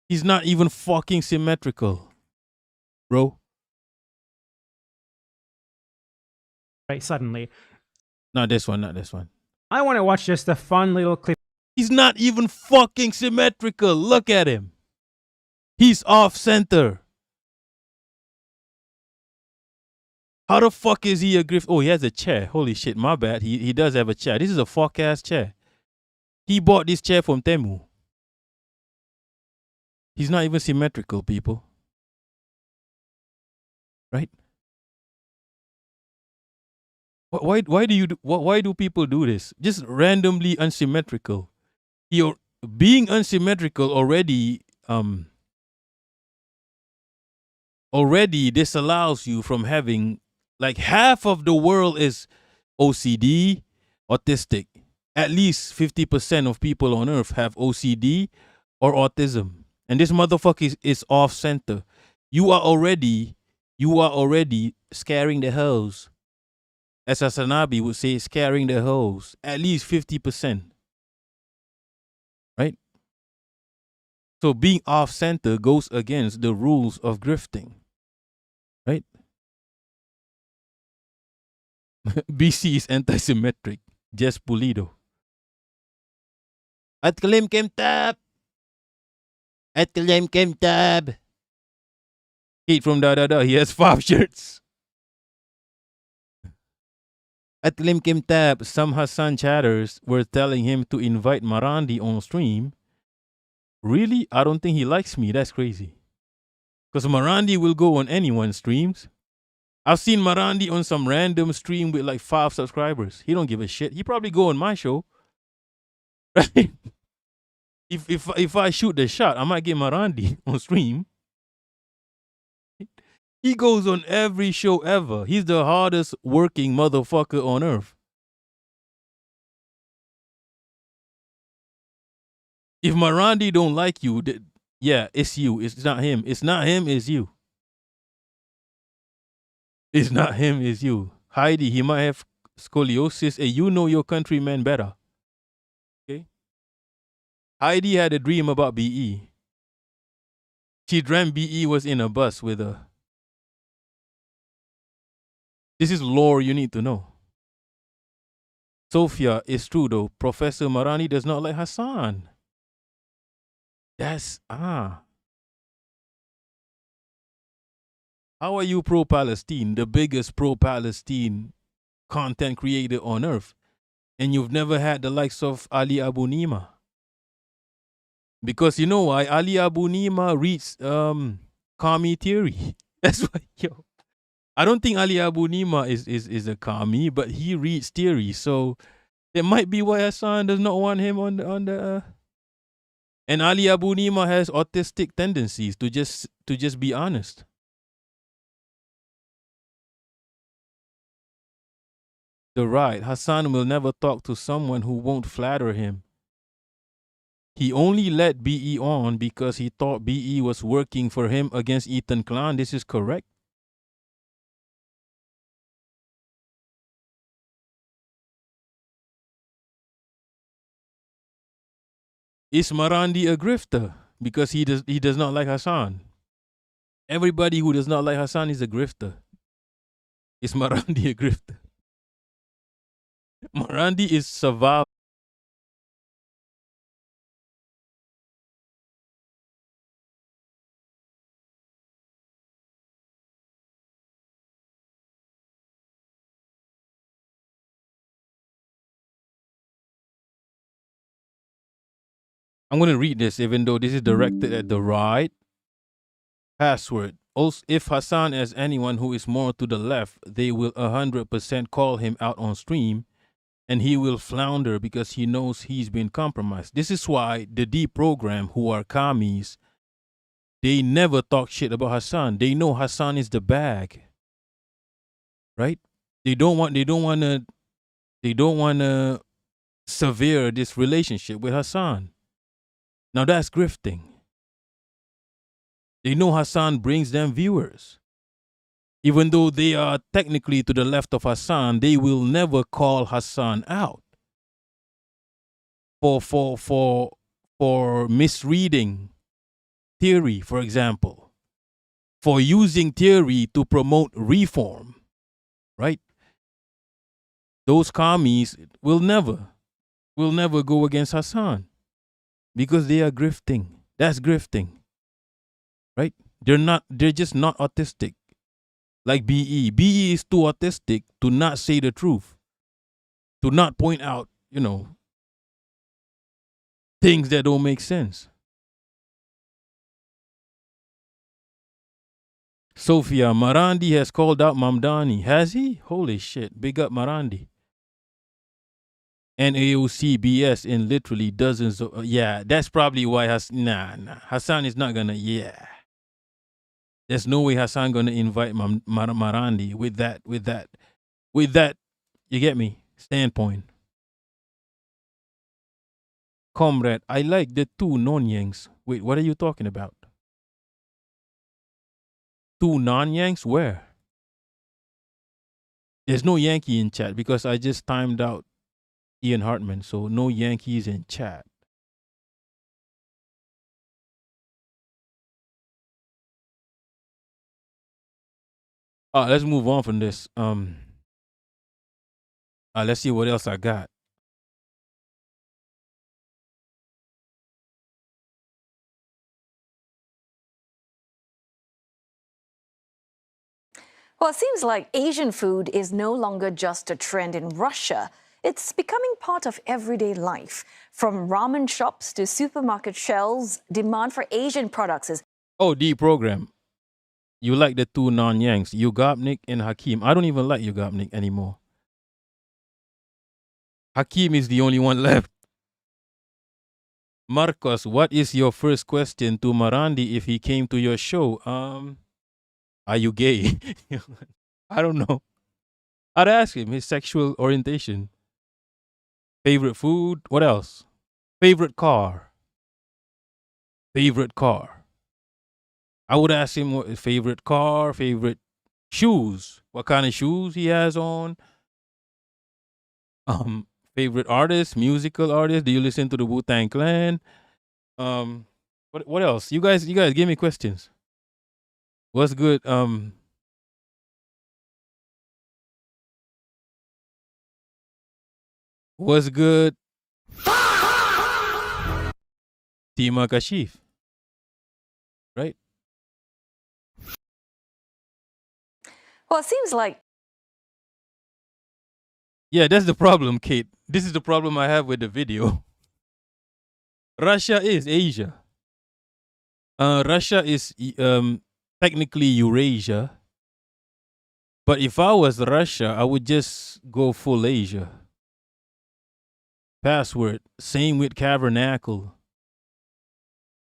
He's not even fucking symmetrical, bro. Right, suddenly. Not this one. I want to watch just a fun little clip. He's not even fucking symmetrical. Look at him. He's off center. How the fuck is he a grift? Oh, he has a chair. Holy shit, my bad. He does have a chair. This is a fuck ass chair. He bought this chair from Temu. He's not even symmetrical, people. Right? Why do people do this? Just randomly unsymmetrical. Being unsymmetrical already disallows you from having, like, half of the world is OCD, autistic. At least 50% of people on earth have OCD or autism. And this motherfucker is off center. You are already scaring the hoes. As Asanabi would say, scaring the hoes. At least 50%. Right? So being off center goes against the rules of grifting. Right? BC is anti-symmetric. Jess Pulido. At Kalim Kim Tab. At Kalim Kim Tab. Kate from Da. He has 5 shirts. At Lim Kim Tab, some Hassan chatters were telling him to invite Marandi on stream. Really? I don't think he likes me. That's crazy. Because Marandi will go on anyone's streams. I've seen Marandi on some random stream with like 5 subscribers. He don't give a shit. He probably go on my show. Right? If I shoot the shot, I might get Marandi on stream. He goes on every show ever. He's the hardest working motherfucker on earth. If Marandi don't like you, yeah, it's you. It's not him. It's not him, it's you. It's not him, it's you. Heidi, he might have scoliosis, and you know your countrymen better. Okay? Heidi had a dream about BE. She dreamt BE was in a bus with her. This is lore you need to know. Sophia, it's true though. Professor Marani does not like Hassan. That's How are you pro-Palestine, the biggest pro-Palestine content creator on earth, and you've never had the likes of Ali Abu Nima? Because you know why? Ali Abu Nima reads commie theory. That's why, yo. I don't think Ali Abu Nima is a commie, but he reads theory. So it might be why Hassan does not want him on the and Ali Abu Nima has autistic tendencies, to just be honest. The right, Hassan will never talk to someone who won't flatter him. He only let BE on because he thought BE was working for him against Ethan Klein. This is correct. Is Marandi a grifter because he does not like Hassan? Everybody who does not like Hassan is a grifter. Is Marandi a grifter? Marandi is survival. I'm going to read this, even though this is directed at the right. Password. Also, if Hassan has anyone who is more to the left, they will 100% call him out on stream, and he will flounder because he knows he's been compromised. This is why the D program, who are commies, they never talk shit about Hassan. They know Hassan is the bag. Right? They don't want to sever this relationship with Hassan. Now that's grifting. They know Hassan brings them viewers. Even though they are technically to the left of Hassan, they will never call Hassan out for misreading theory, for example, for using theory to promote reform, right? Those commies will never go against Hassan because they are grifting. That's grifting, right? They're just not autistic. Like BE. BE is too autistic to not say the truth, to not point out, things that don't make sense. Sophia, Marandi has called out Mamdani. Has he? Holy shit. Big up Marandi. And AOC BS in literally dozens of... yeah, that's probably why Hassan is not going to... yeah. There's no way Hassan going to invite Marandi with that, you get me, standpoint. Comrade, I like the two non-yanks. Wait, what are you talking about? Two non-yanks? Where? There's no Yankee in chat because I just timed out Ian Hartman, so no Yankees in chat. Let's move on from this. Let's see what else I got. Well, it seems like Asian food is no longer just a trend in Russia. It's becoming part of everyday life. From ramen shops to supermarket shelves, demand for Asian products is... Oh, D program. You like the two non-Yanks, Yugopnik and Hakeem. I don't even like Yugopnik anymore. Hakeem is the only one left. Marcos, what is your first question to Marandi if he came to your show? Are you gay? I don't know. I'd ask him his sexual orientation. Favorite food? What else? Favorite car? Favorite car? I would ask him what his favorite car, favorite shoes, what kind of shoes he has on. Favorite artist, musical artist. Do you listen to the Wu-Tang Clan? What else? You guys give me questions. What's good? What's good? Tima Kashif. Right? Well, it seems like. Yeah, that's the problem, Kate. This is the problem I have with the video. Russia is Asia. Russia is technically Eurasia. But if I was Russia, I would just go full Asia. Password. Same with Tabernacle.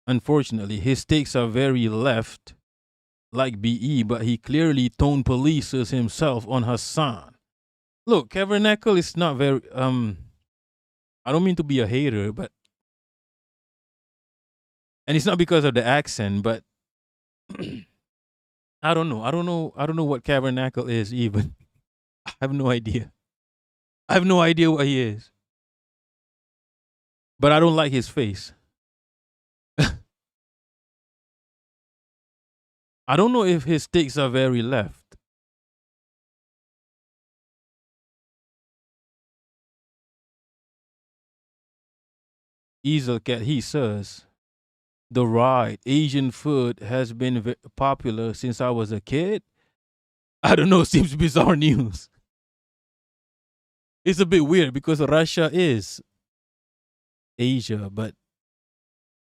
Unfortunately, his takes are very left, like BE, but he clearly tone polices himself on Hassan. Look, Tabernacle is not very I don't mean to be a hater, but and it's not because of the accent, but I don't know what Tabernacle is even. I have no idea. I have no idea what he is. But I don't like his face. I don't know if his takes are very left. Easelcat, he says, the right Asian food has been popular since I was a kid. I don't know, seems bizarre news. It's a bit weird because Russia is Asia, but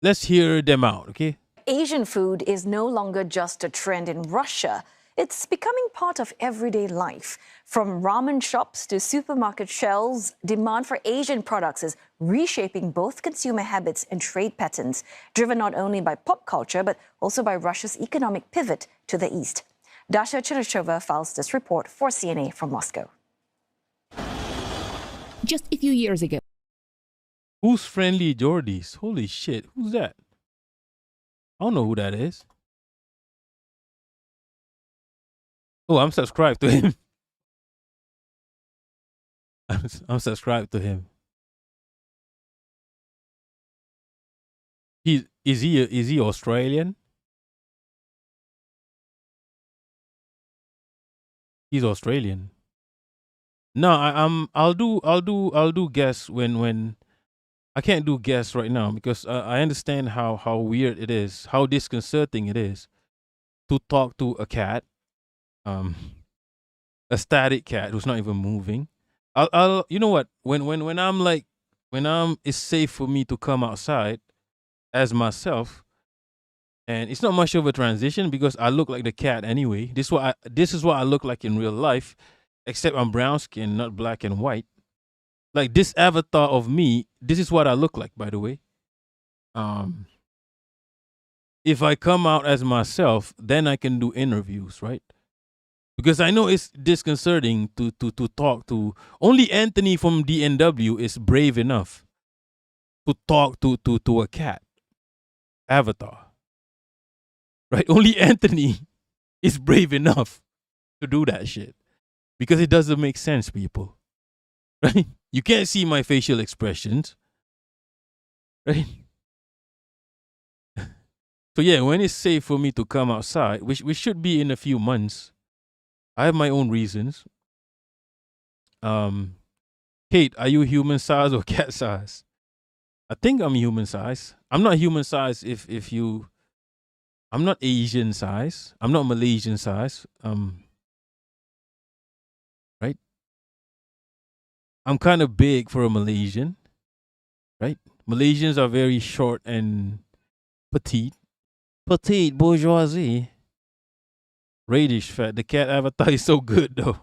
let's hear them out, okay? Asian food is no longer just a trend in Russia. It's becoming part of everyday life. From ramen shops to supermarket shelves, demand for Asian products is reshaping both consumer habits and trade patterns, driven not only by pop culture, but also by Russia's economic pivot to the east. Dasha Chirachova files this report for CNA from Moscow. Just a few years ago. Who's Friendly Jordies? Holy shit, who's that? I don't know who that is. Oh, I'm subscribed to him. I'm subscribed to him. Is he Australian? He's Australian. No, I'll do guess when I can't do guess right now because I understand how weird it is, how disconcerting it is to talk to a cat, a static cat who's not even moving. I'll you know what, when I'm like, it's safe for me to come outside as myself, and it's not much of a transition because I look like the cat anyway. This is what I look like in real life, except I'm brown skin, not black and white. Like this avatar of me, this is what I look like, by the way. If I come out as myself, then I can do interviews, right? Because I know it's disconcerting to talk to. Only Anthony from DNW is brave enough to talk to a cat avatar. Right? Only Anthony is brave enough to do that shit. Because it doesn't make sense, people. Right? You can't see my facial expressions. Right? So yeah, when it's safe for me to come outside, which should be in a few months, I have my own reasons. Kate, are you human size or cat size? I think I'm human size. I'm not human size if you. I'm not Asian size. I'm not Malaysian size. Right? I'm kind of big for a Malaysian. Right? Malaysians are very short and petite. Petite bourgeoisie. Radish fat. The cat avatar is so good though.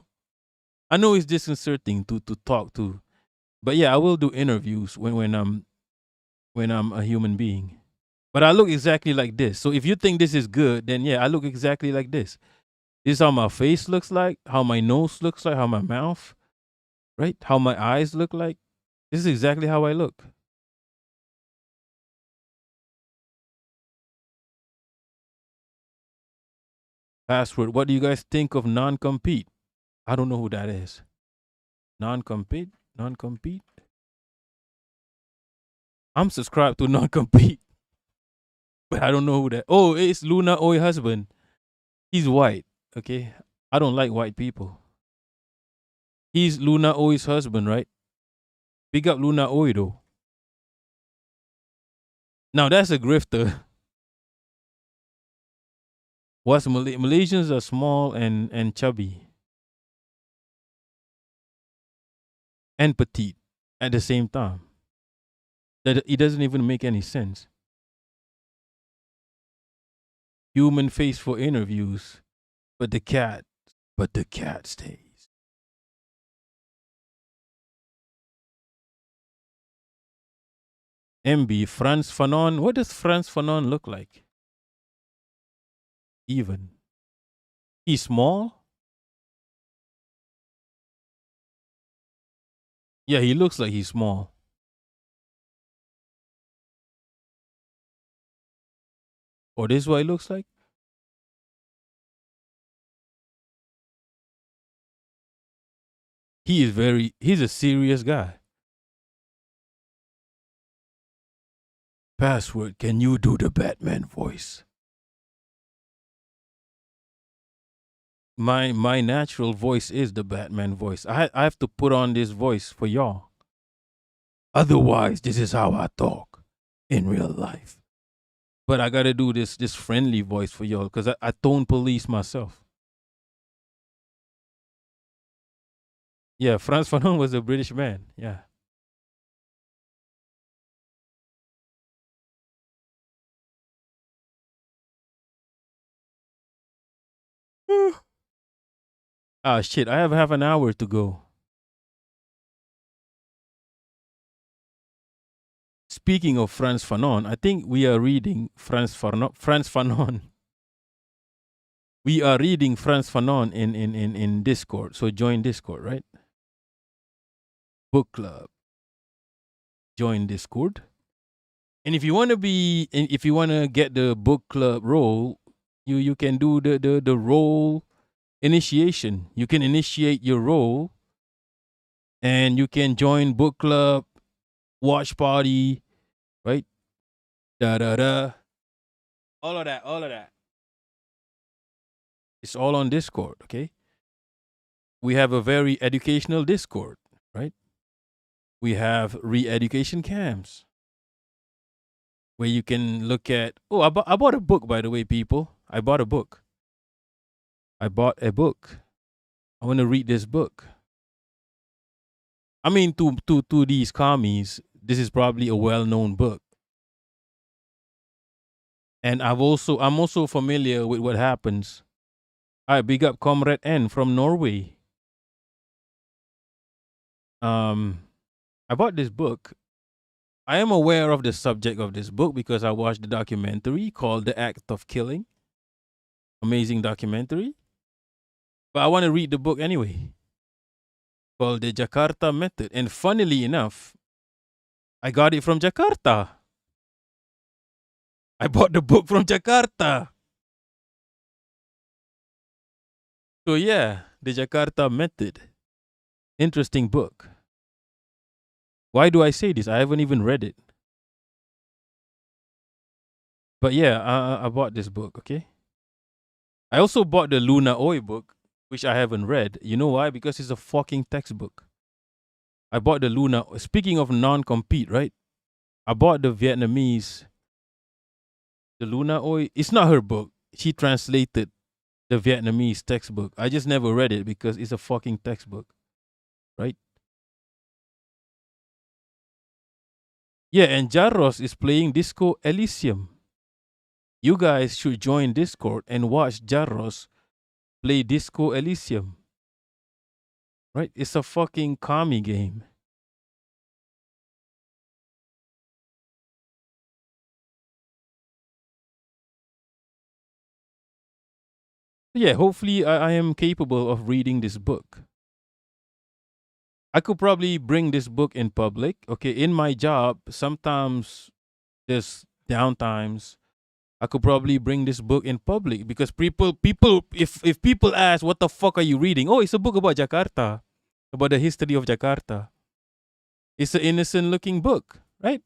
I know it's disconcerting to talk to, but yeah, I will do interviews when I'm a human being. But I look exactly like this. So if you think this is good, then yeah, I look exactly like this. This is how my face looks like, how my nose looks like, how my mouth, right? How my eyes look like. This is exactly how I look. Password. What do you guys think of non-compete? I don't know who that is. Non-compete? Non-compete? I'm subscribed to non-compete. But I don't know who that. Oh, it's Luna Oi husband. He's white. Okay. I don't like white people. He's Luna Oi's husband, right? Big up Luna Oi though. Now that's a grifter. What's Malaysians are small and chubby. And petite at the same time. That it doesn't even make any sense. Human face for interviews, but the cat stays. MB, Frans Fanon. What does Frans Fanon look like? Even. He's small? Yeah, he looks like he's small. Or this is what it looks like? He's a serious guy. Password, can you do the Batman voice? My natural voice is the Batman voice. I have to put on this voice for y'all. Otherwise, this is how I talk in real life. But I gotta do this friendly voice for y'all because I tone police myself. Yeah, Frans Fanon was a British man. Yeah. Ah, shit, I have half an hour to go. Speaking of Frans Fanon, I think we are reading Frans Fanon. We are reading Frans Fanon in Discord. So join Discord, right? Book club. Join Discord. And if you want to get the book club role, you can do the role initiation. You can initiate your role and you can join book club, watch party, right? Da da da. All of that. It's all on Discord, okay? We have a very educational Discord, right? We have re-education camps where you can look at. Oh, I bought a book, by the way, people. I bought a book. I want to read this book. I mean, to these commies, this is probably a well-known book. And I'm also familiar with what happens. I big up Comrade N from Norway. I bought this book. I am aware of the subject of this book because I watched the documentary called The Act of Killing. Amazing documentary. But I want to read the book anyway. Called The Jakarta Method. And funnily enough, I got it from Jakarta. I bought the book from Jakarta. So yeah, The Jakarta Method. Interesting book. Why do I say this? I haven't even read it. But yeah, I bought this book, okay? I also bought the Luna Oi book, which I haven't read. You know why? Because it's a fucking textbook. I bought the Luna. Speaking of non-compete, right? I bought the Vietnamese. The Luna Oi. It's not her book. She translated the Vietnamese textbook. I just never read it because it's a fucking textbook, right? Yeah, and Jarros is playing Disco Elysium. You guys should join Discord and watch Jarros play Disco Elysium. Right? It's a fucking commie game. Yeah, hopefully I am capable of reading this book. I could probably bring this book in public. Okay, in my job, sometimes there's downtimes. I could probably bring this book in public because people, if people ask, what the fuck are you reading? Oh, it's a book about Jakarta, about the history of Jakarta. It's an innocent looking book, right?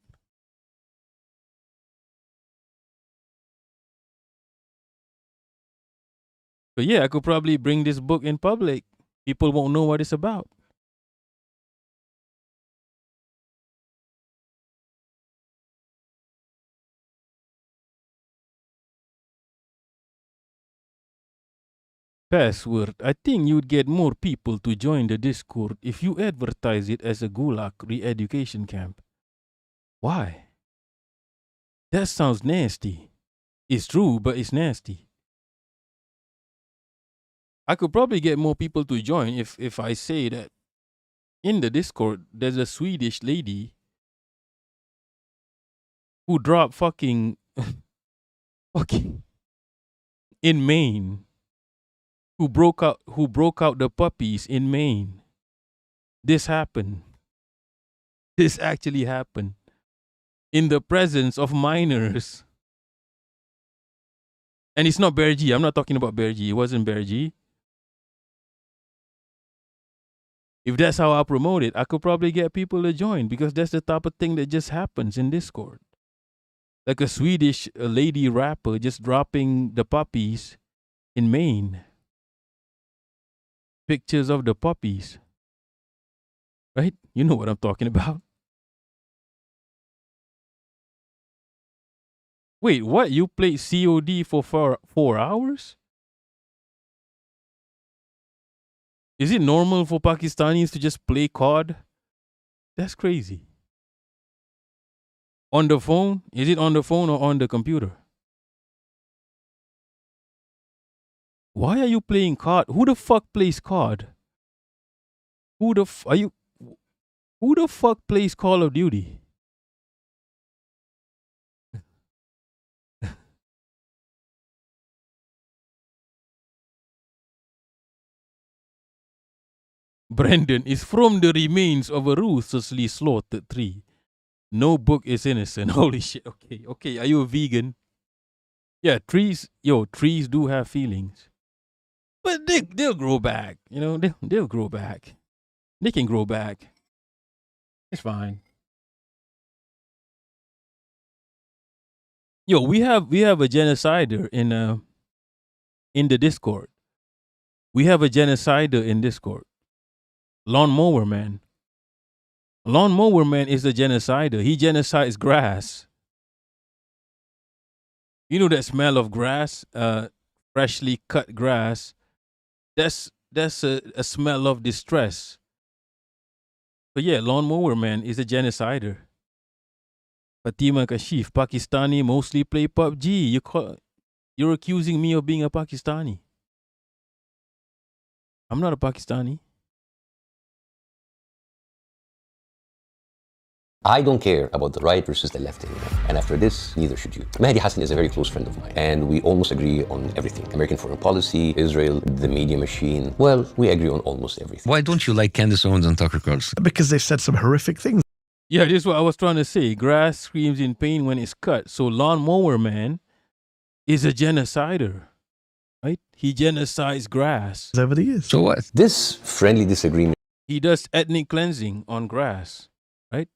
So yeah, I could probably bring this book in public. People won't know what it's about. Password. I think you'd get more people to join the Discord if you advertise it as a Gulag re-education camp. Why? That sounds nasty. It's true, but it's nasty. I could probably get more people to join if I say that in the Discord there's a Swedish lady who dropped fucking in Maine. Who broke out the puppies in Maine. This happened. This actually happened. In the presence of minors. And it's not Bear G. I'm not talking about Bear G. It wasn't Bear G. If that's how I promote it, I could probably get people to join because that's the type of thing that just happens in Discord. Like a Swedish lady rapper just dropping the puppies in Maine. Pictures of the puppies. Right? You know what I'm talking about. Wait, what? You played COD for 4 hours? Is it normal for Pakistanis to just play COD? That's crazy. On the phone? Is it on the phone or on the computer? Why are you playing COD? Who the fuck plays COD? Who the fuck plays Call of Duty? Brandon is from the remains of a ruthlessly slaughtered tree. No book is innocent. Holy shit. Okay. Are you a vegan? Yeah, trees do have feelings. But they'll grow back. You know, they'll grow back. They can grow back. It's fine. Yo, we have a genocider in the Discord. We have a genocider in Discord. Lawnmower Man. Lawnmower Man is a genocider. He genocides grass. You know that smell of grass, freshly cut grass. That's a smell of distress. But yeah, Lawnmower Man is a genocider. Fatima Kashif, Pakistani mostly play PUBG. You're accusing me of being a Pakistani. I'm not a Pakistani. I don't care about the right versus the left anymore. And after this, neither should you. Mehdi Hassan is a very close friend of mine, and we almost agree on everything. American foreign policy, Israel, the media machine. Well, we agree on almost everything. Why don't you like Candace Owens and Tucker Carlson? Because they've said some horrific things. Yeah, this is what I was trying to say. Grass screams in pain when it's cut. So Lawnmower Man is a genocider, right? He genocides grass. Over the years. So what? This friendly disagreement. He does ethnic cleansing on grass, right?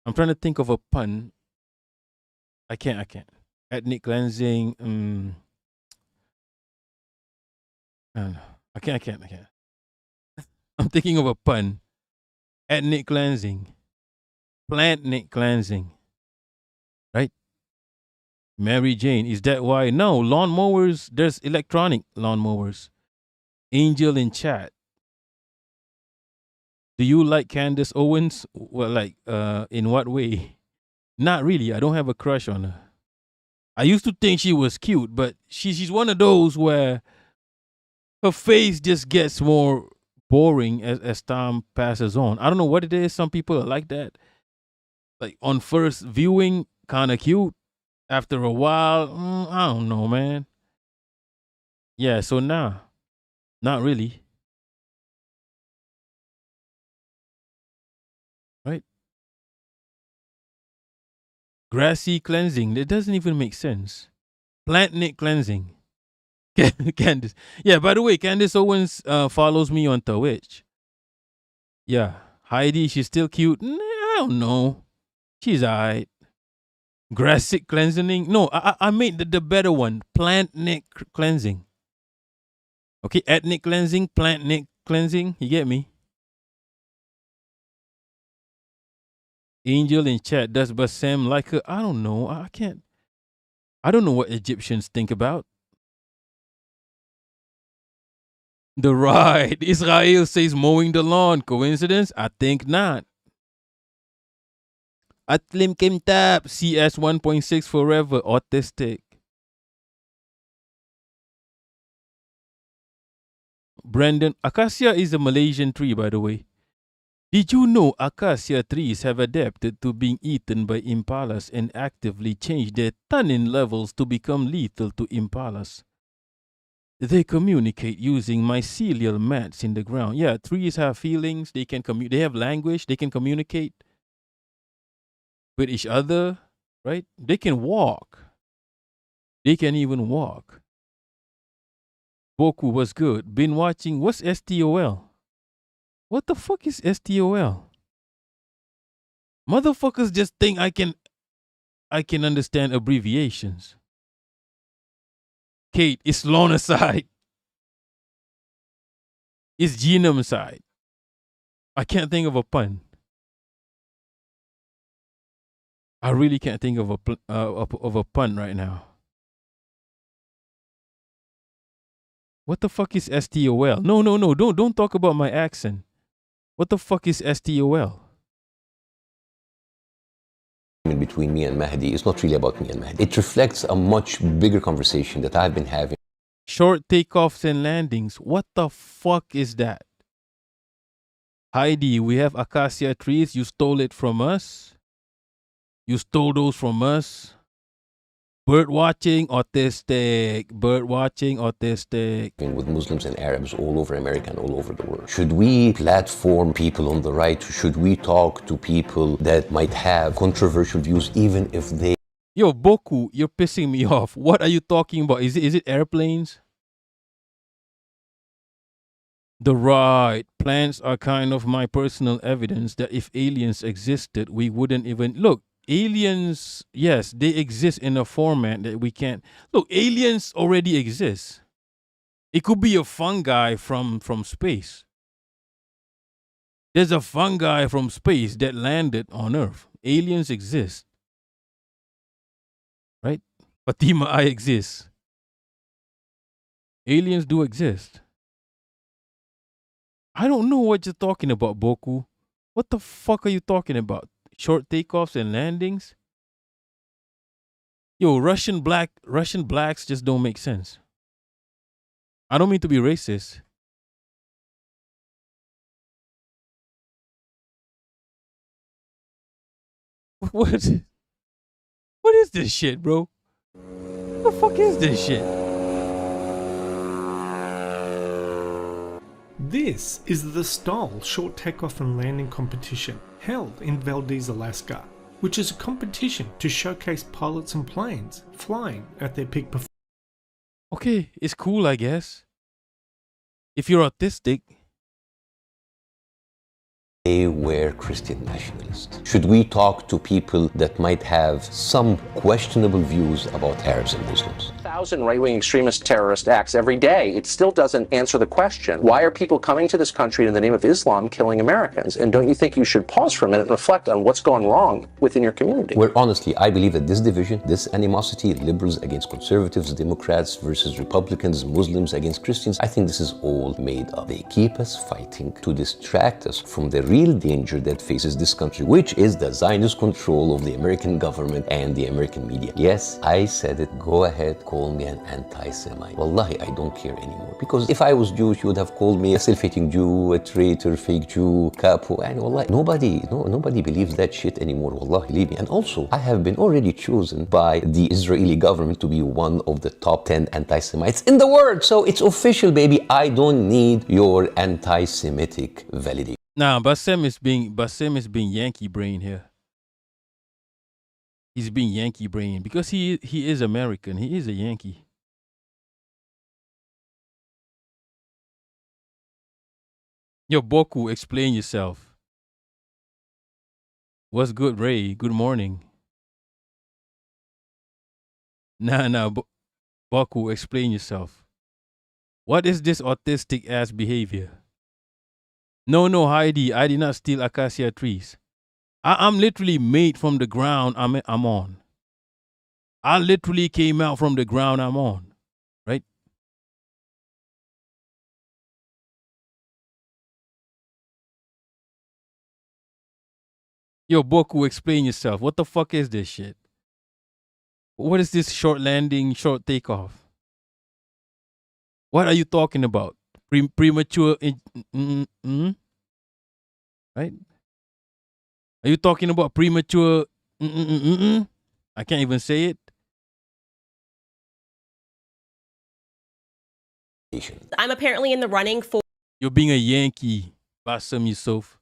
I'm trying to think of a pun. I can't. Ethnic cleansing. I can't. I'm thinking of a pun. Ethnic cleansing. Plantnic cleansing. Right? Mary Jane. Is that why? No, lawnmowers, there's electronic lawnmowers. Angel in chat. Do you like Candace Owens? Well, like, in what way? Not really. I don't have a crush on her. I used to think she was cute, but she's one of those where her face just gets more boring as time passes on. I don't know what it is. Some people are like that. Like on first viewing, kind of cute. After a while, I don't know, man. Yeah, so nah, not really. Right? Grassy cleansing. That doesn't even make sense. Plant-nick cleansing. Candace. Yeah, by the way, Candace Owens follows me on Twitch. Yeah. Heidi, she's still cute. I don't know. She's alright. Grassy cleansing. No, I made the better one. Plant-nick cleansing. Okay, ethnic cleansing, plant-nick cleansing. You get me? Angel in chat, does Bassem like her? I don't know. I can't. I don't know what Egyptians think about. The right. Israel says mowing the lawn. Coincidence? I think not. Atlim Kim Tap. CS 1.6 forever. Autistic. Brandon. Acacia is a Malaysian tree, by the way. Did you know acacia trees have adapted to being eaten by impalas and actively change their tannin levels to become lethal to impalas? They communicate using mycelial mats in the ground. Yeah, trees have feelings. They can they have language. They can communicate with each other, right? They can walk. They can even walk. Boku was good. Been watching. What's STOL? What the fuck is STOL? Motherfuckers just think I can understand abbreviations. Kate, it's lonicide. It's genocide. I can't think of a pun. I really can't think of a pun right now. What the fuck is STOL? No. Don't talk about my accent. What the fuck is STOL? Between me and Mahdi is not really about me and Mahdi. It reflects a much bigger conversation that I've been having. Short takeoffs and landings. What the fuck is that? Heidi, we have acacia trees. You stole it from us. You stole those from us. Bird watching, autistic. Bird watching, autistic. With Muslims and Arabs all over America and all over the world. Should we platform people on the right? Should we talk to people that might have controversial views, even if they... Yo, Boku, you're pissing me off. What are you talking about? Is it airplanes? The right. Plants are kind of my personal evidence that if aliens existed, we wouldn't even... Look, aliens, yes, they exist in a format that we can't... Look, aliens already exist. It could be a fungi from space. There's a fungi from space that landed on Earth. Aliens exist. Right? Fatima, I exist. Aliens do exist. I don't know what you're talking about, Boku. What the fuck are you talking about? Short takeoffs and landings? Yo, Russian blacks just don't make sense. I don't mean to be racist. What is this shit, bro? What the fuck is this shit? This is the STOL short takeoff and landing competition held in Valdez, Alaska, which is a competition to showcase pilots and planes flying at their peak performance. Okay, it's cool, I guess. If you're autistic. They were Christian nationalists. Should we talk to people that might have some questionable views about Arabs and Muslims? 1,000 right-wing extremist terrorist acts every day. It still doesn't answer the question. Why are people coming to this country in the name of Islam killing Americans? And don't you think you should pause for a minute and reflect on what's going wrong within your community? Where honestly, I believe that this division, this animosity, liberals against conservatives, Democrats versus Republicans, Muslims against Christians, I think this is all made up. They keep us fighting to distract us from the real danger that faces this country, which is the Zionist control of the American government and the American media. Yes, I said it. Go ahead, call call me an anti-Semite. Wallahi, I don't care anymore. Because if I was Jewish, you would have called me a self-hating Jew, a traitor, fake Jew, capo. And wallahi, nobody believes that shit anymore. Wallahi, believe me. And also, I have been already chosen by the Israeli government to be one of the top 10 anti-Semites in the world. So it's official, baby. I don't need your anti-Semitic validation. Nah, Bassem is being Yankee brain here. He's being Yankee brain because he is American. He is a Yankee. Yo, Boku, explain yourself. What's good, Ray? Good morning. Nah, Boku, explain yourself. What is this autistic ass behavior? No, Heidi, I did not steal acacia trees. I'm literally made from the ground I'm on. I literally came out from the ground I'm on, right? Yo, Boku, explain yourself. What the fuck is this shit? What is this short landing, short takeoff? What are you talking about? Premature, right? Are you talking about premature? I can't even say it. I'm apparently in the running for. You're being a Yankee, Bassem Yusuf.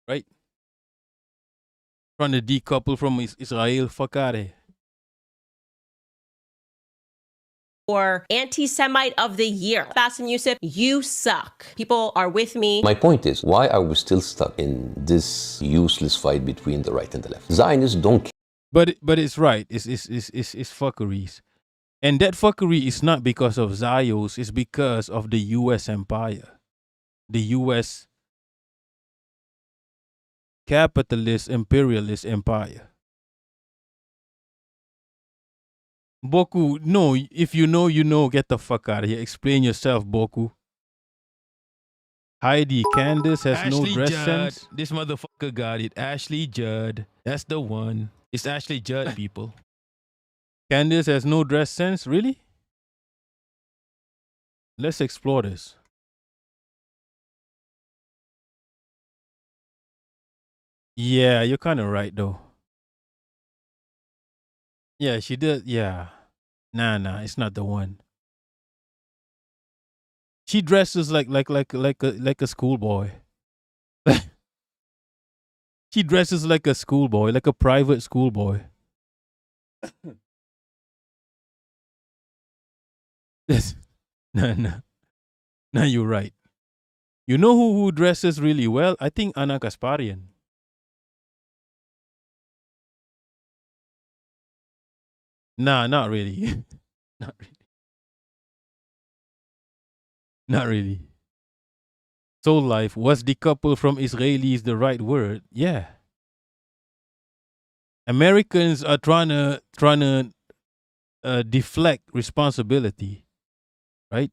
Right? Trying to decouple from Israel. Fuck out of here. For Anti-Semite of the Year. Bassem Youssef, you suck. People are with me. My point is, why are we still stuck in this useless fight between the right and the left? Zionists don't care. But it's right. It's fuckeries. And that fuckery is not because of Zios, it's because of the US empire. The US capitalist imperialist empire. Boku, no, if you know, get the fuck out of here. Explain yourself, Boku. Heidi, Candace has Ashley no dress Judd. sense. This motherfucker got it. Ashley Judd. That's the one. It's Ashley Judd, people. Candace has no dress sense? Really? Let's explore this. Yeah, you're kind of right, though. Yeah, she did. Yeah. Nah, it's not the one. She dresses like a schoolboy. She dresses like a schoolboy, like a private schoolboy. No, you're right. You know who dresses really well? I think Anna Kasparian. Nah, not really. Not really. Not really. Soul life, was decoupled from Israelis the right word? Yeah. Americans are trying to deflect responsibility, right?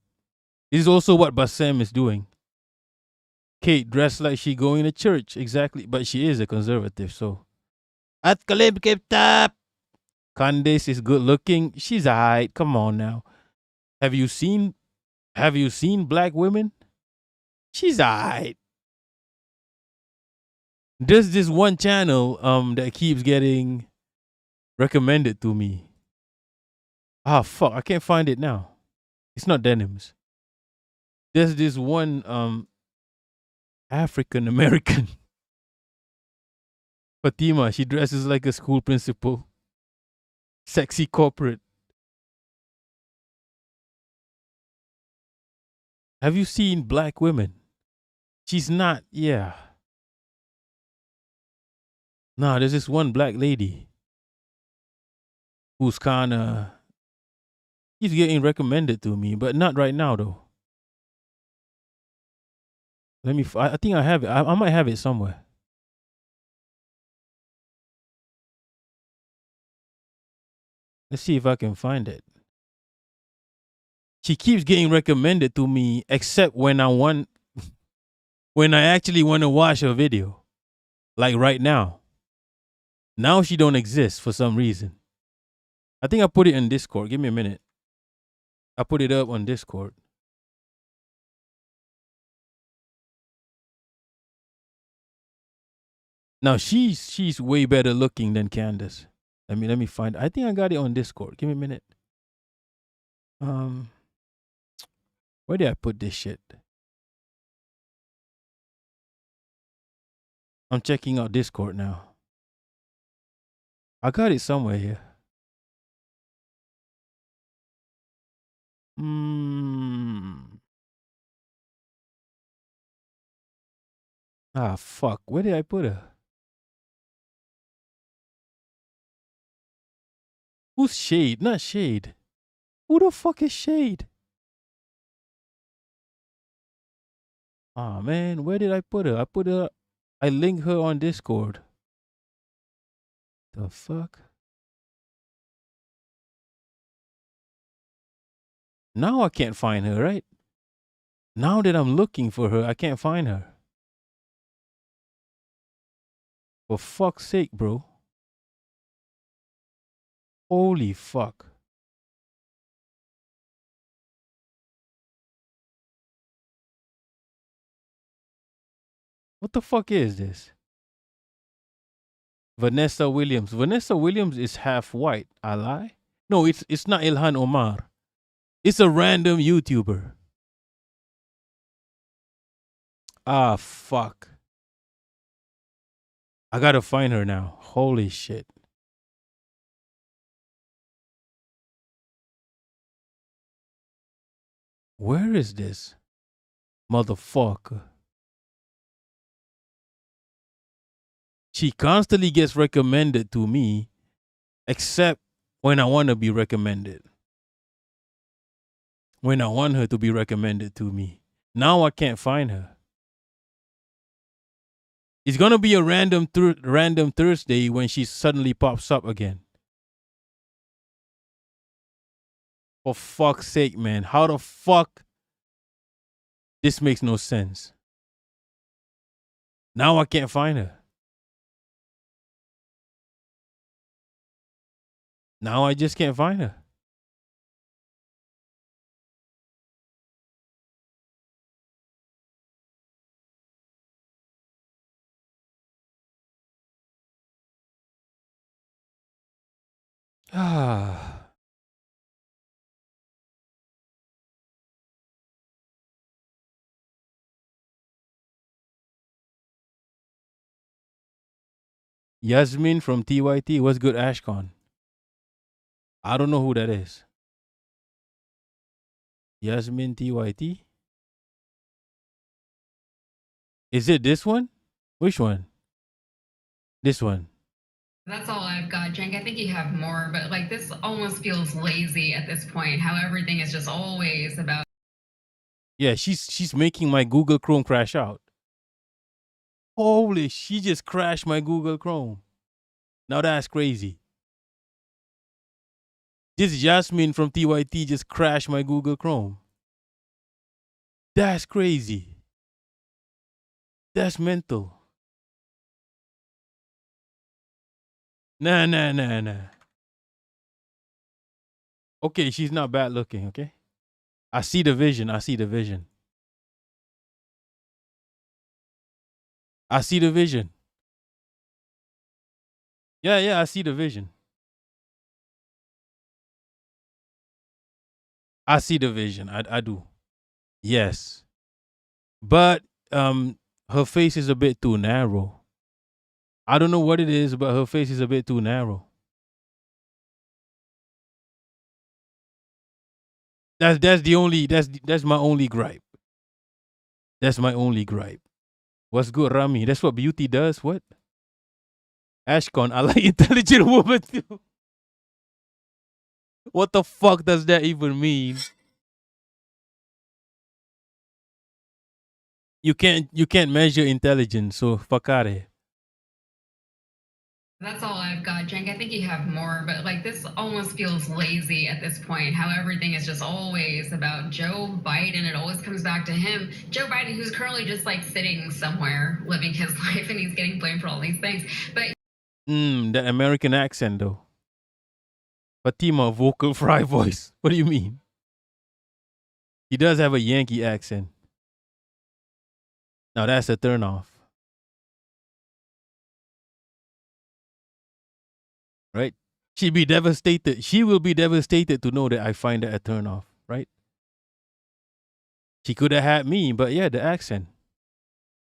This is also what Bassem is doing. Kate dressed like she going to church, exactly, but she is a conservative, so. At Kalib Kiptap! Candace is good looking. She's alright. Come on now. Have you seen black women? She's alright. There's this one channel that keeps getting recommended to me. Ah, fuck, I can't find it now. It's not Denims. There's this one African American Fatima. She dresses like a school principal. Sexy corporate. Have you seen black women? She's not, yeah. No, there's this one black lady who's kinda, she's getting recommended to me, but not right now though. Let me, I think I have it. I might have it somewhere. Let's see if I can find it. She keeps getting recommended to me, except when I actually want to watch her video. Like right now. Now she don't exist for some reason. I think I put it in Discord. Give me a minute. I put it up on Discord. Now she's way better looking than Candace. Let me find. I think I got it on Discord. Give me a minute. Where did I put this shit? I'm checking out Discord now. I got it somewhere here. Ah, fuck. Where did I put her? Who's Shade? Not Shade. Who the fuck is Shade? Ah, man. Where did I put her? I linked her on Discord. The fuck? Now I can't find her, right? Now that I'm looking for her, I can't find her. For fuck's sake, bro. Holy fuck. What the fuck is this? Vanessa Williams. Vanessa Williams is half white. I lie? No, it's not Ilhan Omar. It's a random YouTuber. Ah, fuck. I gotta find her now. Holy shit. Where is this motherfucker? She constantly gets recommended to me, except when I want to be recommended. When I want her to be recommended to me. Now I can't find her. It's gonna be a random Thursday when she suddenly pops up again. For fuck's sake, man. How the fuck? This makes no sense. Now I can't find her. Now I just can't find her. Ah. Yasmin from TYT. What's good, Ashcon? I don't know who that is. Yasmin TYT? Is it this one? Which one? This one. That's all I've got, Jenk. I think you have more, but like this almost feels lazy at this point. How everything is just always about. Yeah, she's making my Google Chrome crash out. Holy, she just crashed my Google Chrome. Now that's crazy. This Jasmine from TYT just crashed my Google Chrome. That's crazy. That's mental. Nah. Okay, she's not bad looking, okay? I see the vision. I see the vision. I see the vision. Yeah, I see the vision. I see the vision. I do. Yes. But her face is a bit too narrow. I don't know what it is, but her face is a bit too narrow. That's my only gripe. That's my only gripe. What's good, Rami? That's what beauty does. What? Ashcon, I like intelligent woman too. What the fuck does that even mean? You can't measure intelligence, so fuck out of here. That's all I've got, Jenk. I think you have more, but like this almost feels lazy at this point. How everything is just always about Joe Biden. It always comes back to him. Joe Biden, who's currently just like sitting somewhere living his life, and he's getting blamed for all these things. But The American accent though. Fatima vocal fry voice. What do you mean? He does have a Yankee accent. Now that's a turnoff. Right? She'd be devastated. She will be devastated to know that I find that a turnoff, right? She could have had me, but yeah, the accent.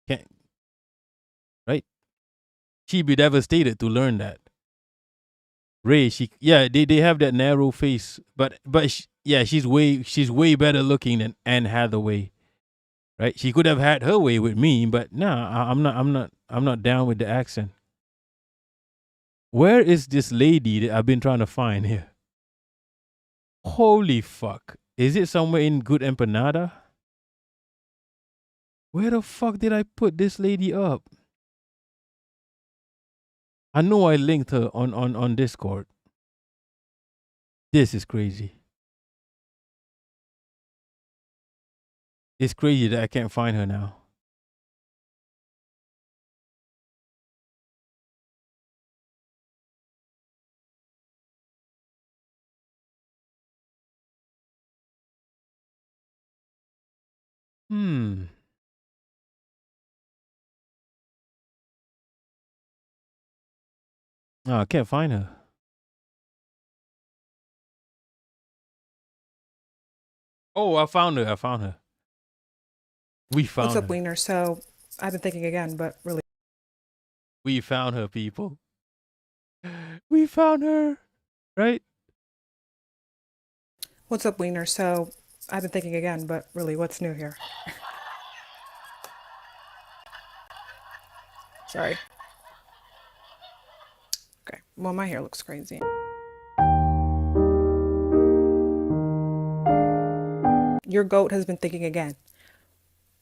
Can't, right? She'd be devastated to learn that. Ray, they have that narrow face, but she's way better looking than Anne Hathaway, right? She could have had her way with me, but nah, I'm not down with the accent. Where is this lady that I've been trying to find here? Holy fuck! Is it somewhere in Good Empanada? Where the fuck did I put this lady up? I know I linked her on Discord. This is crazy. It's crazy that I can't find her now. No, I can't find her. Oh, I found her. We found her. What's up, Wiener? So, I've been thinking again, but really. We found her, people. We found her, right? What's up, Wiener? So, I've been thinking again, but really, what's new here? Sorry. Okay, well, my hair looks crazy. Your goat has been thinking again.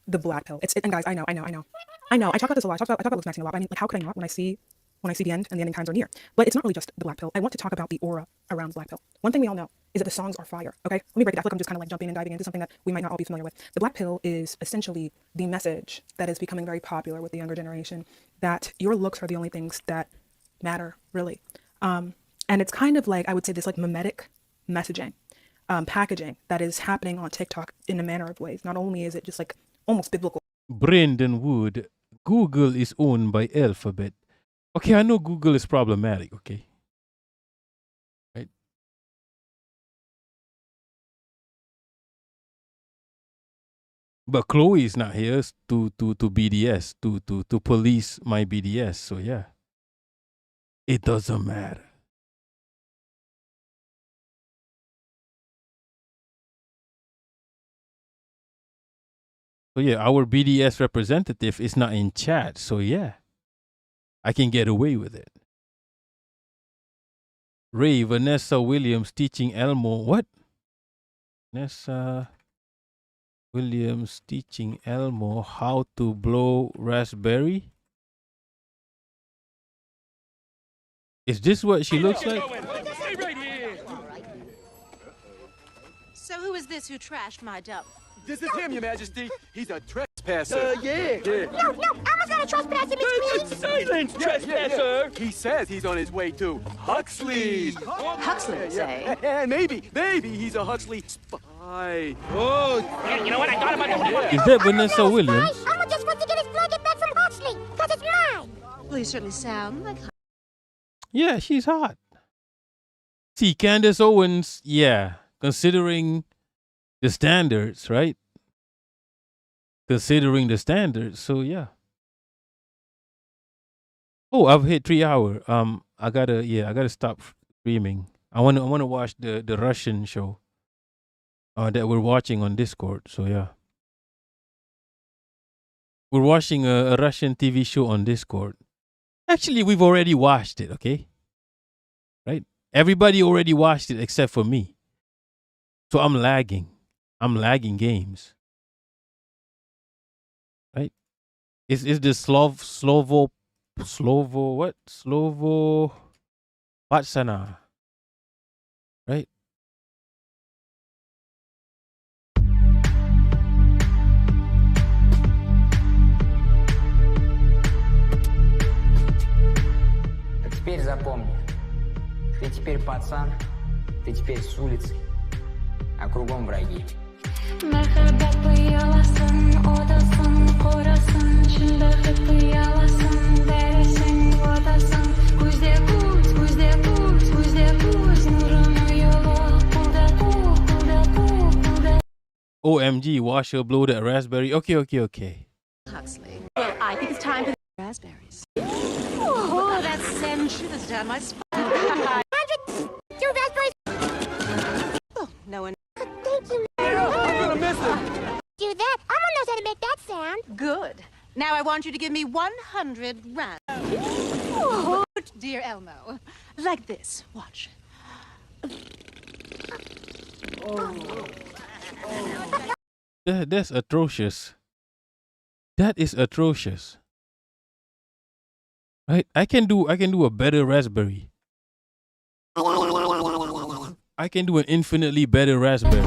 The black pill. And guys, I know. I talk about this a lot. I talk about Maxine a lot. I mean, like, how could I not when I see the end and the ending times are near? But it's not really just the black pill. I want to talk about the aura around the black pill. One thing we all know is that the songs are fire. Okay, let me break it down. I feel like I'm just kind of like jumping and diving into something that we might not all be familiar with. The black pill is essentially the message that is becoming very popular with the younger generation, that your looks are the only things that matter, really. And it's kind of like, I would say, this like mimetic messaging, packaging that is happening on TikTok in a manner of ways. Not only is it just like almost biblical. Brendan Wood, Google is owned by Alphabet. Okay, I know Google is problematic, okay? Right? But Chloe is not here to BDS, to police my BDS, so yeah. It doesn't matter. So yeah, our BDS representative is not in chat, so yeah. I can get away with it. Ray, Vanessa Williams teaching Elmo, what? Vanessa Williams teaching Elmo how to blow raspberry? Is this what she looks like? Stay right here. So who is this who trashed my dump? This is him, Your Majesty. He's a trespasser. Yeah. No, I'm not a trespasser, Miss Queen. Silence, trespasser. He says he's on his way to Huxley's. Huxley, say? And maybe he's a Huxley spy. Oh, yeah, you know what? I thought about it. Is that Vanessa Williams? I'm just want to get his blanket back from Huxley, because it's mine. Well, you certainly sound like Huxley. Yeah, she's hot. See, Candace Owens, yeah, considering the standards, right? Considering the standards, so yeah. Oh, I've hit 3 hours. I gotta stop streaming. I wanna watch the Russian show that we're watching on Discord. So yeah, we're watching a Russian TV show on Discord. Actually, we've already watched it. Okay, right? Everybody already watched it except for me. So I'm lagging games. Right? It's the Slovo Vatsana. Right? Теперь запомни, ты теперь пацан, Ты теперь с улицы, а кругом враги. OMG, washer blow that raspberry. Okay. Huxley. Well, I think it's time for the raspberries. Oh, that stench is down my spine. 2 raspberries. Oh, no one. Thank you. I'm gonna miss it. Do that. Elmo knows how to make that sound. Good. Now I want you to give me 100 rand. Oh, dear Elmo. Like this. Watch. That's atrocious. That is atrocious. Right? I can do a better raspberry. I can do an infinitely better raspberry.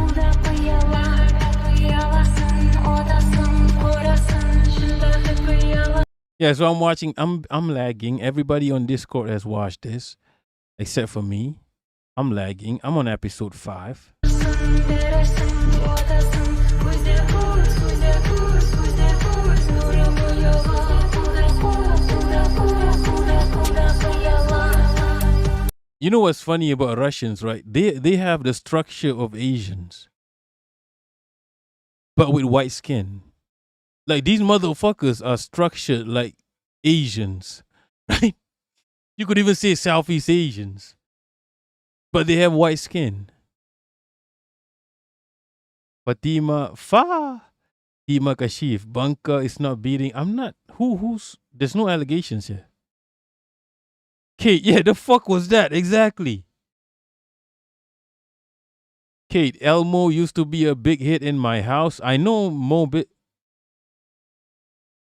Yeah, so I'm watching. I'm lagging. Everybody on Discord has watched this, except for me. I'm lagging. I'm on episode 5. You know what's funny about Russians, right? They have the structure of Asians, but with white skin. Like, these motherfuckers are structured like Asians, right? You could even say Southeast Asians, but they have white skin. Fatima Kashif, Banka is not beating. I'm not. Who's? There's no allegations here. Kate, yeah, the fuck was that? Exactly. Kate, Elmo used to be a big hit in my house. I know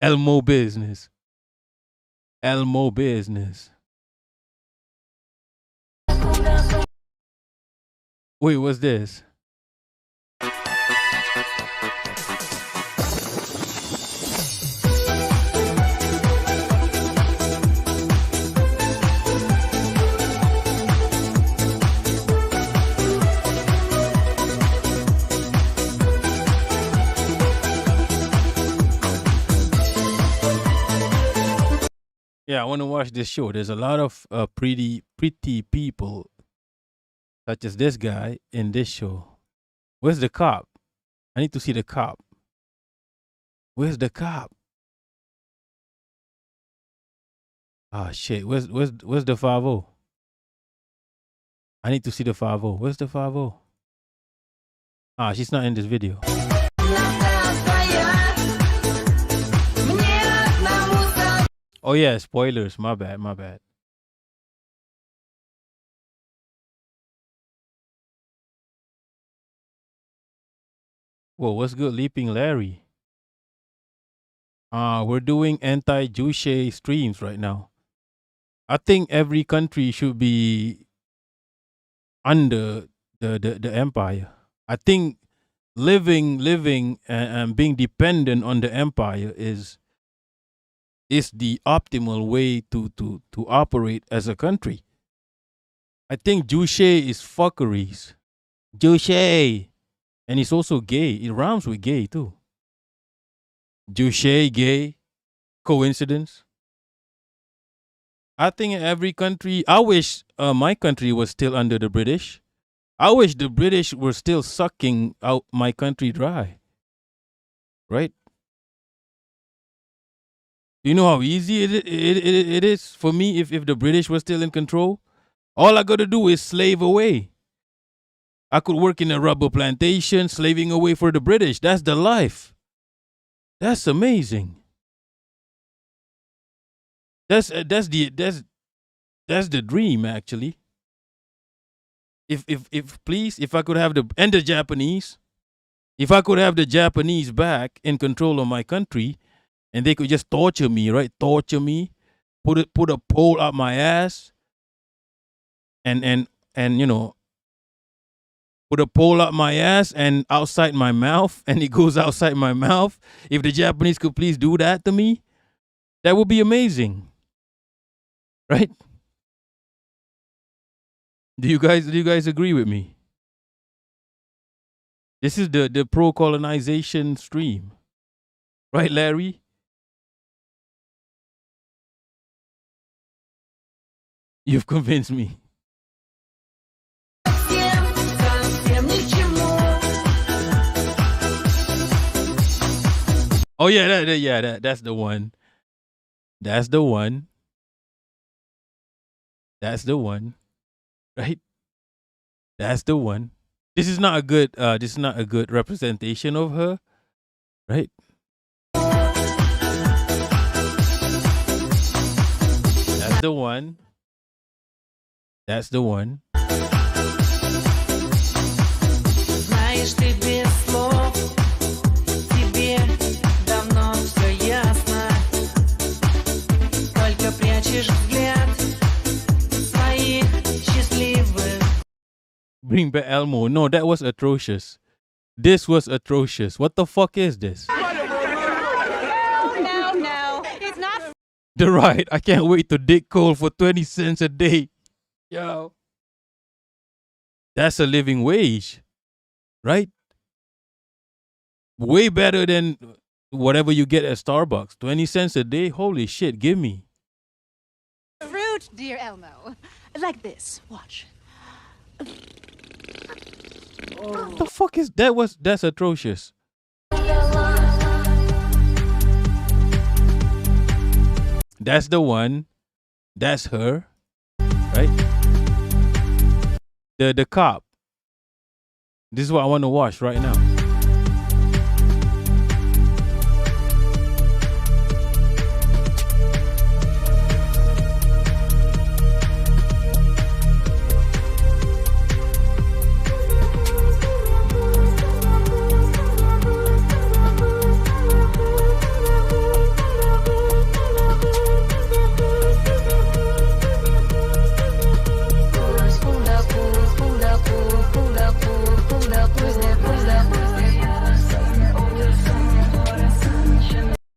Elmo business. Elmo business. Wait, what's this? Yeah, I want to watch this show. There's a lot of pretty people, such as this guy in this show. Where's the cop? I need to see the cop. Where's the cop? Ah, shit. Where's the 5-0? I need to see the 5-0. Where's the 5-0? Ah, she's not in this video. Oh yeah, spoilers. My bad. Whoa, what's good, Leaping Larry? We're doing anti-Juche streams right now. I think every country should be under the empire. I think living and being dependent on the empire is the optimal way to operate as a country. I think Juche is fuckeries. Juche. And it's also gay. It rhymes with gay too. Juche, gay. Coincidence? I think every country, I wish my country was still under the British. I wish the British were still sucking out my country dry. Right? You know how easy it is for me if the British were still in control? All I got to do is slave away. I could work in a rubber plantation, slaving away for the British. That's the life. That's amazing. That's the dream, actually. If I could have the Japanese, if I could have the Japanese back in control of my country, and they could just torture me, right? Torture me, put a pole up my ass, and you know, put a pole up my ass and outside my mouth, and it goes outside my mouth. If the Japanese could please do that to me, that would be amazing, right? Do you guys agree with me? This is the pro-colonization stream. Right, Larry? You've convinced me. Oh yeah, that's the one. That's the one. That's the one. Right? That's the one. This is not a good representation of her. Right? That's the one. That's the one. Знаешь, ты без слов, тебе давно все ясно. Только прячешь взгляд своих счастливых. Bring back Elmo. No, that was atrocious. This was atrocious. What the fuck is this? No, it's not. The right. I can't wait to dig coal for 20 cents a day. Yo. That's a living wage. Right? Way better than whatever you get at Starbucks. 20 cents a day? Holy shit, give me. Fruit, dear Elmo. Like this. Watch. What the fuck is that? That's atrocious. That's the one. That's her. Right? The cop. This is what I want to watch right now.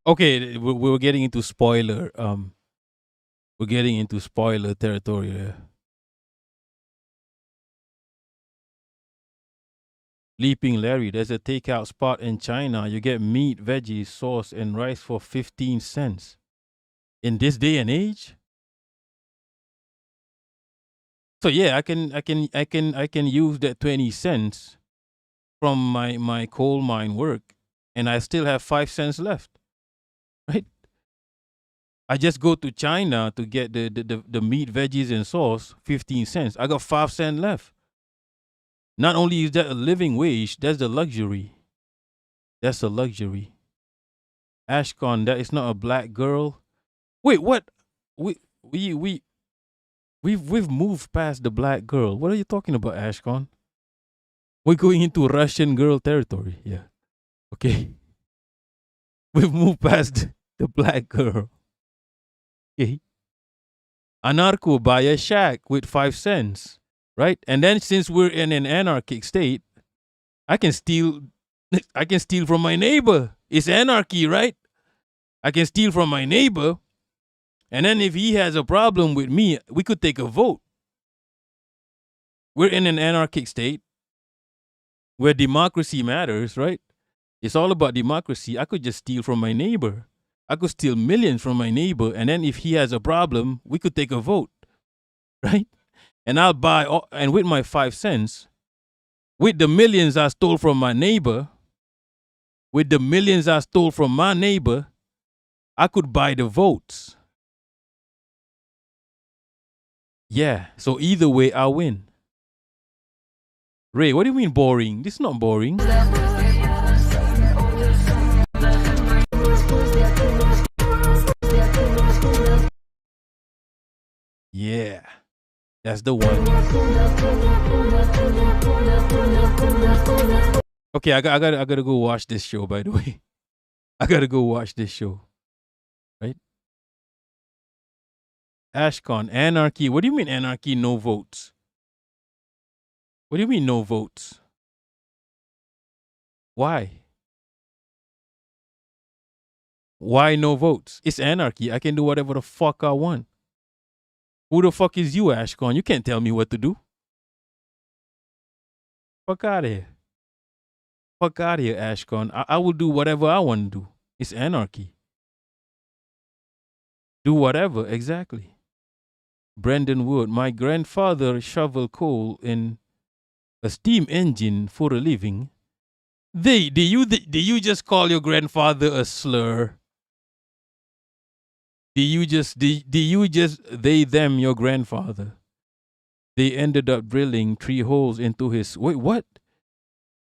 Okay, we're getting into spoiler. We're getting into spoiler territory here. Leaping Larry, there's a takeout spot in China. You get meat, veggies, sauce, and rice for 15 cents. In this day and age? So yeah, I can use that 20 cents from my coal mine work, and I still have 5 cents left. Right? I just go to China to get the meat, veggies, and sauce, 15 cents. I got 5 cents left. Not only is that a living wage, that's the luxury. That's a luxury. Ashcon, that is not a black girl. Wait, what? We've moved past the black girl. What are you talking about, Ashcon? We're going into Russian girl territory. Yeah. Okay. We've moved past the black girl. Okay. Anarcho buy a shack with 5 cents. Right? And then since we're in an anarchic state, I can steal from my neighbor. It's anarchy, right? I can steal from my neighbor. And then if he has a problem with me, we could take a vote. We're in an anarchic state where democracy matters, right? It's all about democracy. I could just steal from my neighbor. I could steal millions from my neighbor. And then if he has a problem, we could take a vote, right? And I'll buy, and with my 5 cents, with the millions I stole from my neighbor, I could buy the votes. Yeah, so either way, I win. Ray, what do you mean boring? This is not boring. Yeah. That's the one. Okay, I gotta go watch this show, by the way. I gotta go watch this show. Right? Ashcon, anarchy. What do you mean anarchy, no votes? What do you mean no votes? Why? Why no votes? It's anarchy. I can do whatever the fuck I want. Who the fuck is you, Ashcon? You can't tell me what to do. Fuck out of here. Fuck out of here, Ashcon. I will do whatever I want to do. It's anarchy. Do whatever, exactly. Brendan Wood, my grandfather shoveled coal in a steam engine for a living. Do you just call your grandfather a slur? Do you just they them your grandfather? They ended up drilling 3 holes into his what?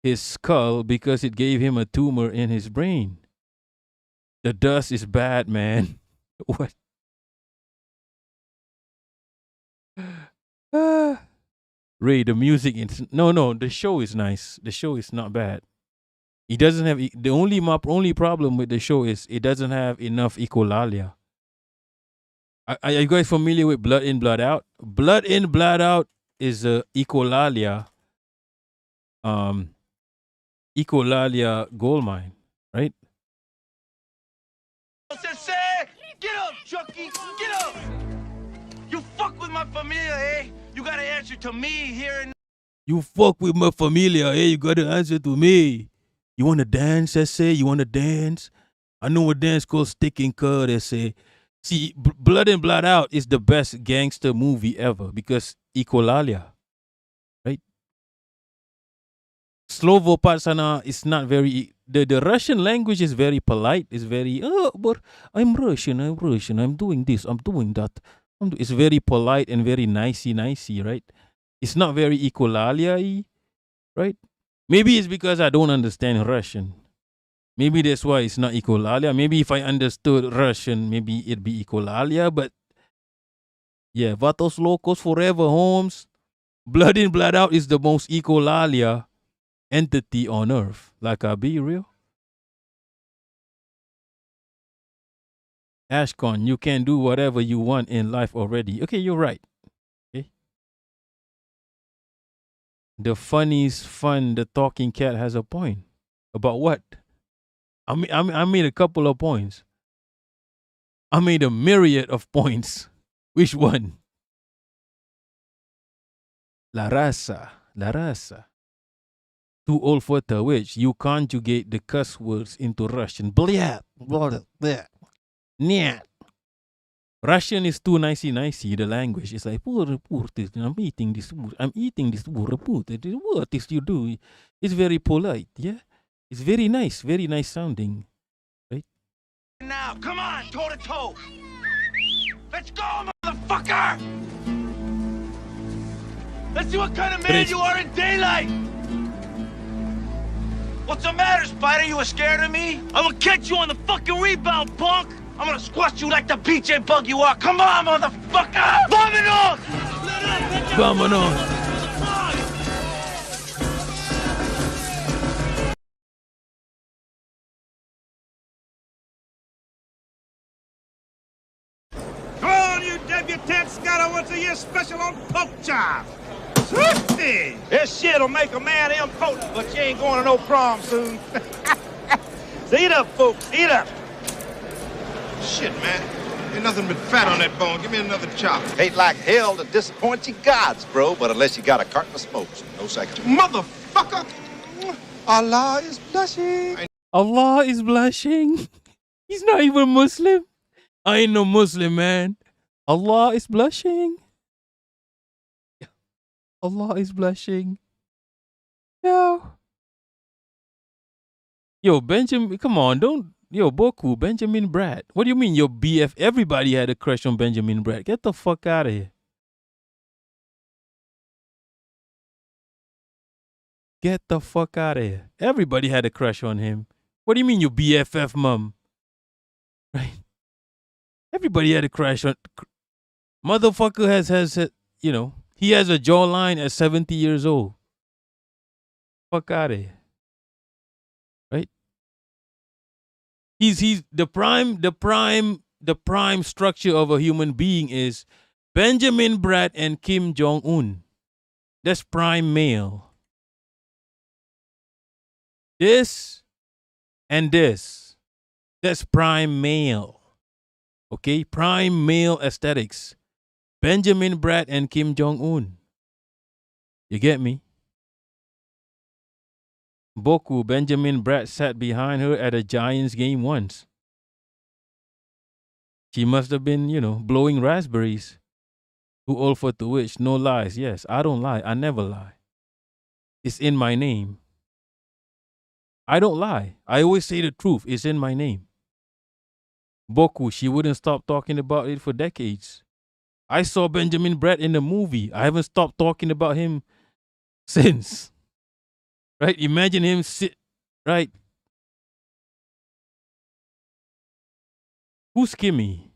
His skull because it gave him a tumor in his brain. The dust is bad, man. What? Ray, the music is no. The show is nice. The show is not bad. It doesn't have the only problem with the show is it doesn't have enough echolalia. Are you guys familiar with Blood In, Blood Out? Blood In, Blood Out is a echolalia gold mine, right? Get up, Chucky! Get up! You fuck with my familia, eh? You gotta answer to me here and You fuck with my familia, eh? You gotta answer to me. You wanna dance, I say? You wanna dance? I know a dance called Stick and Cut, I say. See, Blood In, Blood Out is the best gangster movie ever because echolalia, right? Slovo Parsana is not very. The Russian language is very polite. It's very, but I'm Russian, I'm doing this, I'm doing that. It's very polite and very nicey, right? It's not very echolalia-y, right? Maybe it's because I don't understand Russian. Maybe that's why it's not echolalia. Maybe if I understood Russian, maybe it'd be echolalia. But yeah, Vatos Locos Forever, Holmes. Blood In, Blood Out is the most echolalia entity on earth. Like, I'll be real. Ashcon, you can do whatever you want in life already. Okay, you're right. Okay. The funniest fun, the talking cat has a point. About what? I made a couple of points. I made a myriad of points. Which one? La raza. Too old for the which you conjugate the cuss words into Russian. Blah, blah, blah. Nyat. Russian is too nicey. The language is like, I'm eating this. What is you do? It's very polite, yeah? It's very nice sounding, right? now, come on, toe to toe. Let's go, motherfucker! Let's see what kind of man you are in daylight. What's the matter, Spider? You were scared of me? I'm gonna catch you on the fucking rebound, punk! I'm gonna squash you like the PJ bug you are. Come on, motherfucker! Vámonos! Vámonos! Come on, you debutantes! Got a once-a-year special on pork chop! Swifty! This shit'll make a man impotent, but you ain't going to no prom soon. So eat up, folks, eat up! Shit, man. Ain't nothing but fat on that bone. Give me another chop. Hate like hell to disappoint you gods, bro, but unless you got a carton of smokes, no second. Motherfucker! Allah is blushing. Allah is blushing. He's not even Muslim. I ain't no Muslim, man. Allah is blushing. Allah is blushing. Yo, Benjamin, come on, don't. Yo, Boku, Benjamin Bratt. What do you mean, your BF? Everybody had a crush on Benjamin Bratt. Get the fuck out of here. Get the fuck out of here. Everybody had a crush on him. What do you mean, your BFF mom? Right? Everybody had a crush on. Motherfucker has you know, he has a jawline at 70 years old. Fuck out of here. Right? He's the prime structure of a human being is Benjamin Bratt and Kim Jong-un. That's prime male. This and this. That's prime male. Okay? Prime male aesthetics. Benjamin Bratt and Kim Jong-un. You get me? Boku, Benjamin Bratt sat behind her at a Giants game once. She must have been, blowing raspberries. Too old for to which, no lies. Yes, I don't lie. I never lie. It's in my name. I don't lie. I always say the truth. It's in my name. Boku, she wouldn't stop talking about it for decades. I saw Benjamin Bratt in the movie. I haven't stopped talking about him since. Right? Imagine him sit, right? Who's Kimmy?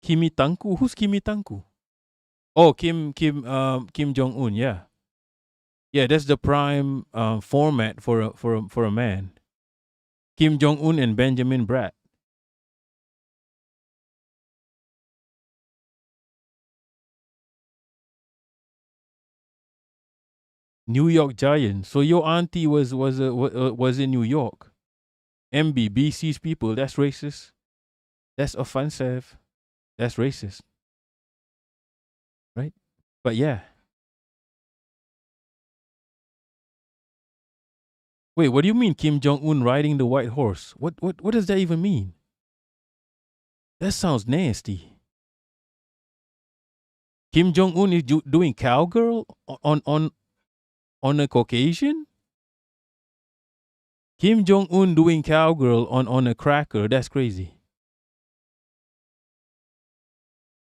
Kimi Tanku? Who's Kimi Tanku? Oh, Kim Jong-un, yeah. Yeah, that's the prime format for a man. Kim Jong-un and Benjamin Bratt. New York Giants. So your auntie was in New York. BC's people. That's racist. That's offensive. That's racist. Right? But yeah. Wait, what do you mean Kim Jong-un riding the white horse? What does that even mean? That sounds nasty. Kim Jong-un is doing cowgirl on a Caucasian? Kim Jong-un doing cowgirl on a cracker. That's crazy.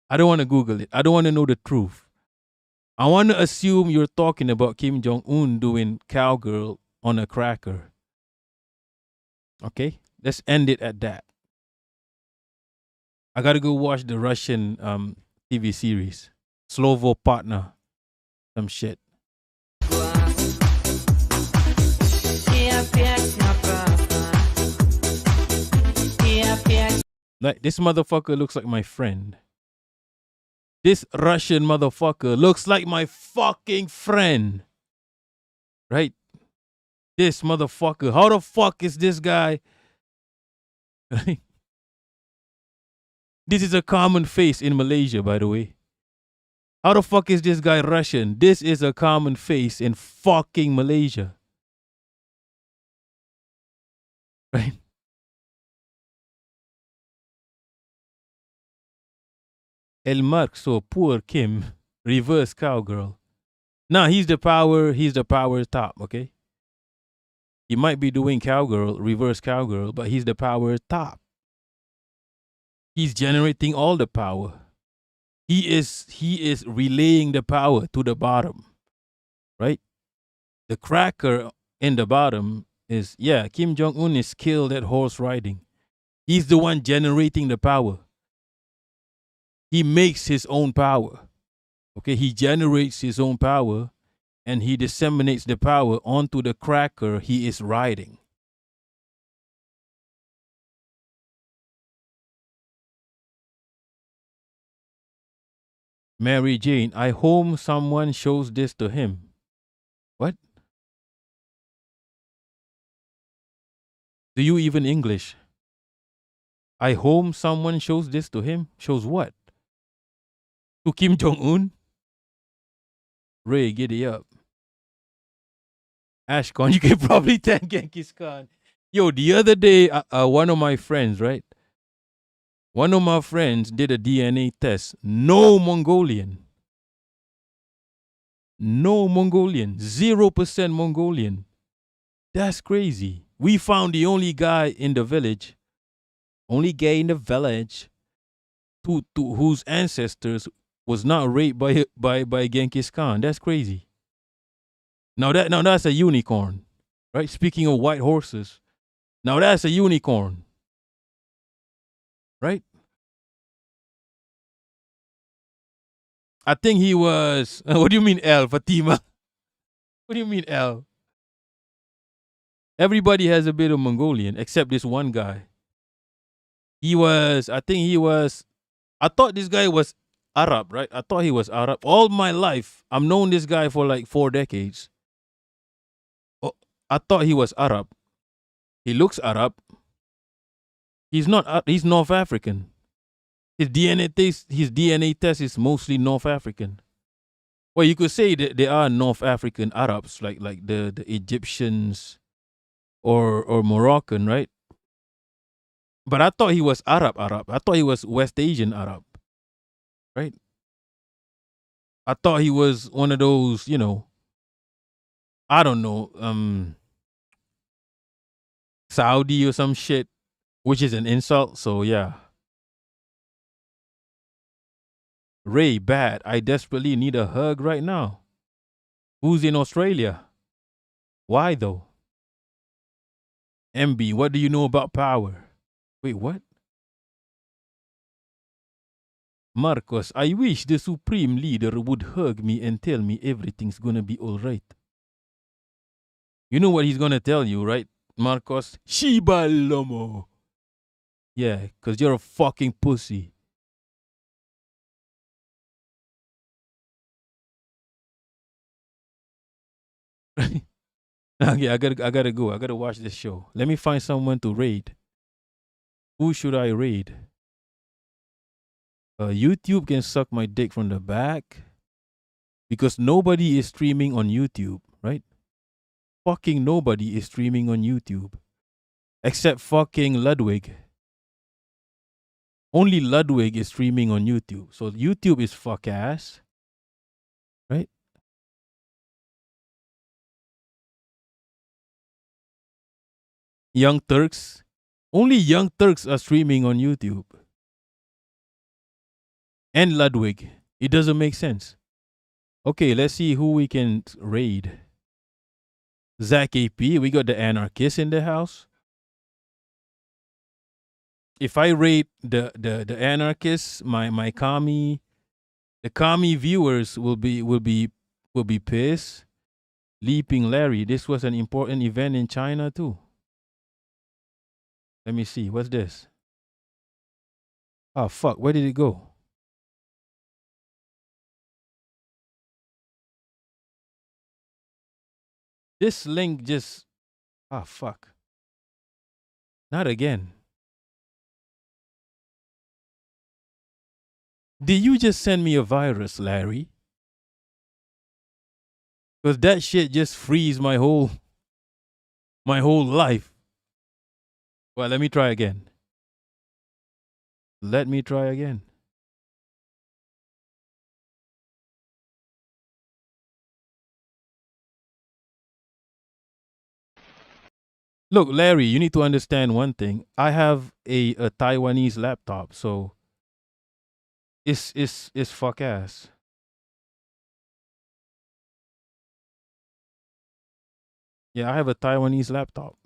I don't want to Google it. I don't want to know the truth. I want to assume you're talking about Kim Jong-un doing cowgirl on a cracker. Okay? Let's end it at that. I got to go watch the Russian TV series. Slovo Partner. Some shit. Like, this motherfucker looks like my friend. This Russian motherfucker looks like my fucking friend. Right? This motherfucker. How the fuck is this guy? This is a common face in Malaysia, by the way. How the fuck is this guy Russian? This is a common face in fucking Malaysia. Right? El Mark, so poor Kim, reverse cowgirl. Nah, he's the power top, okay? He might be doing cowgirl, reverse cowgirl, but he's the power top. He's generating all the power. He is relaying the power to the bottom. Right? The cracker in the bottom is, yeah, Kim Jong-un is skilled at horse riding. He's the one generating the power. He makes his own power. Okay, he generates his own power and he disseminates the power onto the cracker he is riding. Mary Jane, I hope someone shows this to him. What? Do you even English? I hope someone shows this to him. Shows what? To Kim Jong-un? Ray, giddy up. Ashcon, you can probably thank Genghis Khan. Yo, the other day, one of my friends, right? One of my friends did a DNA test. No Mongolian. No Mongolian. 0% Mongolian. That's crazy. We found the only guy in the village, only gay in the village, whose ancestors was not raped by Genghis Khan. That's crazy. Now that's a unicorn, right? Speaking of white horses, now that's a unicorn, right? I think he was. What do you mean, L, Fatima? What do you mean, L? Everybody has a bit of Mongolian except this one guy. I thought this guy was Arab, right? I thought he was Arab. All my life, I've known this guy for like 4 decades. Oh, I thought he was Arab. He looks Arab. He's not. He's North African. His DNA test is mostly North African. Well, you could say that there are North African Arabs, like the Egyptians, or Moroccan, right? But I thought he was Arab. I thought he was West Asian Arab, right? I thought he was one of those, I don't know, Saudi or some shit, which is an insult. So yeah. Ray, bad. I desperately need a hug right now. Who's in Australia? Why though? MB, what do you know about power? Wait, what? Marcos, I wish the supreme leader would hug me and tell me everything's gonna be alright. You know what he's gonna tell you, right, Marcos? Shiba Lomo. Yeah, because you're a fucking pussy. Okay, I gotta go. I gotta watch this show. Let me find someone to raid. Who should I raid? YouTube can suck my dick from the back because nobody is streaming on YouTube, right? Fucking nobody is streaming on YouTube except fucking Ludwig. Only Ludwig is streaming on YouTube. So YouTube is fuck ass, right? Young Turks. Only Young Turks are streaming on YouTube. And Ludwig. It doesn't make sense. Okay, let's see who we can raid. Zach AP, we got the anarchist in the house. If I raid the anarchists, my commie, the commie viewers will be pissed. Leaping Larry, this was an important event in China too. Let me see, what's this? Oh fuck, where did it go? This link just, fuck. Not again. Did you just send me a virus, Larry? Because that shit just frees my whole life. Well, let me try again. Let me try again. Look, Larry, you need to understand one thing. I have a Taiwanese laptop, so it's fuck ass. Yeah, I have a Taiwanese laptop.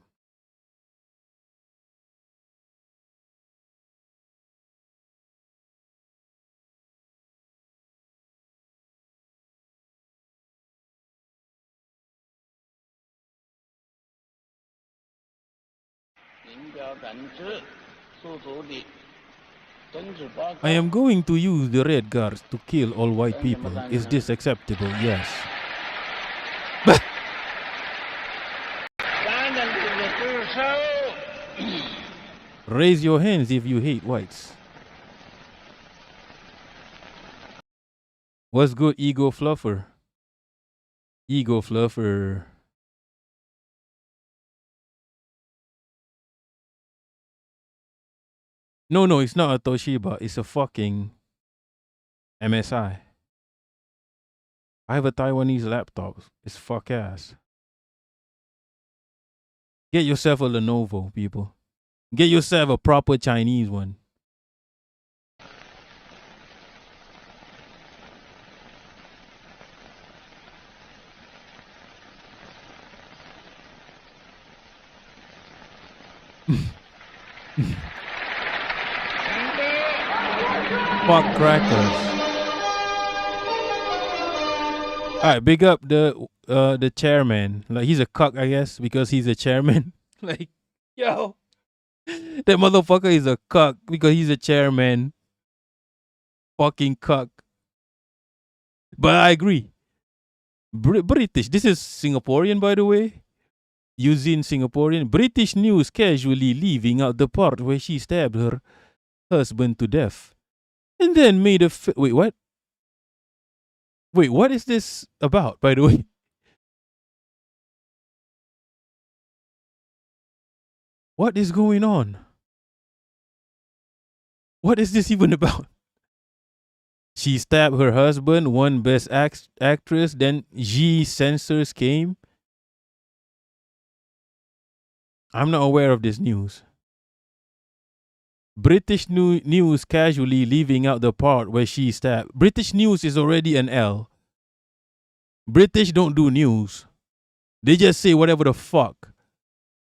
I am going to use the red guards to kill all white people. Is this acceptable? Yes. Raise your hands if you hate whites. What's good, Ego Fluffer? Ego Fluffer. No, it's not a Toshiba. It's a fucking MSI. I have a Taiwanese laptop. It's fuck ass. Get yourself a Lenovo, people. Get yourself a proper Chinese one. Fuck crackers. Alright, big up the chairman. Like, he's a cuck, I guess, because he's a chairman. Like, yo, that motherfucker is a cuck because he's a chairman. Fucking cuck. But I agree. British. This is Singaporean, by the way. Using Singaporean. British news casually leaving out the part where she stabbed her husband to death. And then made a... Wait, what? Wait, what is this about, by the way? What is going on? What is this even about? She stabbed her husband, won Best Actress, then G censors came. I'm not aware of this news. British news casually leaving out the part where she stabbed. British news is already an L. British don't do news. They just say whatever the fuck.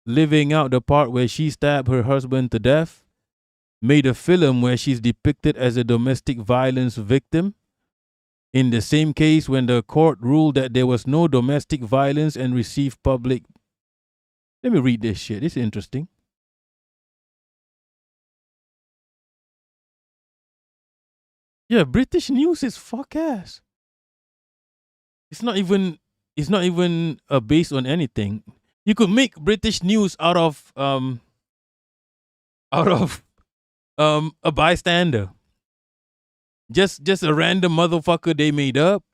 Leaving out the part where she stabbed her husband to death. Made a film where she's depicted as a domestic violence victim. In the same case when the court ruled that there was no domestic violence and received public. Let me read this shit. It's interesting. Yeah, British news is fuck ass. It's not even based on anything. You could make British news out of a bystander. Just a random motherfucker they made up.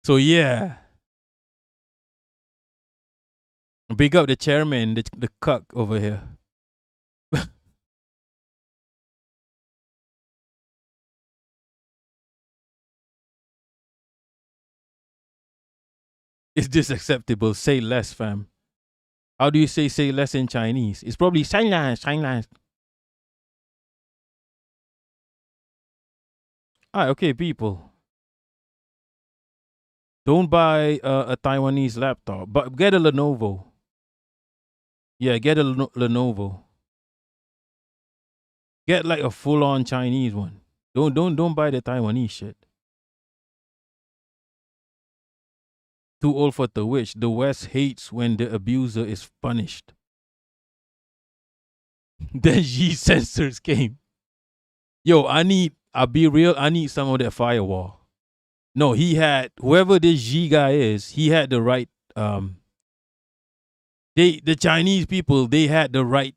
So yeah. Big up the chairman, the cuck over here. Is this acceptable? Say less, fam. How do you say less in Chinese? It's probably silence. Alright, okay, people. Don't buy a Taiwanese laptop, but get a Lenovo. Yeah, get a Lenovo. Get like a full-on Chinese one. Don't buy the Taiwanese shit. Too old for the witch. The West hates when the abuser is punished. Then G censors came. Yo, I'll be real, I need some of that firewall. No, he had, whoever this G guy is, he had the right, the Chinese people, they had the right.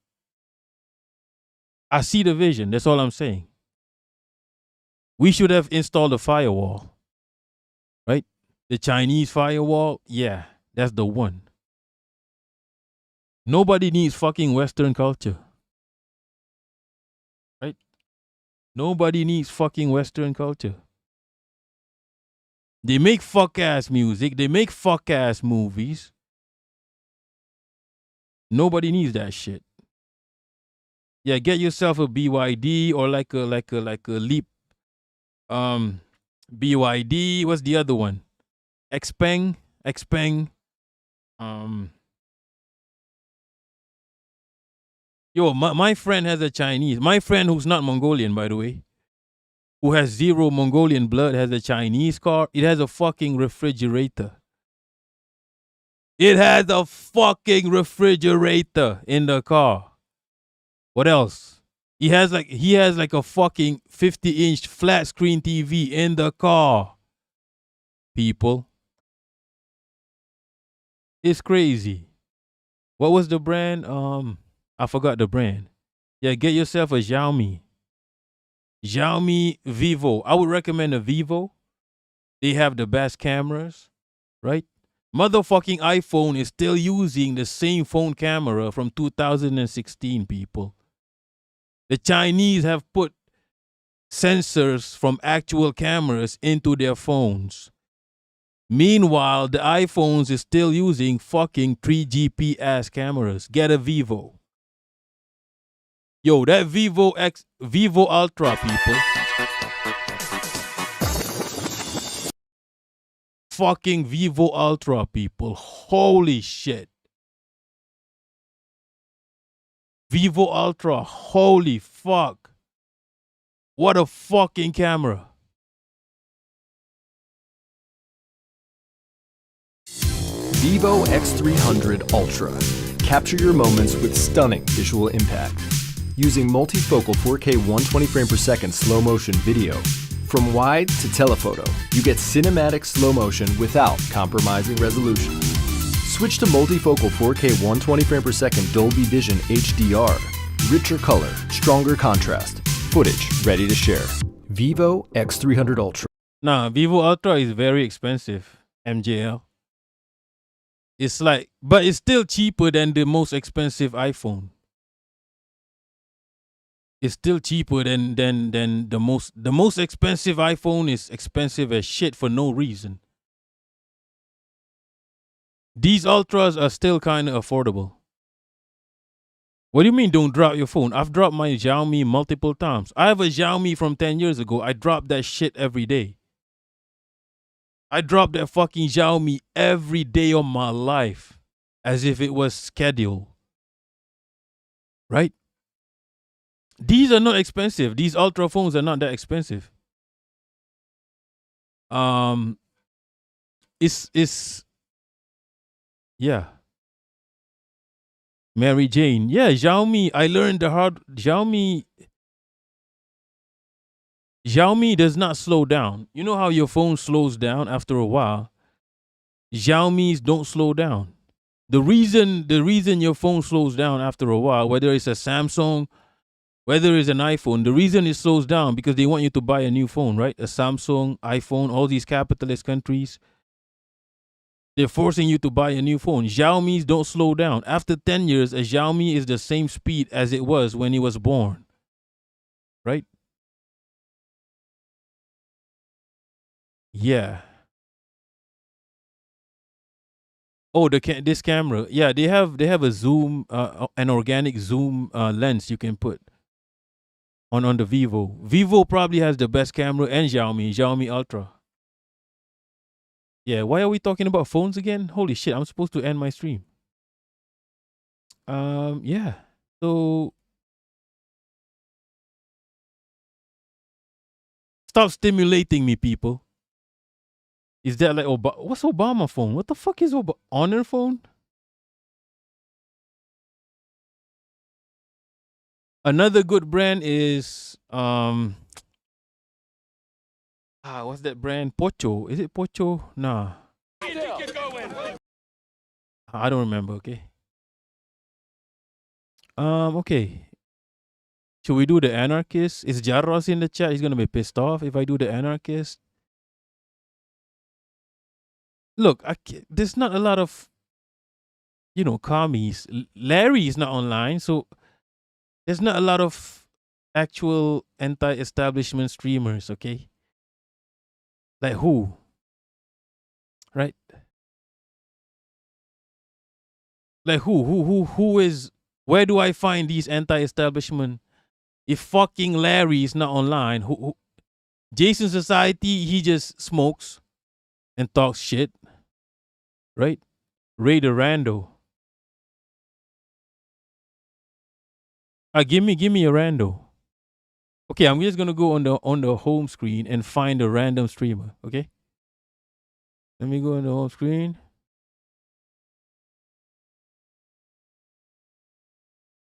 I see the vision, that's all I'm saying. We should have installed a firewall, right? The Chinese firewall, yeah, that's the one. Nobody needs fucking Western culture. Right? Nobody needs fucking Western culture. They make fuck-ass music. They make fuck-ass movies. Nobody needs that shit. Yeah, get yourself a BYD or like a Leap. BYD. What's the other one? Xpeng. Yo, my friend has a Chinese. My friend who's not Mongolian, by the way, who has zero Mongolian blood, has a Chinese car. It has a fucking refrigerator. It has a fucking refrigerator in the car. What else? He has like a fucking 50-inch flat screen TV in the car. People. It's crazy. What was the brand? I forgot the brand. Yeah, get yourself a Xiaomi. Xiaomi Vivo. I would recommend a Vivo. They have the best cameras, right? Motherfucking iPhone is still using the same phone camera from 2016, people. The Chinese have put sensors from actual cameras into their phones. Meanwhile, the iPhones is still using fucking 3GP ass cameras. Get a Vivo. Yo, that Vivo Ultra, people. Fucking Vivo Ultra, people. Holy shit. Vivo Ultra. Holy fuck. What a fucking camera. Vivo X300 Ultra. Capture your moments with stunning visual impact. Using multifocal 4K 120 frame per second slow motion video. From wide to telephoto, you get cinematic slow motion without compromising resolution. Switch to multifocal 4K 120 frame per second Dolby Vision HDR. Richer color, stronger contrast. Footage ready to share. Vivo X300 Ultra. Nah, Vivo Ultra is very expensive. MJL. It's like, but it's still cheaper than the most expensive iPhone. It's still cheaper than the most expensive iPhone is expensive as shit for no reason. These Ultras are still kind of affordable. What do you mean don't drop your phone? I've dropped my Xiaomi multiple times. I have a Xiaomi from 10 years ago. I drop that shit every day. I drop that fucking Xiaomi every day of my life as if it was scheduled. Right? These are not expensive. These Ultra phones are not that expensive. It's yeah. Mary Jane. Yeah, Xiaomi. I learned the hard Xiaomi does not slow down. You know how your phone slows down after a while? Xiaomi's don't slow down. The reason your phone slows down after a while, whether it's a Samsung, whether it's an iPhone, the reason it slows down because they want you to buy a new phone, right? A Samsung, iPhone, all these capitalist countries, they're forcing you to buy a new phone. Xiaomi's don't slow down. After 10 years, a Xiaomi is the same speed as it was when it was born. Right? Yeah. Oh, this camera. Yeah, they have a zoom, an organic zoom lens you can put on the Vivo. Vivo probably has the best camera and Xiaomi Ultra. Yeah, why are we talking about phones again? Holy shit, I'm supposed to end my stream. Yeah. So stop stimulating me, people. Is that like what's Obama phone? What the fuck is Honor phone? Another good brand is what's that brand? Pocho. Is it Pocho? Nah. I don't remember, okay. Okay. Should we do the anarchist? Is Jarros in the chat? He's gonna be pissed off if I do the anarchist. Look, there's not a lot of, commies. Larry is not online, so there's not a lot of actual anti-establishment streamers, okay? Like who? Right? Like who is, where do I find these anti-establishment? If fucking Larry is not online, who Jason Society, he just smokes and talks shit. Right? Ray the Rando. Give me a rando. Okay, I'm just gonna go on the home screen and find a random streamer. Okay, let me go on the home screen.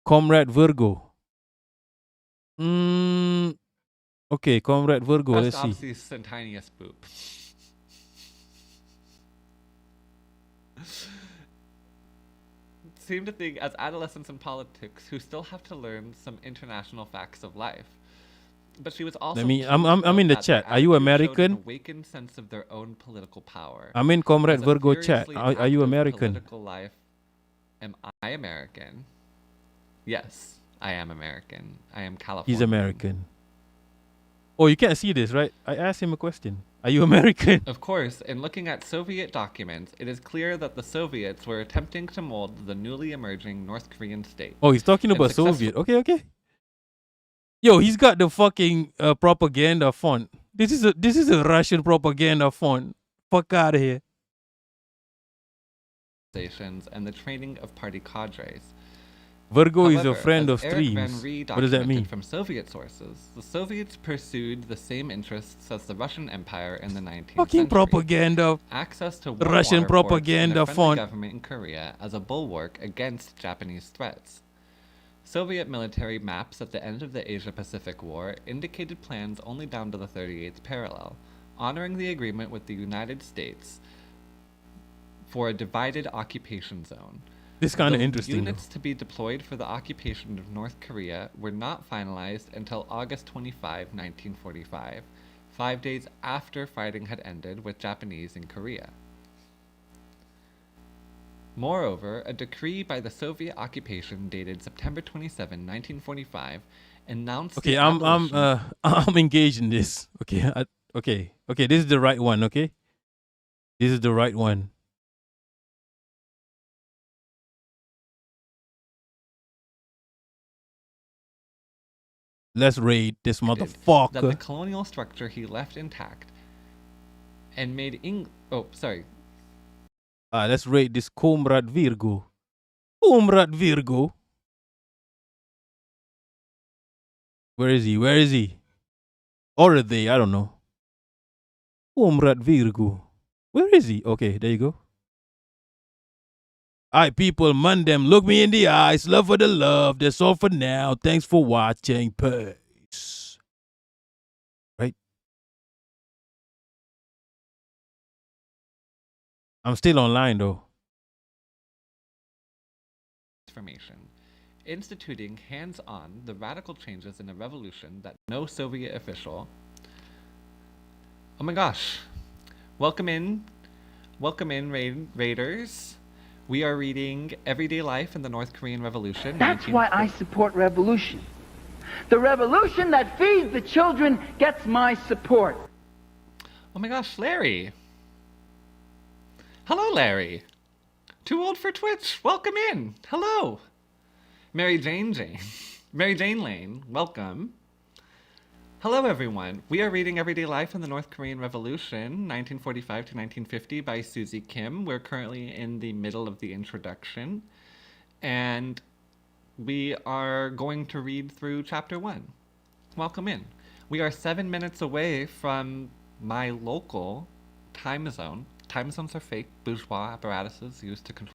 Comrade Virgo. Okay, Comrade Virgo. Let's see. Tiniest boop. Seem to think as adolescents in politics who still have to learn some international facts of life. But she was also. I'm in the chat. Are you American? An awakened sense of their own political power. I'm in Comrade Virgo chat. Are you American? Political life. Am I American? Yes, I am American. I am Californian. He's American. Oh, you can't see this, right? I asked him a question. Are you American? Of course, in looking at Soviet documents, it is clear that the Soviets were attempting to mold the newly emerging North Korean state. Oh, he's talking about Soviet. Okay. Yo, he's got the fucking propaganda font. This is a Russian propaganda font. Fuck out of here. And the training of party cadres. Virgo However, is a friend of Eric streams. Van Ree What does that mean? From Soviet sources, the Soviets pursued the same interests as the Russian Empire in the 19th Fucking century. propaganda. Access to Russian water propaganda and a friendly font. government in Korea as a bulwark against Japanese threats. Soviet military maps at the end of the Asia-Pacific War indicated plans only down to the 38th parallel, honoring the agreement with the United States for a divided occupation zone. This kind of interesting. Units to be deployed for the occupation of North Korea were not finalized until August 25, 1945, 5 days after fighting had ended with Japanese in Korea. Moreover, a decree by the Soviet occupation dated September 27, 1945, announced Okay, the I'm abolition. I'm engaged in this. Okay, okay. This is the right one. Okay, this is the right one. Let's raid this that the motherfucker. colonial structure he left intact and made Let's raid this Comrade Virgo. Comrade Virgo. Where is he? Where is he? Or are they? I don't know. Comrade Virgo. Where is he? Okay, there you go. Alright, people, man them. Look me in the eyes. Love for the love. That's all for now. Thanks for watching. Peace. Right? I'm still online though. transformation, instituting hands-on the radical changes in a revolution that no Soviet official. Oh my gosh. Welcome in, Raiders. We are reading Everyday Life in the North Korean Revolution. That's why I support revolution. The revolution that feeds the children gets my support. Oh my gosh, Larry. Hello, Larry. Too old for Twitch. Welcome in. Hello. Mary Jane Lane. Welcome. Hello, everyone. We are reading Everyday Life in the North Korean Revolution, 1945 to 1950 by Susie Kim. We're currently in the middle of the introduction, and we are going to read through chapter 1. Welcome in. We are 7 minutes away from my local time zone. Time zones are fake bourgeois apparatuses used to control